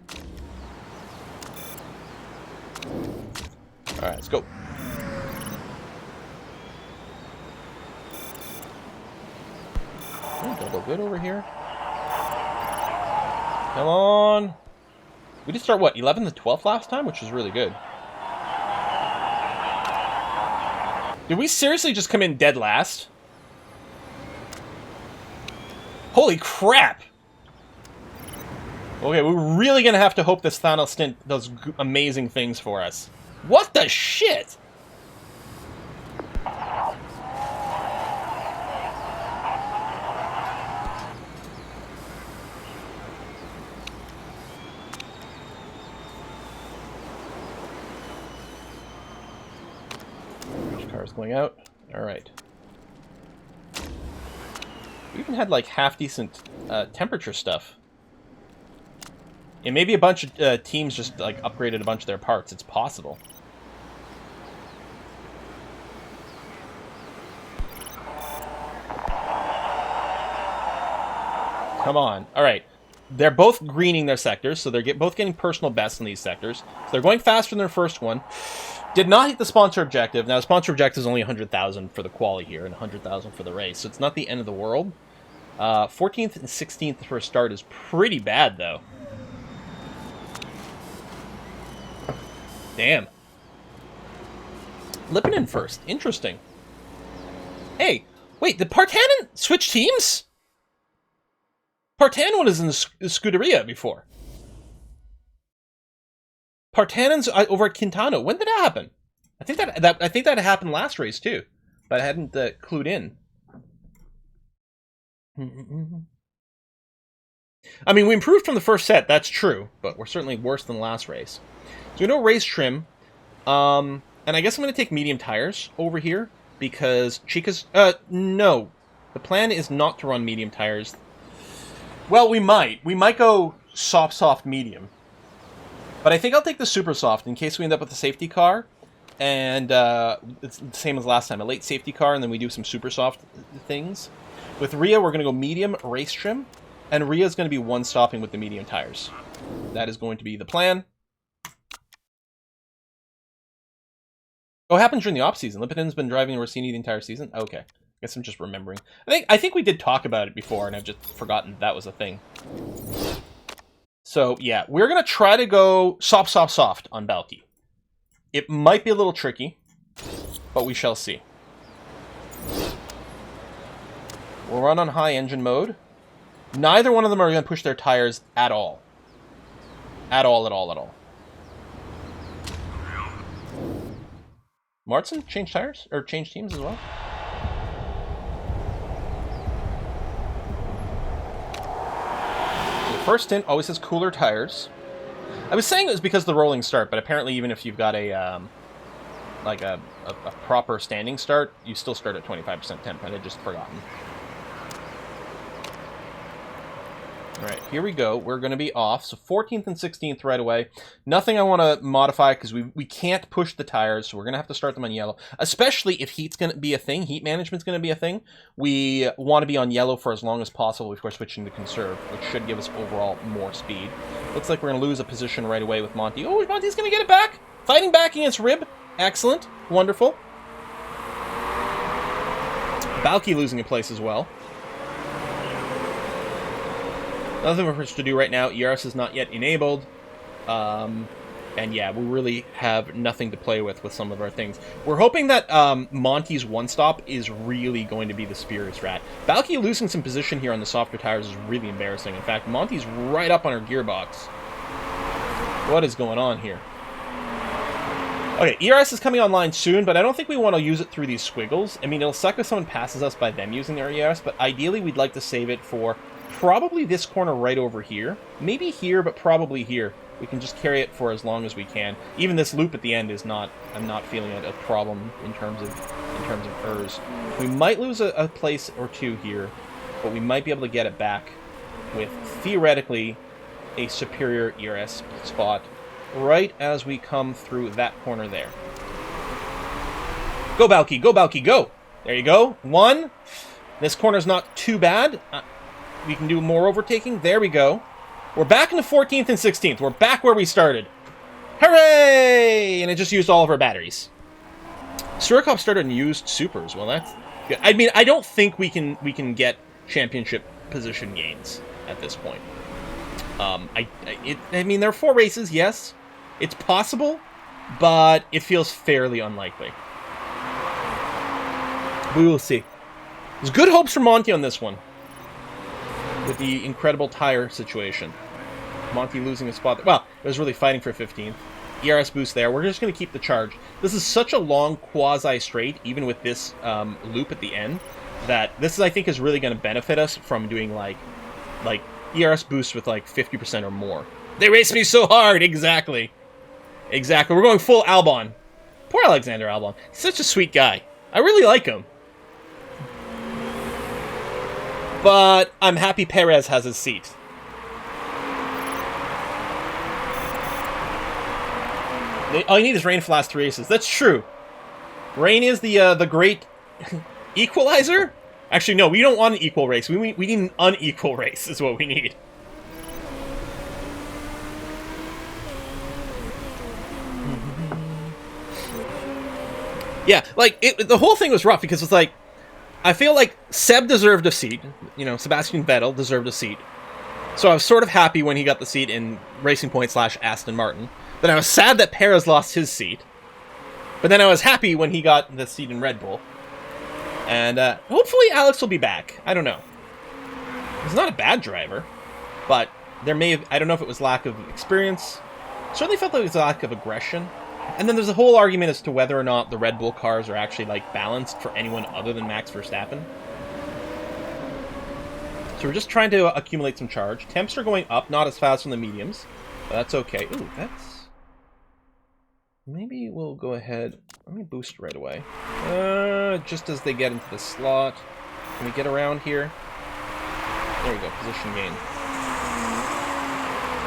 Speaker 1: Alright, let's go. Double good over here. Come on. We did start, what, 11th to 12th last time? Which was really good. Did we seriously just come in dead last? Holy crap! Okay, we're really gonna have to hope this Thanos stint does amazing things for us. What the shit?! Which car is going out? Alright. We even had, like, half-decent temperature stuff. And maybe a bunch of teams just, like, upgraded a bunch of their parts. It's possible. Come on. All right. They're both greening their sectors, so they're both getting personal bests in these sectors. So they're going faster than their first one. Did not hit the sponsor objective. Now, the sponsor objective is only 100,000 for the quali here and 100,000 for the race, so it's not the end of the world. 14th and 16th for a start is pretty bad, though. Damn. Lipinen first. Interesting. Hey, wait, did Partanen switch teams? Partanen was in the Scuderia before. Partanen's over at Quintano. When did that happen? I think that happened last race too, but I hadn't clued in. I mean, we improved from the first set. That's true, but we're certainly worse than last race. So we know race trim, and I guess I'm going to take medium tires over here because Chica's. No, the plan is not to run medium tires. Well, we might. We might go soft, medium. But I think I'll take the super soft in case we end up with a safety car. And it's the same as last time. A late safety car, and then we do some super soft things. With Rhea, we're going to go medium race trim. And Rhea's going to be one-stopping with the medium tires. That is going to be the plan. Oh, it happens during the off-season. Lipinen's been driving Rossini the entire season? Okay. I guess I'm just remembering. I think we did talk about it before, and I've just forgotten that was a thing. So, yeah, we're going to try to go soft on Balky. It might be a little tricky, but we shall see. We'll run on high engine mode. Neither one of them are going to push their tires at all. At all. Martin change tires? Or change teams as well? First stint always has cooler tires. I was saying it was because of the rolling start, but apparently even if you've got a like a proper standing start, you still start at 25% temp, and I'd just forgotten. Alright, here we go. We're going to be off. So 14th and 16th right away. Nothing I want to modify because we can't push the tires, so we're going to have to start them on yellow. Especially if heat's going to be a thing, heat management's going to be a thing. We want to be on yellow for as long as possible before switching to conserve, which should give us overall more speed. Looks like we're going to lose a position right away with Monty. Oh, Monty's going to get it back! Fighting back against Rib. Excellent. Wonderful. Balky losing a place as well. Nothing for us to do right now. ERS is not yet enabled. And yeah, we really have nothing to play with some of our things. We're hoping that Monty's one-stop is really going to be the Spheres rat. Balky losing some position here on the softer tires is really embarrassing. In fact, Monty's right up on our gearbox. What is going on here? Okay, ERS is coming online soon, but I don't think we want to use it through these squiggles. I mean, it'll suck if someone passes us by them using their ERS, but ideally we'd like to save it for probably this corner right over here. Maybe here, but probably here. We can just carry it for as long as we can. Even this loop at the end is not, I'm not feeling it a problem in terms of ERS. We might lose a place or two here, but we might be able to get it back with, theoretically, a superior ERS spot right as we come through that corner there. Go, Balky, go, Balky, go! There you go. One. This corner's not too bad. We can do more overtaking. There we go. We're back in the 14th and 16th. We're back where we started. Hooray! And it just used all of our batteries. Surikov started and used supers. Well, that's good. I mean, I don't think we can get championship position gains at this point. I mean, there are 4 races, yes. It's possible, but it feels fairly unlikely. We will see. There's good hopes for Monty on this one, with the incredible tire situation. Monty losing a spot. Well, it was really fighting for 15th. ERS boost there. We're just going to keep the charge. This is such a long quasi-straight, even with this loop at the end, that this, I think, is really going to benefit us from doing, like ERS boosts with, 50% or more. They raced me so hard! Exactly. Exactly. We're going full Albon. Poor Alexander Albon. He's such a sweet guy. I really like him. But I'm happy Perez has his seat. All you need is rain for the last 3 races. That's true. Rain is the great equalizer? Actually, no, we don't want an equal race. We need an unequal race is what we need. Yeah, the whole thing was rough because it's I feel like Seb deserved a seat. You know, Sebastian Vettel deserved a seat. So I was sort of happy when he got the seat in Racing Point / Aston Martin. Then I was sad that Perez lost his seat. But then I was happy when he got the seat in Red Bull. And hopefully Alex will be back. I don't know. He's not a bad driver, but there may have... I don't know if it was lack of experience. Certainly felt like it was a lack of aggression. And then there's a whole argument as to whether or not the Red Bull cars are actually, like, balanced for anyone other than Max Verstappen. So we're just trying to accumulate some charge. Temps are going up, not as fast on the mediums. But that's okay. Ooh, that's... Maybe we'll go ahead... Let me boost right away. Just as they get into the slot. Can we get around here? There we go, position gain.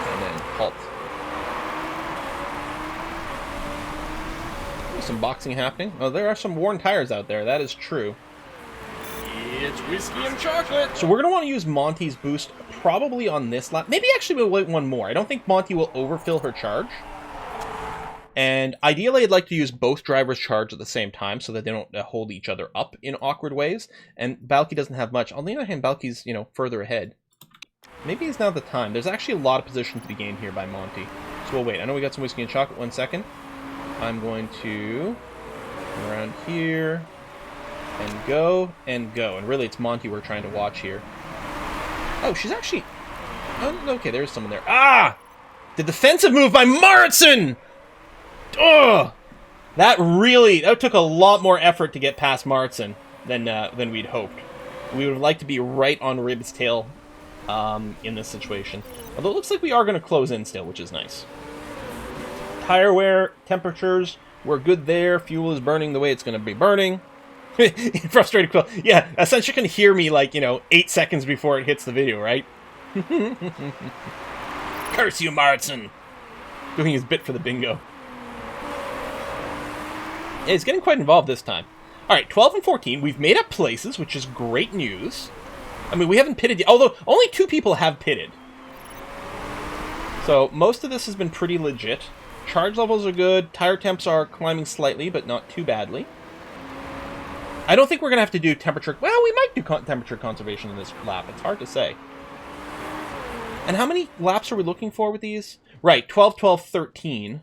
Speaker 1: And then halt. There's some boxing happening. Oh, there are some worn tires out there, that is true.
Speaker 2: It's whiskey and chocolate.
Speaker 1: So we're going to want to use Monty's boost probably on this lap. Maybe actually we'll wait one more. I don't think Monty will overfill her charge. And ideally, I'd like to use both drivers' charge at the same time so that they don't hold each other up in awkward ways. And Balky doesn't have much. On the other hand, Balky's, you know, further ahead. Maybe it's not the time. There's actually a lot of position to be gained here by Monty. So we'll wait. I know we got some whiskey and chocolate. 1 second. I'm going to come around here and go and go. And really, it's Monty we're trying to watch here. Oh, she's actually... Oh, okay, there's someone there. Ah! The defensive move by Maritson! Ugh! That took a lot more effort to get past Maritson than we'd hoped. We would have liked to be right on Rib's tail in this situation. Although it looks like we are going to close in still, which is nice. Tire wear, temperatures, we're good there. Fuel is burning the way it's going to be burning. Frustrated Quill. Yeah, essentially you can hear me, like, 8 seconds before it hits the video, right? Curse you, Maritson! Doing his bit for the bingo. Yeah, he's getting quite involved this time. Alright, 12 and 14. We've made up places, which is great news. I mean, we haven't pitted yet, although only 2 people have pitted. So, most of this has been pretty legit. Charge levels are good. Tire temps are climbing slightly, but not too badly. I don't think we're going to have to do temperature... Well, we might do temperature conservation in this lap. It's hard to say. And how many laps are we looking for with these? Right, 12, 12, 13.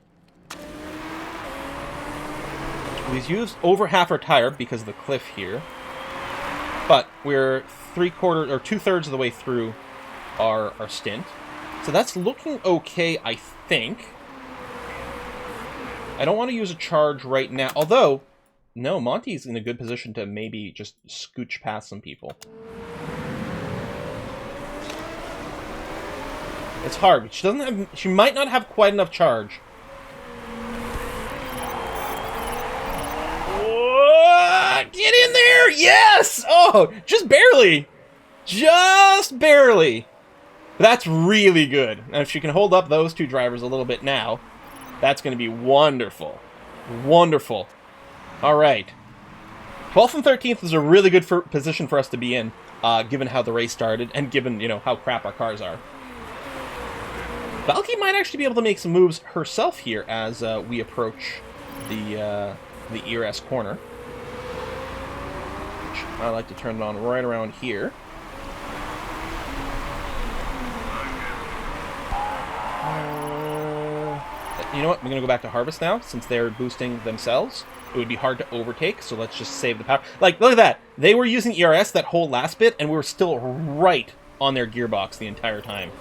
Speaker 1: We've used over half our tire because of the cliff here. But we're 3/4 or 2/3 of the way through our stint. So that's looking okay, I think. I don't want to use a charge right now. Although, no, Monty's in a good position to maybe just scooch past some people. It's hard. She might not have quite enough charge. Get in there! Yes! Oh, just barely. Just barely. That's really good. And if she can hold up those 2 drivers a little bit now, that's going to be wonderful. Wonderful. All right. 12th and 13th is a really good position for us to be in, given how the race started and given, how crap our cars are. Balky might actually be able to make some moves herself here as we approach the ERS corner. I like to turn it on right around here. You know what? I'm going to go back to Harvest now, since they're boosting themselves. It would be hard to overtake, so let's just save the power. Like, look at that. They were using ERS that whole last bit, and we were still right on their gearbox the entire time.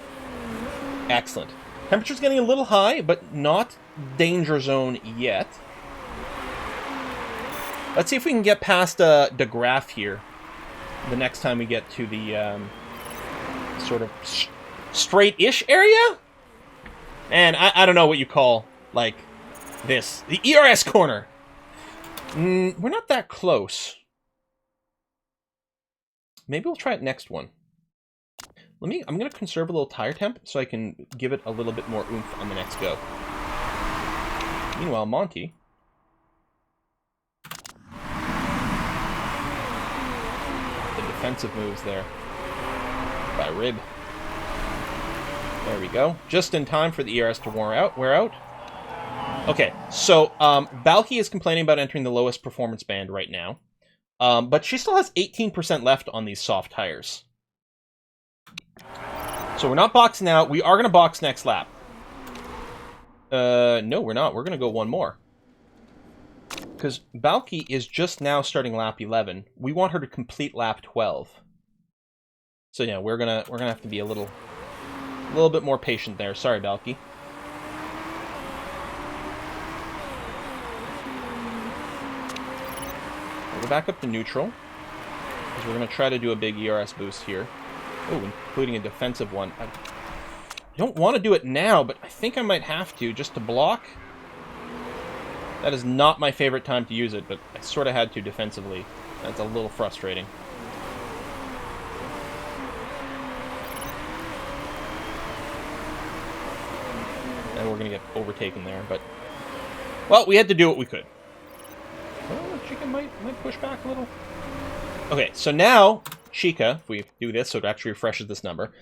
Speaker 1: Excellent. Temperature's getting a little high, but not danger zone yet. Let's see if we can get past De Graaf here the next time we get to the sort of straight-ish area. And I don't know what you call, like, this. The ERS corner. We're not that close. Maybe we'll try it next one. I'm going to conserve a little tire temp so I can give it a little bit more oomph on the next go. Meanwhile, Monty... defensive moves there by Rib. There we go. Just in time for the ERS to wear out. Okay, so Balky is complaining about entering the lowest performance band right now. But she still has 18% left on these soft tires. So we're not boxing out. We are going to box next lap. No, we're not. We're going to go one more. Because Balky is just now starting lap 11. We want her to complete lap 12. So yeah, we're gonna have to be a little bit more patient there. Sorry, Balky. We'll go back up to neutral, because we're gonna try to do a big ERS boost here. Oh, including a defensive one. I don't want to do it now, but I think I might have to, just to block. That is not my favorite time to use it, but I sort of had to defensively. That's a little frustrating. And we're going to get overtaken there, but... Well, we had to do what we could. Oh, Chica might push back a little. Okay, so now, Chica, if we do this, so it actually refreshes this number,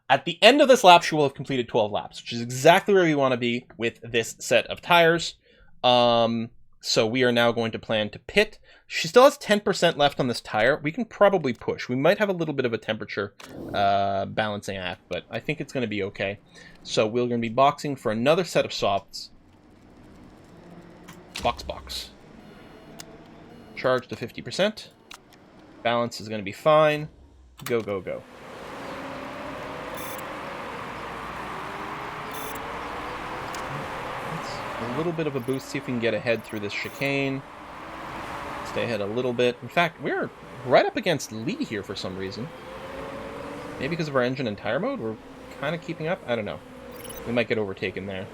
Speaker 1: at the end of this lap, she will have completed 12 laps, which is exactly where we want to be with this set of tires. So we are now going to plan to pit. She still has 10% left on this tire. We can probably push. We might have a little bit of a temperature balancing act, but I think it's going to be okay. So we're going to be boxing for another set of softs. Box. Charge to 50%. Balance is going to be fine. Go. A little bit of a boost, see if we can get ahead through this chicane. Stay ahead a little bit. In fact, we're right up against Lee here for some reason. Maybe because of our engine and tire mode, we're kind of keeping up. I don't know. We might get overtaken there.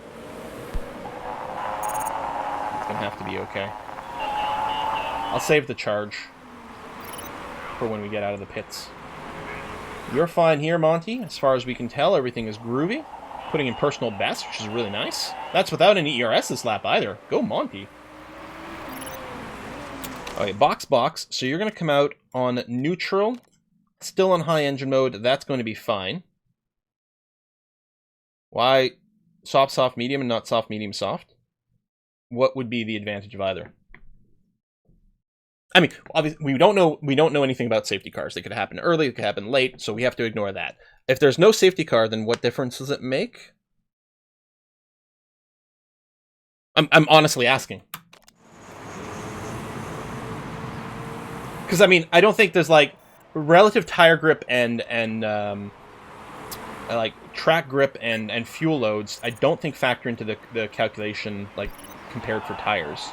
Speaker 1: It's going to have to be okay. I'll save the charge for when we get out of the pits. You're fine here, Monty. As far as we can tell, everything is groovy. Putting in personal best, which is really nice. That's without any ERS this lap either. Go, Monty. Okay, box. So you're going to come out on neutral. Still on high engine mode. That's going to be fine. Why soft, medium, and not soft, medium, soft? What would be the advantage of either? I mean, obviously, we don't know anything about safety cars. They could happen early, it could happen late, so we have to ignore that. If there's no safety car, then what difference does it make? I'm honestly asking. Because, I mean, I don't think there's, like, relative tire grip and like, track grip and fuel loads, I don't think factor into the calculation, like, compared for tires.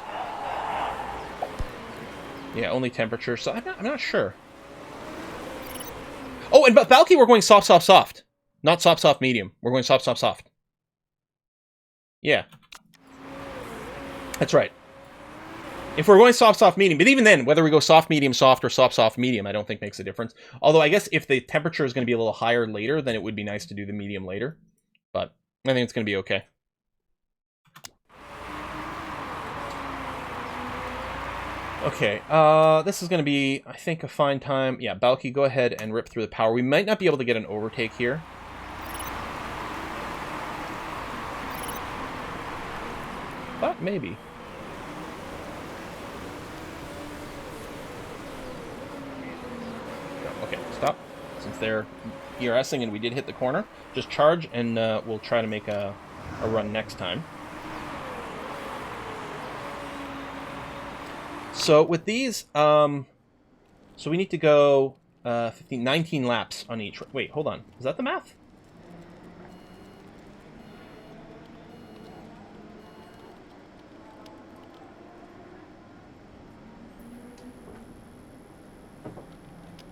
Speaker 1: Yeah, only temperature, so I'm not sure. Oh, and Valky, we're going soft. Not soft, medium. We're going soft. Yeah. That's right. If we're going soft, medium, but even then, whether we go soft, medium, soft, or soft, medium, I don't think makes a difference. Although, I guess if the temperature is going to be a little higher later, then it would be nice to do the medium later. But I think it's going to be okay. Okay, this is going to be, I think, a fine time. Yeah, Balky, go ahead and rip through the power. We might not be able to get an overtake here. But maybe. Okay, stop. Since they're ERSing and we did hit the corner, just charge and we'll try to make a run next time. So with these, so we need to go 19 laps on each. Wait, hold on. Is that the math?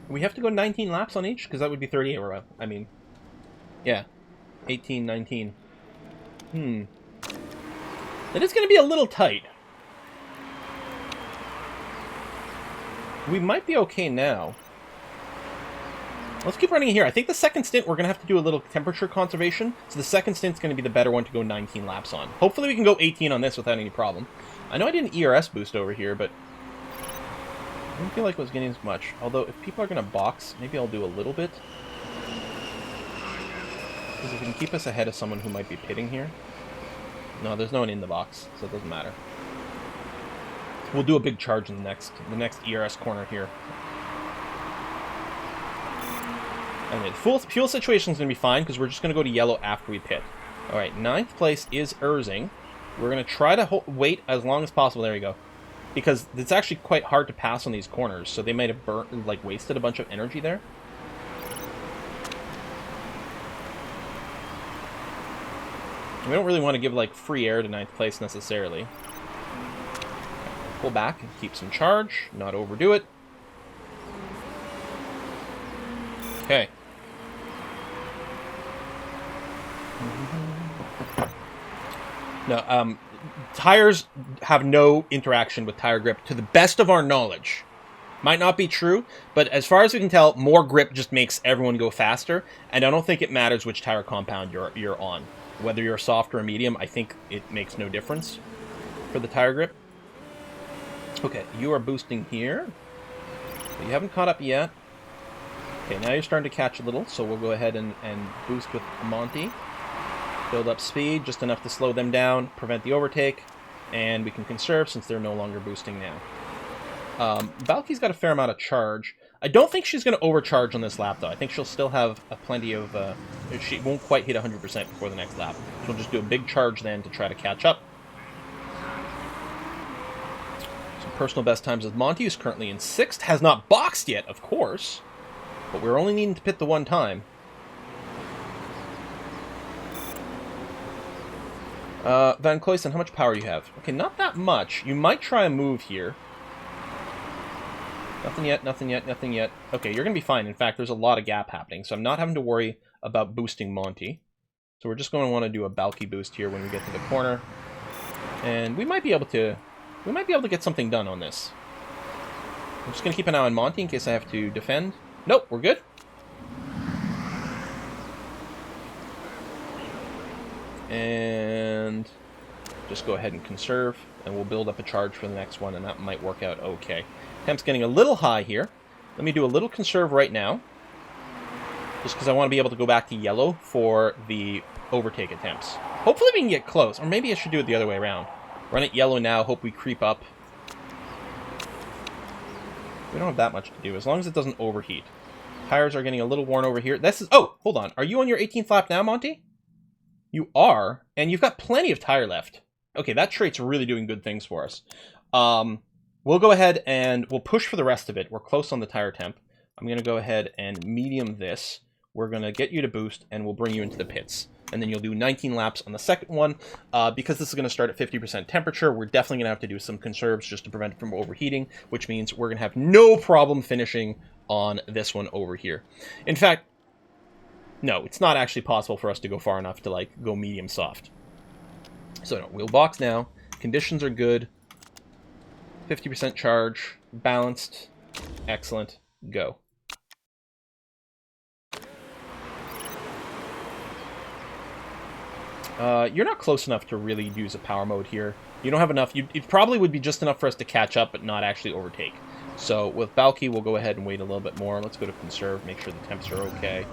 Speaker 1: We have to go 19 laps on each? Because that would be 38. I mean, yeah. 18, 19. That is going to be a little tight. We might be okay now. Let's keep running here. I think the second stint, we're going to have to do a little temperature conservation. So the second stint's going to be the better one to go 19 laps on. Hopefully we can go 18 on this without any problem. I know I did an ERS boost over here, but I don't feel like it was getting as much. Although, if people are going to box, maybe I'll do a little bit. Because if it can keep us ahead of someone who might be pitting here. No, there's no one in the box, so it doesn't matter. We'll do a big charge in the next ERS corner here. And the fuel situation is going to be fine, because we're just going to go to yellow after we pit. Alright, 9th place is Erzing. We're going to try to wait as long as possible. There we go. because it's actually quite hard to pass on these corners, so they might have burnt, like, wasted a bunch of energy there. We don't really want to give, like, free air to 9th place necessarily. Pull back and keep some charge, not overdo it. Okay. No, tires have no interaction with tire grip, to the best of our knowledge. Might not be true, but as far as we can tell, more grip just makes everyone go faster, and I don't think it matters which tire compound you're on. Whether you're soft or medium, I think it makes no difference for the tire grip. Okay, you are boosting here. You haven't caught up yet. Okay, now you're starting to catch a little, so we'll go ahead and boost with Monty. Build up speed, just enough to slow them down, prevent the overtake, and we can conserve since they're no longer boosting now. Valky's got a fair amount of charge. I don't think she's going to overcharge on this lap, though. I think she'll still have plenty of... she won't quite hit 100% before the next lap. She'll just do a big charge then to try to catch up. Some personal best times with Monty, who's currently in 6th. Has not boxed yet, of course. But we're only needing to pit the one time. Van Cloyson, how much power do you have? Okay, not that much. You might try a move here. Nothing yet, nothing yet, nothing yet. Okay, you're going to be fine. In fact, there's a lot of gap happening, so I'm not having to worry about boosting Monty. So we're just going to want to do a Valky boost here when we get to the corner. And we might be able to get something done on this. I'm just going to keep an eye on Monty in case I have to defend. Nope, we're good. And just go ahead and conserve, and we'll build up a charge for the next one, and that might work out okay. Temp's getting a little high here. Let me do a little conserve right now, just because I want to be able to go back to yellow for the overtake attempts. Hopefully we can get close, or maybe I should do it the other way around. Run it yellow now, hope we creep up. We don't have that much to do, as long as it doesn't overheat. Tires are getting a little worn over here. This is... Oh, hold on. Are you on your 18th lap now, Monty? You are, and you've got plenty of tire left. Okay, that trait's really doing good things for us. We'll go ahead and we'll push for the rest of it. We're close on the tire temp. I'm going to go ahead and medium this. We're going to get you to boost, and we'll bring you into the pits. And then you'll do 19 laps on the second one. Because this is going to start at 50% temperature, we're definitely going to have to do some conserves just to prevent it from overheating, which means we're going to have no problem finishing on this one over here. In fact, no, it's not actually possible for us to go far enough to, like, go medium soft. So, no, we'll box now. Conditions are good. 50% charge. Balanced. Excellent. Go. You're not close enough to really use a power mode here. You don't have enough. It probably would be just enough for us to catch up, but not actually overtake. So, with Valky, we'll go ahead and wait a little bit more. Let's go to conserve, make sure the temps are okay.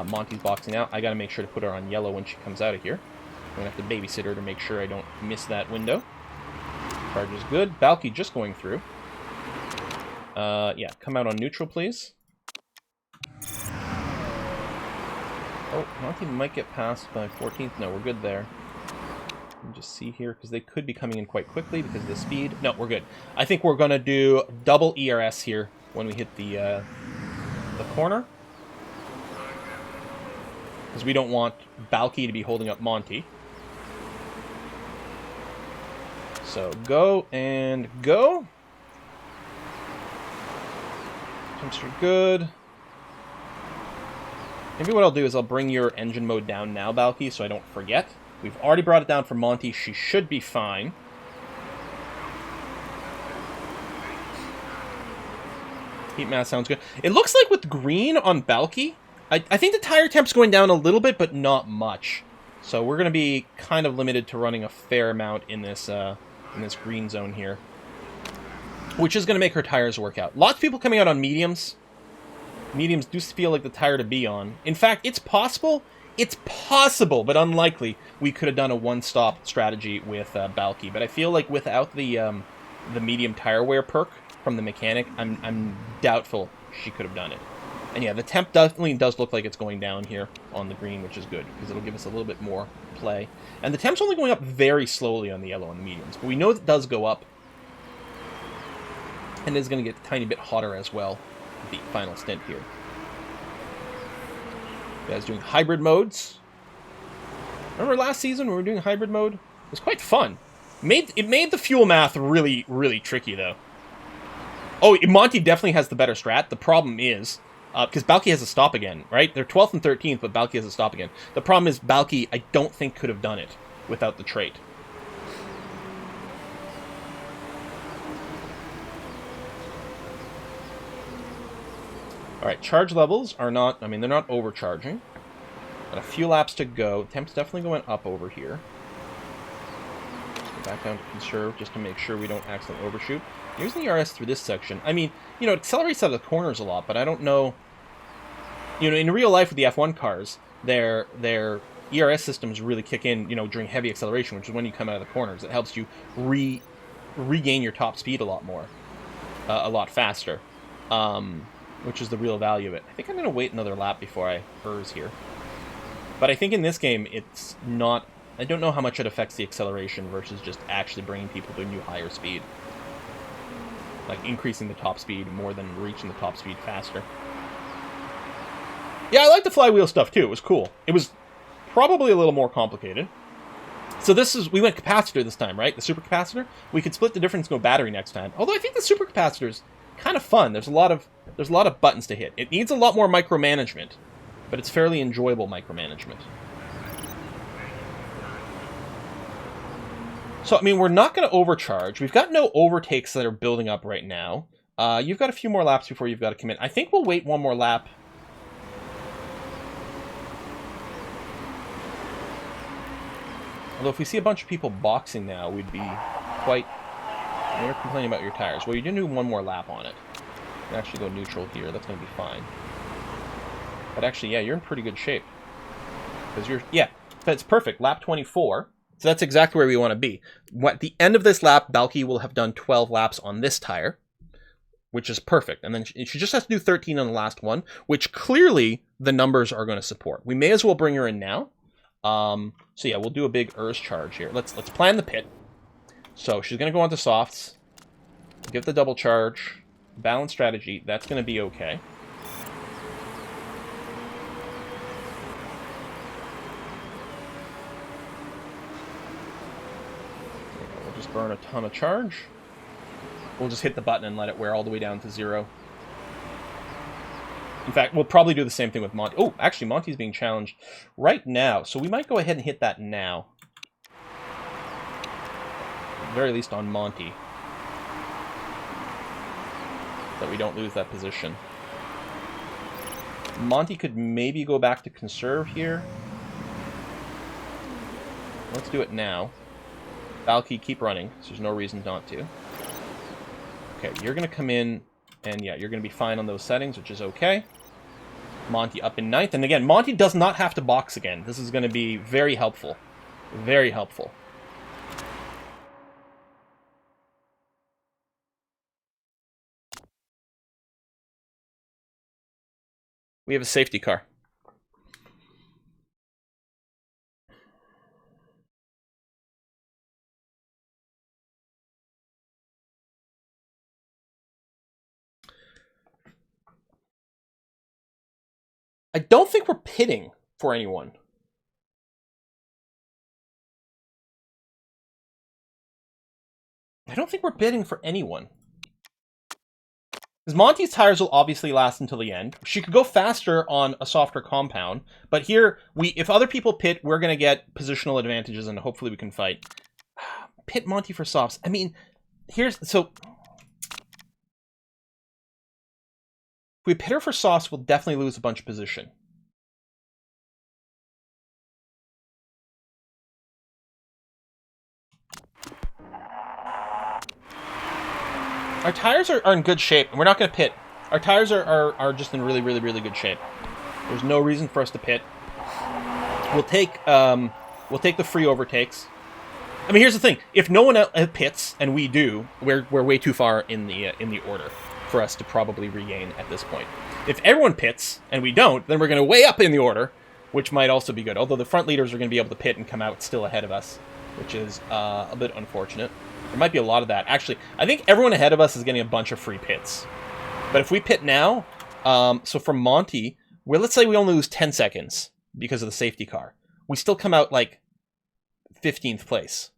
Speaker 1: Monty's boxing out. I gotta make sure to put her on yellow when she comes out of here. I'm gonna have to babysit her to make sure I don't miss that window. Charge is good. Valky just going through. Yeah, come out on neutral, please. Oh, Monty might get past by 14th. No, we're good there. Let me just see here, because they could be coming in quite quickly because of the speed. No, we're good. I think we're gonna do double ERS here when we hit the corner. Because we don't want Valky to be holding up Monty. So go and go. Temps are good. Maybe what I'll do is I'll bring your engine mode down now, Valky, so I don't forget. We've already brought it down for Monty. She should be fine. Heat mass sounds good. It looks like with green on Valky, I think the tire temp's going down a little bit, but not much. So we're going to be kind of limited to running a fair amount in this green zone here, which is going to make her tires work out. Lots of people coming out on mediums. Mediums do feel like the tire to be on. In fact, it's possible, but unlikely we could have done a one-stop strategy with Valky. But I feel like without the medium tire wear perk from the mechanic, I'm doubtful she could have done it. And yeah, the temp definitely does look like it's going down here on the green, which is good, because it'll give us a little bit more play. And the temp's only going up very slowly on the yellow and the mediums, but we know it does go up. And it's going to get a tiny bit hotter as well at the final stint here. You guys doing hybrid modes. Remember last season when we were doing hybrid mode? It was quite fun. It made the fuel math really, really tricky, though. Oh, Monty definitely has the better strat. The problem is, because Balky has a stop again, right? They're 12th and 13th, but Balky has a stop again. The problem is Balky, I don't think, could have done it without the trait. Alright, charge levels are not, I mean, they're not overcharging. Got a few laps to go. Temp's definitely going up over here. Go back down to conserve just to make sure we don't accidentally overshoot. Here's the ERS through this section. I mean, you know, it accelerates out of the corners a lot, but I don't know. You know, in real life with the F1 cars, their ERS systems really kick in, you know, during heavy acceleration, which is when you come out of the corners. It helps you regain your top speed a lot more, a lot faster, which is the real value of it. I think I'm going to wait another lap before I ERS here. But I think in this game, it's not... I don't know how much it affects the acceleration versus just actually bringing people to a new higher speed. Like increasing the top speed more than reaching the top speed faster. Yeah, I like the flywheel stuff too. It was cool. It was probably a little more complicated. So this is... We went capacitor this time, right? The super capacitor. We could split the difference and go battery next time. Although I think the super capacitor is kind of fun. There's a lot of buttons to hit. It needs a lot more micromanagement, but it's fairly enjoyable micromanagement. So, I mean, we're not going to overcharge. We've got no overtakes that are building up right now. You've got a few more laps before you've got to commit. I think we'll wait one more lap. Although if we see a bunch of people boxing now, we'd be quite... You're complaining about your tires. Well, you're going to do one more lap on it. You can actually go neutral here. That's going to be fine. But actually, yeah, you're in pretty good shape. Because you're... Yeah, that's perfect. Lap 24. So that's exactly where we want to be. At the end of this lap, Balky will have done 12 laps on this tire, which is perfect. And then she just has to do 13 on the last one, which clearly the numbers are going to support. We may as well bring her in now. So yeah, we'll do a big ERS charge here. Let's plan the pit. So she's going to go onto softs, give the double charge, balance strategy. That's going to be okay. We'll just burn a ton of charge. We'll just hit the button and let it wear all the way down to 0. In fact, we'll probably do the same thing with Monty. Oh, actually, Monty's being challenged right now, so we might go ahead and hit that now. At the very least on Monty. That we don't lose that position. Monty could maybe go back to conserve here. Let's do it now. Balky, keep running, so there's no reason not to. Okay, you're going to come in, and yeah, you're going to be fine on those settings, which is okay. Monty up in 9th. And again, Monty does not have to box again. This is going to be very helpful. Very helpful. We have a safety car. I don't think we're pitting for anyone. I don't think we're bidding for anyone. Because Monty's tires will obviously last until the end. She could go faster on a softer compound, but here, if other people pit, we're going to get positional advantages, and hopefully we can fight. Pit Monty for softs. I mean, so... If we pit her for softs, we'll definitely lose a bunch of position. Our tires are in good shape, and we're not going to pit. Our tires are just in really, really, really good shape. There's no reason for us to pit. We'll take the free overtakes. I mean, here's the thing: if no one else pits and we do, we're way too far in the order for us to probably regain at this point. If everyone pits and we don't, then we're going to way up in the order, which might also be good. Although the front leaders are going to be able to pit and come out still ahead of us. which is a bit unfortunate. There might be a lot of that. Actually, I think everyone ahead of us is getting a bunch of free pits. But if we pit now, so for Monty, let's say we only lose 10 seconds because of the safety car. We still come out like 15th place.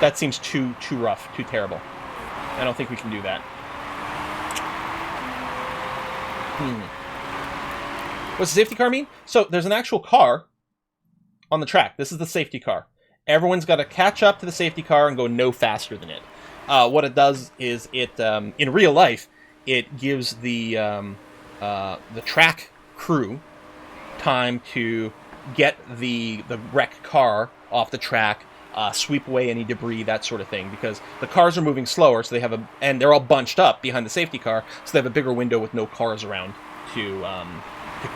Speaker 1: That seems too rough, too terrible. I don't think we can do that. What's the safety car mean? So there's an actual car on the track. This is the safety car. Everyone's got to catch up to the safety car and go no faster than it. What it does is it, in real life, it gives the track crew time to get the wrecked car off the track, sweep away any debris, that sort of thing, because the cars are moving slower, so they have and they're all bunched up behind the safety car, so they have a bigger window with no cars around to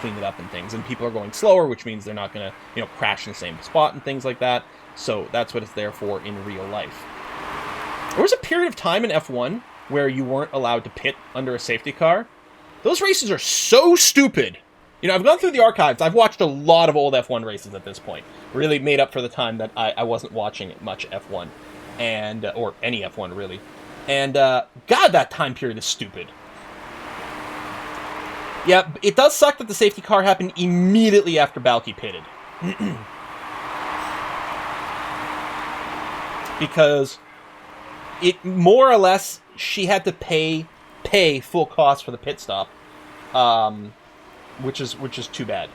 Speaker 1: clean it up and things. And people are going slower, which means they're not going to, crash in the same spot and things like that. So that's what it's there for in real life. There was a period of time in F1 where you weren't allowed to pit under a safety car. Those races are so stupid. I've gone through the archives. I've watched a lot of old F1 races at this point. Really made up for the time that I wasn't watching much F1, and or any F1 really. And God, that time period is stupid. Yeah, it does suck that the safety car happened immediately after Balky pitted. Because it more or less, she had to pay full cost for the pit stop, which is too bad.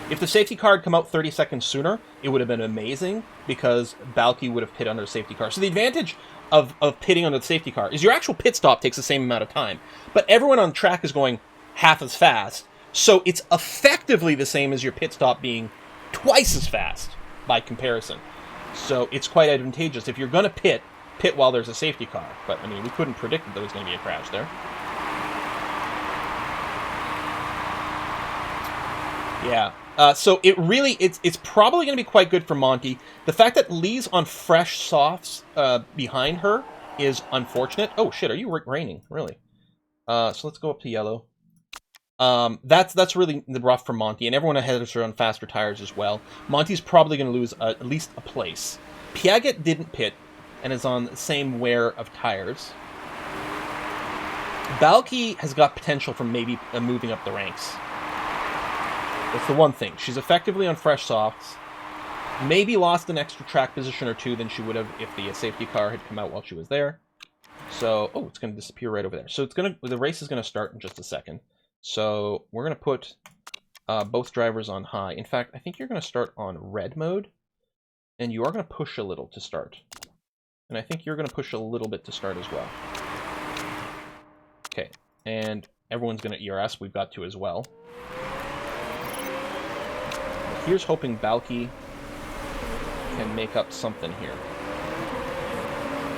Speaker 1: If the safety car had come out 30 seconds sooner, it would have been amazing, because Balky would have pit under the safety car. So the advantage of pitting under the safety car is your actual pit stop takes the same amount of time, but everyone on track is going half as fast, so it's effectively the same as your pit stop being twice as fast by comparison. So it's quite advantageous. If you're going to pit while there's a safety car. But, I mean, we couldn't predict that there was going to be a crash there. Yeah. So it's probably going to be quite good for Monty. The fact that Lee's on fresh softs behind her is unfortunate. Oh, shit, are you raining? Really? So let's go up to yellow. That's really rough for Monty, and everyone ahead of her on faster tires as well. Monty's probably going to lose at least a place. Piaget didn't pit and is on the same wear of tires. Balky has got potential for maybe moving up the ranks. That's the one thing. She's effectively on fresh softs. Maybe lost an extra track position or two than she would have if the safety car had come out while she was there. So, oh, it's going to disappear right over there. So the race is going to start in just a second. So we're going to put both drivers on high. In fact, I think you're going to start on red mode, and you are going to push a little to start. And I think you're going to push a little bit to start as well. Okay, and everyone's going to ERS. We've got to as well. Here's hoping Balky can make up something here.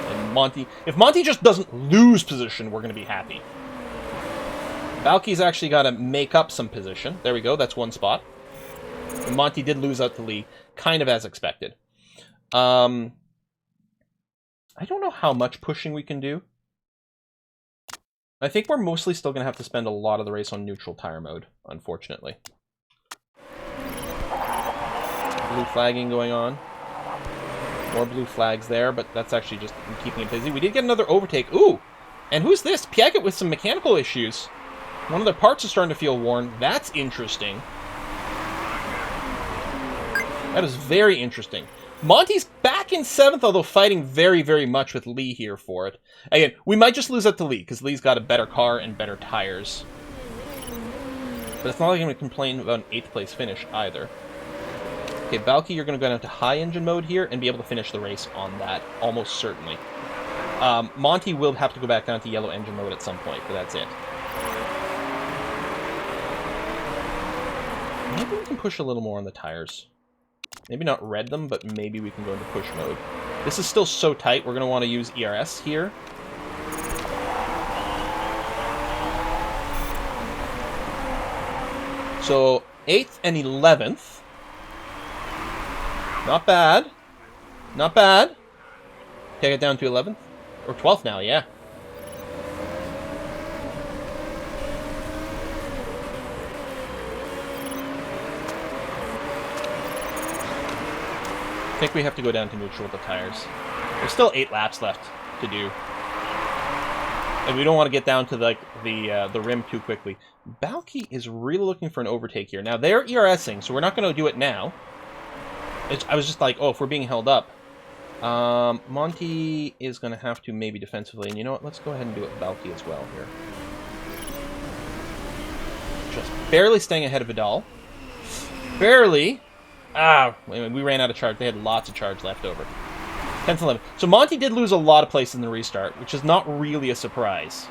Speaker 1: And Monty, if Monty just doesn't lose position, we're going to be happy. Balky's actually got to make up some position. There we go, that's one spot. And Monty did lose out to Lee, kind of as expected. I don't know how much pushing we can do. I think we're mostly still going to have to spend a lot of the race on neutral tire mode, unfortunately. Blue flagging going on. More blue flags there, but that's actually just keeping it busy. We did get another overtake. Ooh! And who's this? Piaget with some mechanical issues. One of their parts is starting to feel worn. That's interesting. That is very interesting. Monty's back in 7th, although fighting very, very much with Lee here for it. Again, we might just lose out to Lee, because Lee's got a better car and better tires. But it's not like I'm going to complain about an 8th place finish either. Okay, Balky, you're going to go down to high engine mode here and be able to finish the race on that, almost certainly. Monty will have to go back down to yellow engine mode at some point, but that's it. Maybe we can push a little more on the tires. Maybe not red them, but maybe we can go into push mode. This is still so tight, we're going to want to use ERS here. So, 8th and 11th. Not bad. Not bad. Take it down to 11th. Or 12th now, yeah. I think we have to go down to neutral with the tires. There's still 8 laps left to do. And we don't want to get down to the rim too quickly. Balky is really looking for an overtake here. Now, they're ERSing, so we're not going to do it now. I was just like, oh, if we're being held up. Monty is going to have to maybe defensively. And you know what? Let's go ahead and do it Balky as well here. Just barely staying ahead of Vidal. Barely. We ran out of charge. They had lots of charge left over. 10th 11. So Monty did lose a lot of places in the restart, which is not really a surprise.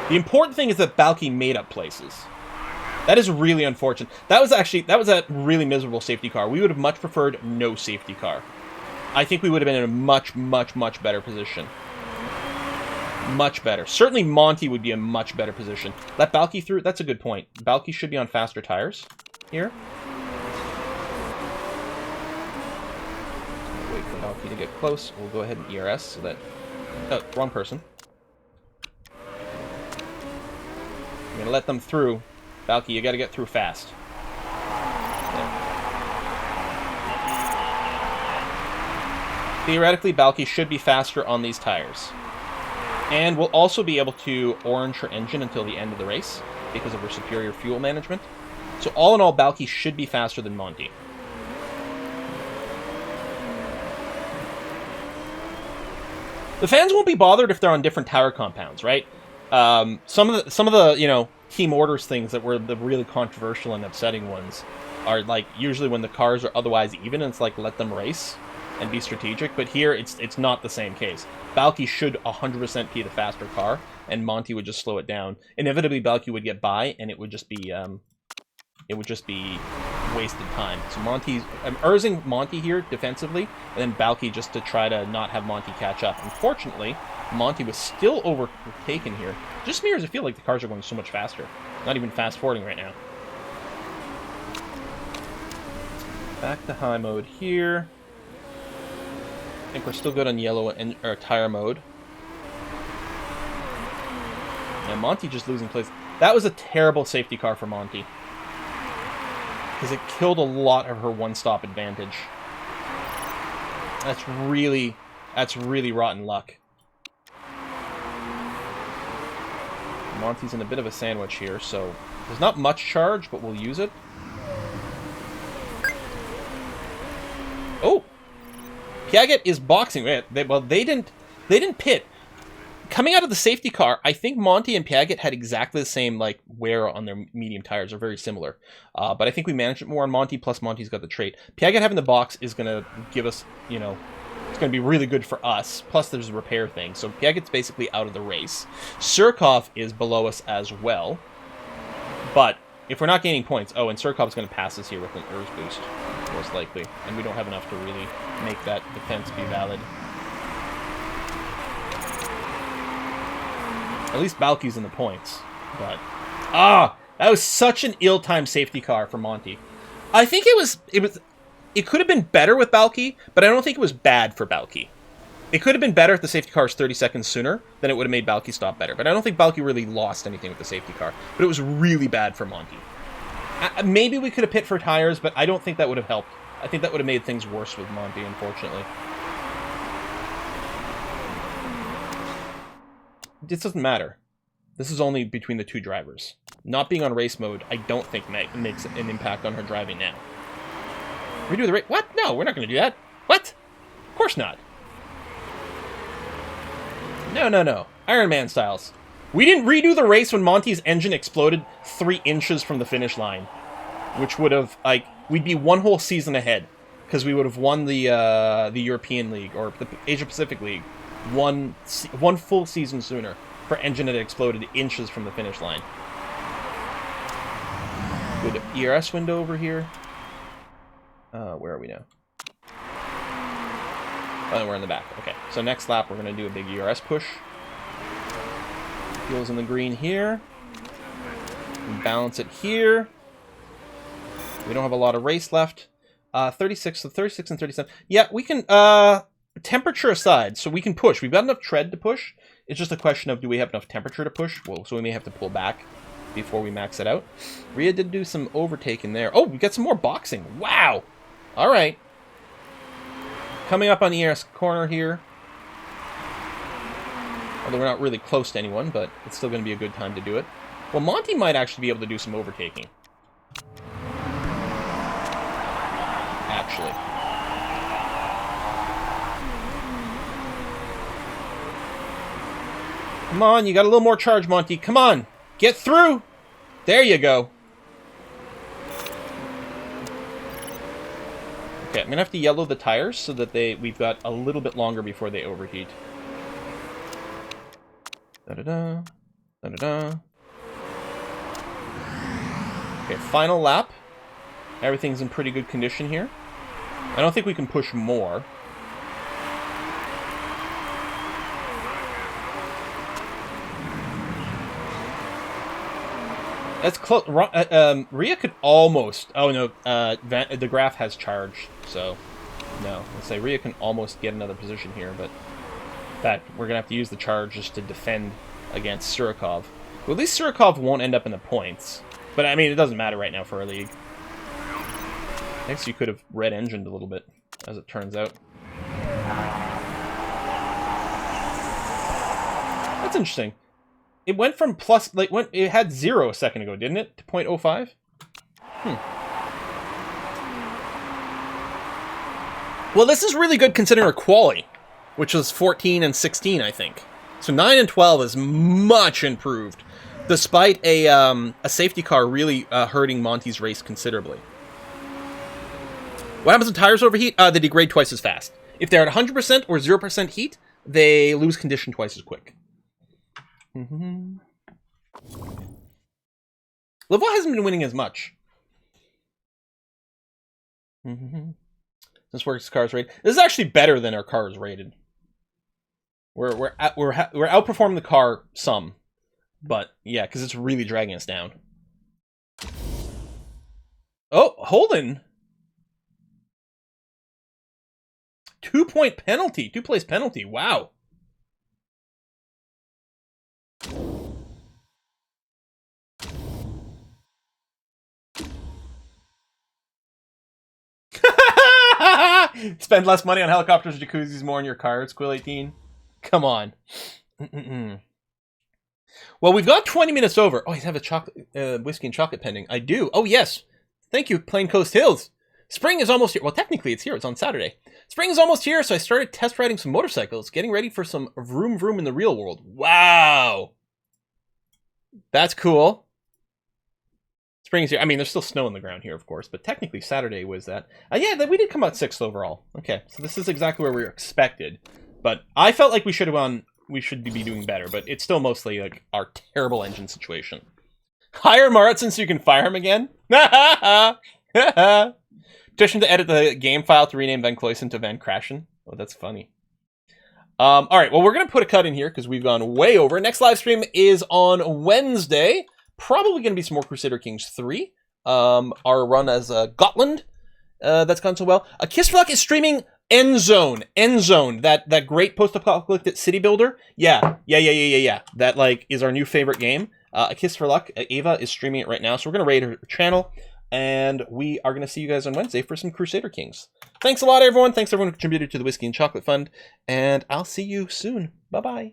Speaker 1: The important thing is that Balky made up places. That is really unfortunate. That was a really miserable safety car. We would have much preferred no safety car. I think we would have been in a much, much, much better position. Much better. Certainly Monty would be in a much better position. Let Balky through. That's a good point. Balky should be on faster tires here. Wait for Balky to get close. We'll go ahead and ERS so that... Oh, wrong person. I'm going to let them through. Balky, you got to get through fast. Theoretically, Balky should be faster on these tires. And we'll also be able to orange her engine until the end of the race because of her superior fuel management. So all in all, Balky should be faster than Monty. The fans won't be bothered if they're on different tire compounds, right? Some of the team orders things that were the really controversial and upsetting ones are like usually when the cars are otherwise even, and it's like let them race and be strategic. But here it's not the same case. Balky should 100% be the faster car, and Monty would just slow it down. Inevitably, Balky would get by, and it would just be wasted time. So I'm Erzing Monty here defensively, and then Balky just to try to not have Monty catch up. Unfortunately, Monty was still overtaken here. Just me, or does it feel like the cars are going so much faster? Not even fast forwarding right now. Back to high mode here. I think we're still good on yellow and tire mode. And Monty just losing place. That was a terrible safety car for Monty, because it killed a lot of her one-stop advantage. That's really rotten luck. Monty's in a bit of a sandwich here, so there's not much charge, but we'll use it. Oh! Piaget is boxing. They didn't pit. Coming out of the safety car, I think Monty and Piaget had exactly the same wear on their medium tires, or very similar. But I think we managed it more on Monty, plus Monty's got the trait. Piaget having the box is going to give us, it's going to be really good for us. Plus there's a repair thing. So Piaget's basically out of the race. Surkov is below us as well. But if we're not gaining points... Oh, and Surkov's going to pass us here with an ERS boost, most likely. And we don't have enough to really make that defense be valid. At least Balky's in the points. But... that was such an ill-timed safety car for Monty. I think it could have been better with Balky, but I don't think it was bad for Balky. It could have been better if the safety car was 30 seconds sooner, then it would have made Balky stop better. But I don't think Balky really lost anything with the safety car. But it was really bad for Monty. Maybe we could have pit for tires, but I don't think that would have helped. I think that would have made things worse with Monty, unfortunately. This doesn't matter. This is only between the two drivers. Not being on race mode, I don't think makes an impact on her driving now. Redo the race? What? No, we're not going to do that. What? Of course not. No. Iron Man styles. We didn't redo the race when Monty's engine exploded 3 inches from the finish line. Which would have, we'd be one whole season ahead. Because we would have won the European League, or the Asia-Pacific League, one full season sooner for engine that exploded inches from the finish line. Good ERS window over here. Where are we now? Oh, we're in the back. Okay, so next lap we're going to do a big ERS push. Fuel's in the green here. Balance it here. We don't have a lot of race left. 36 and 37. Yeah, we can... temperature aside, so we can push. We've got enough tread to push. It's just a question of, do we have enough temperature to push? Well, so we may have to pull back before we max it out. Rhea did do some overtaking there. Oh, we got some more boxing. Wow! All right. Coming up on the ERS corner here. Although we're not really close to anyone, but it's still going to be a good time to do it. Well, Monty might actually be able to do some overtaking. Actually. Come on, you got a little more charge, Monty. Come on, get through. There you go. Okay, I'm going to have to yellow the tires so that we've got a little bit longer before they overheat. Da-da-da. Da-da-da. Okay, final lap. Everything's in pretty good condition here. I don't think we can push more. That's close. Rhea could almost... Oh, no. The graph has charged, so... No. Let's say Rhea can almost get another position here, but... In fact, we're going to have to use the charge just to defend against Surikov. Well, at least Surikov won't end up in the points. But, I mean, it doesn't matter right now for our league. Next, you could have red-engined a little bit, as it turns out. That's interesting. It went from plus... Like, it had 0 a second ago, didn't it? To 0.05? Well, this is really good considering our quali, which was 14 and 16, I think. So 9 and 12 is much improved, despite a safety car really hurting Monty's race considerably. What happens when tires overheat? They degrade twice as fast. If they're at 100% or 0% heat, they lose condition twice as quick. Level hasn't been winning as much. This works cars rated. This is actually better than our car is rated. We're outperforming the car some, but yeah, because it's really dragging us down. Oh, Holden. 2-point penalty. 2-place penalty. Wow. Spend less money on helicopters, jacuzzis, more on your cars, Quill 18. Come on. Well, we've got 20 minutes over. Oh, you have a chocolate, whiskey and chocolate pending. I do. Oh, yes. Thank you, Plain Coast Hills. Spring is almost here. Well, technically, it's here. It's on Saturday. Spring is almost here, so I started test riding some motorcycles, getting ready for some vroom vroom in the real world. Wow. That's cool. Spring is here. I mean, there's still snow on the ground here, of course, but technically Saturday was that. Yeah, we did come out 6th overall. Okay, so this is exactly where we were expected. But I felt like we should be doing better, but it's still mostly like our terrible engine situation. Hire Maritson so you can fire him again? Petition to edit the game file to rename Van Cloyson to Van Crashen. Oh, that's funny. All right, well, we're going to put a cut in here because we've gone way over. Next live stream is on Wednesday. Probably going to be some more Crusader Kings 3. Our run as Gotland. That's gone so well. Kiss for Luck is streaming Endzone. Endzone, that great post-apocalyptic city builder. Yeah. That, like, is our new favorite game. A Kiss for Luck. Ava is streaming it right now, so we're going to raid her channel. And we are going to see you guys on Wednesday for some Crusader Kings. Thanks a lot, everyone. Thanks, everyone who contributed to the Whiskey and Chocolate Fund. And I'll see you soon. Bye-bye.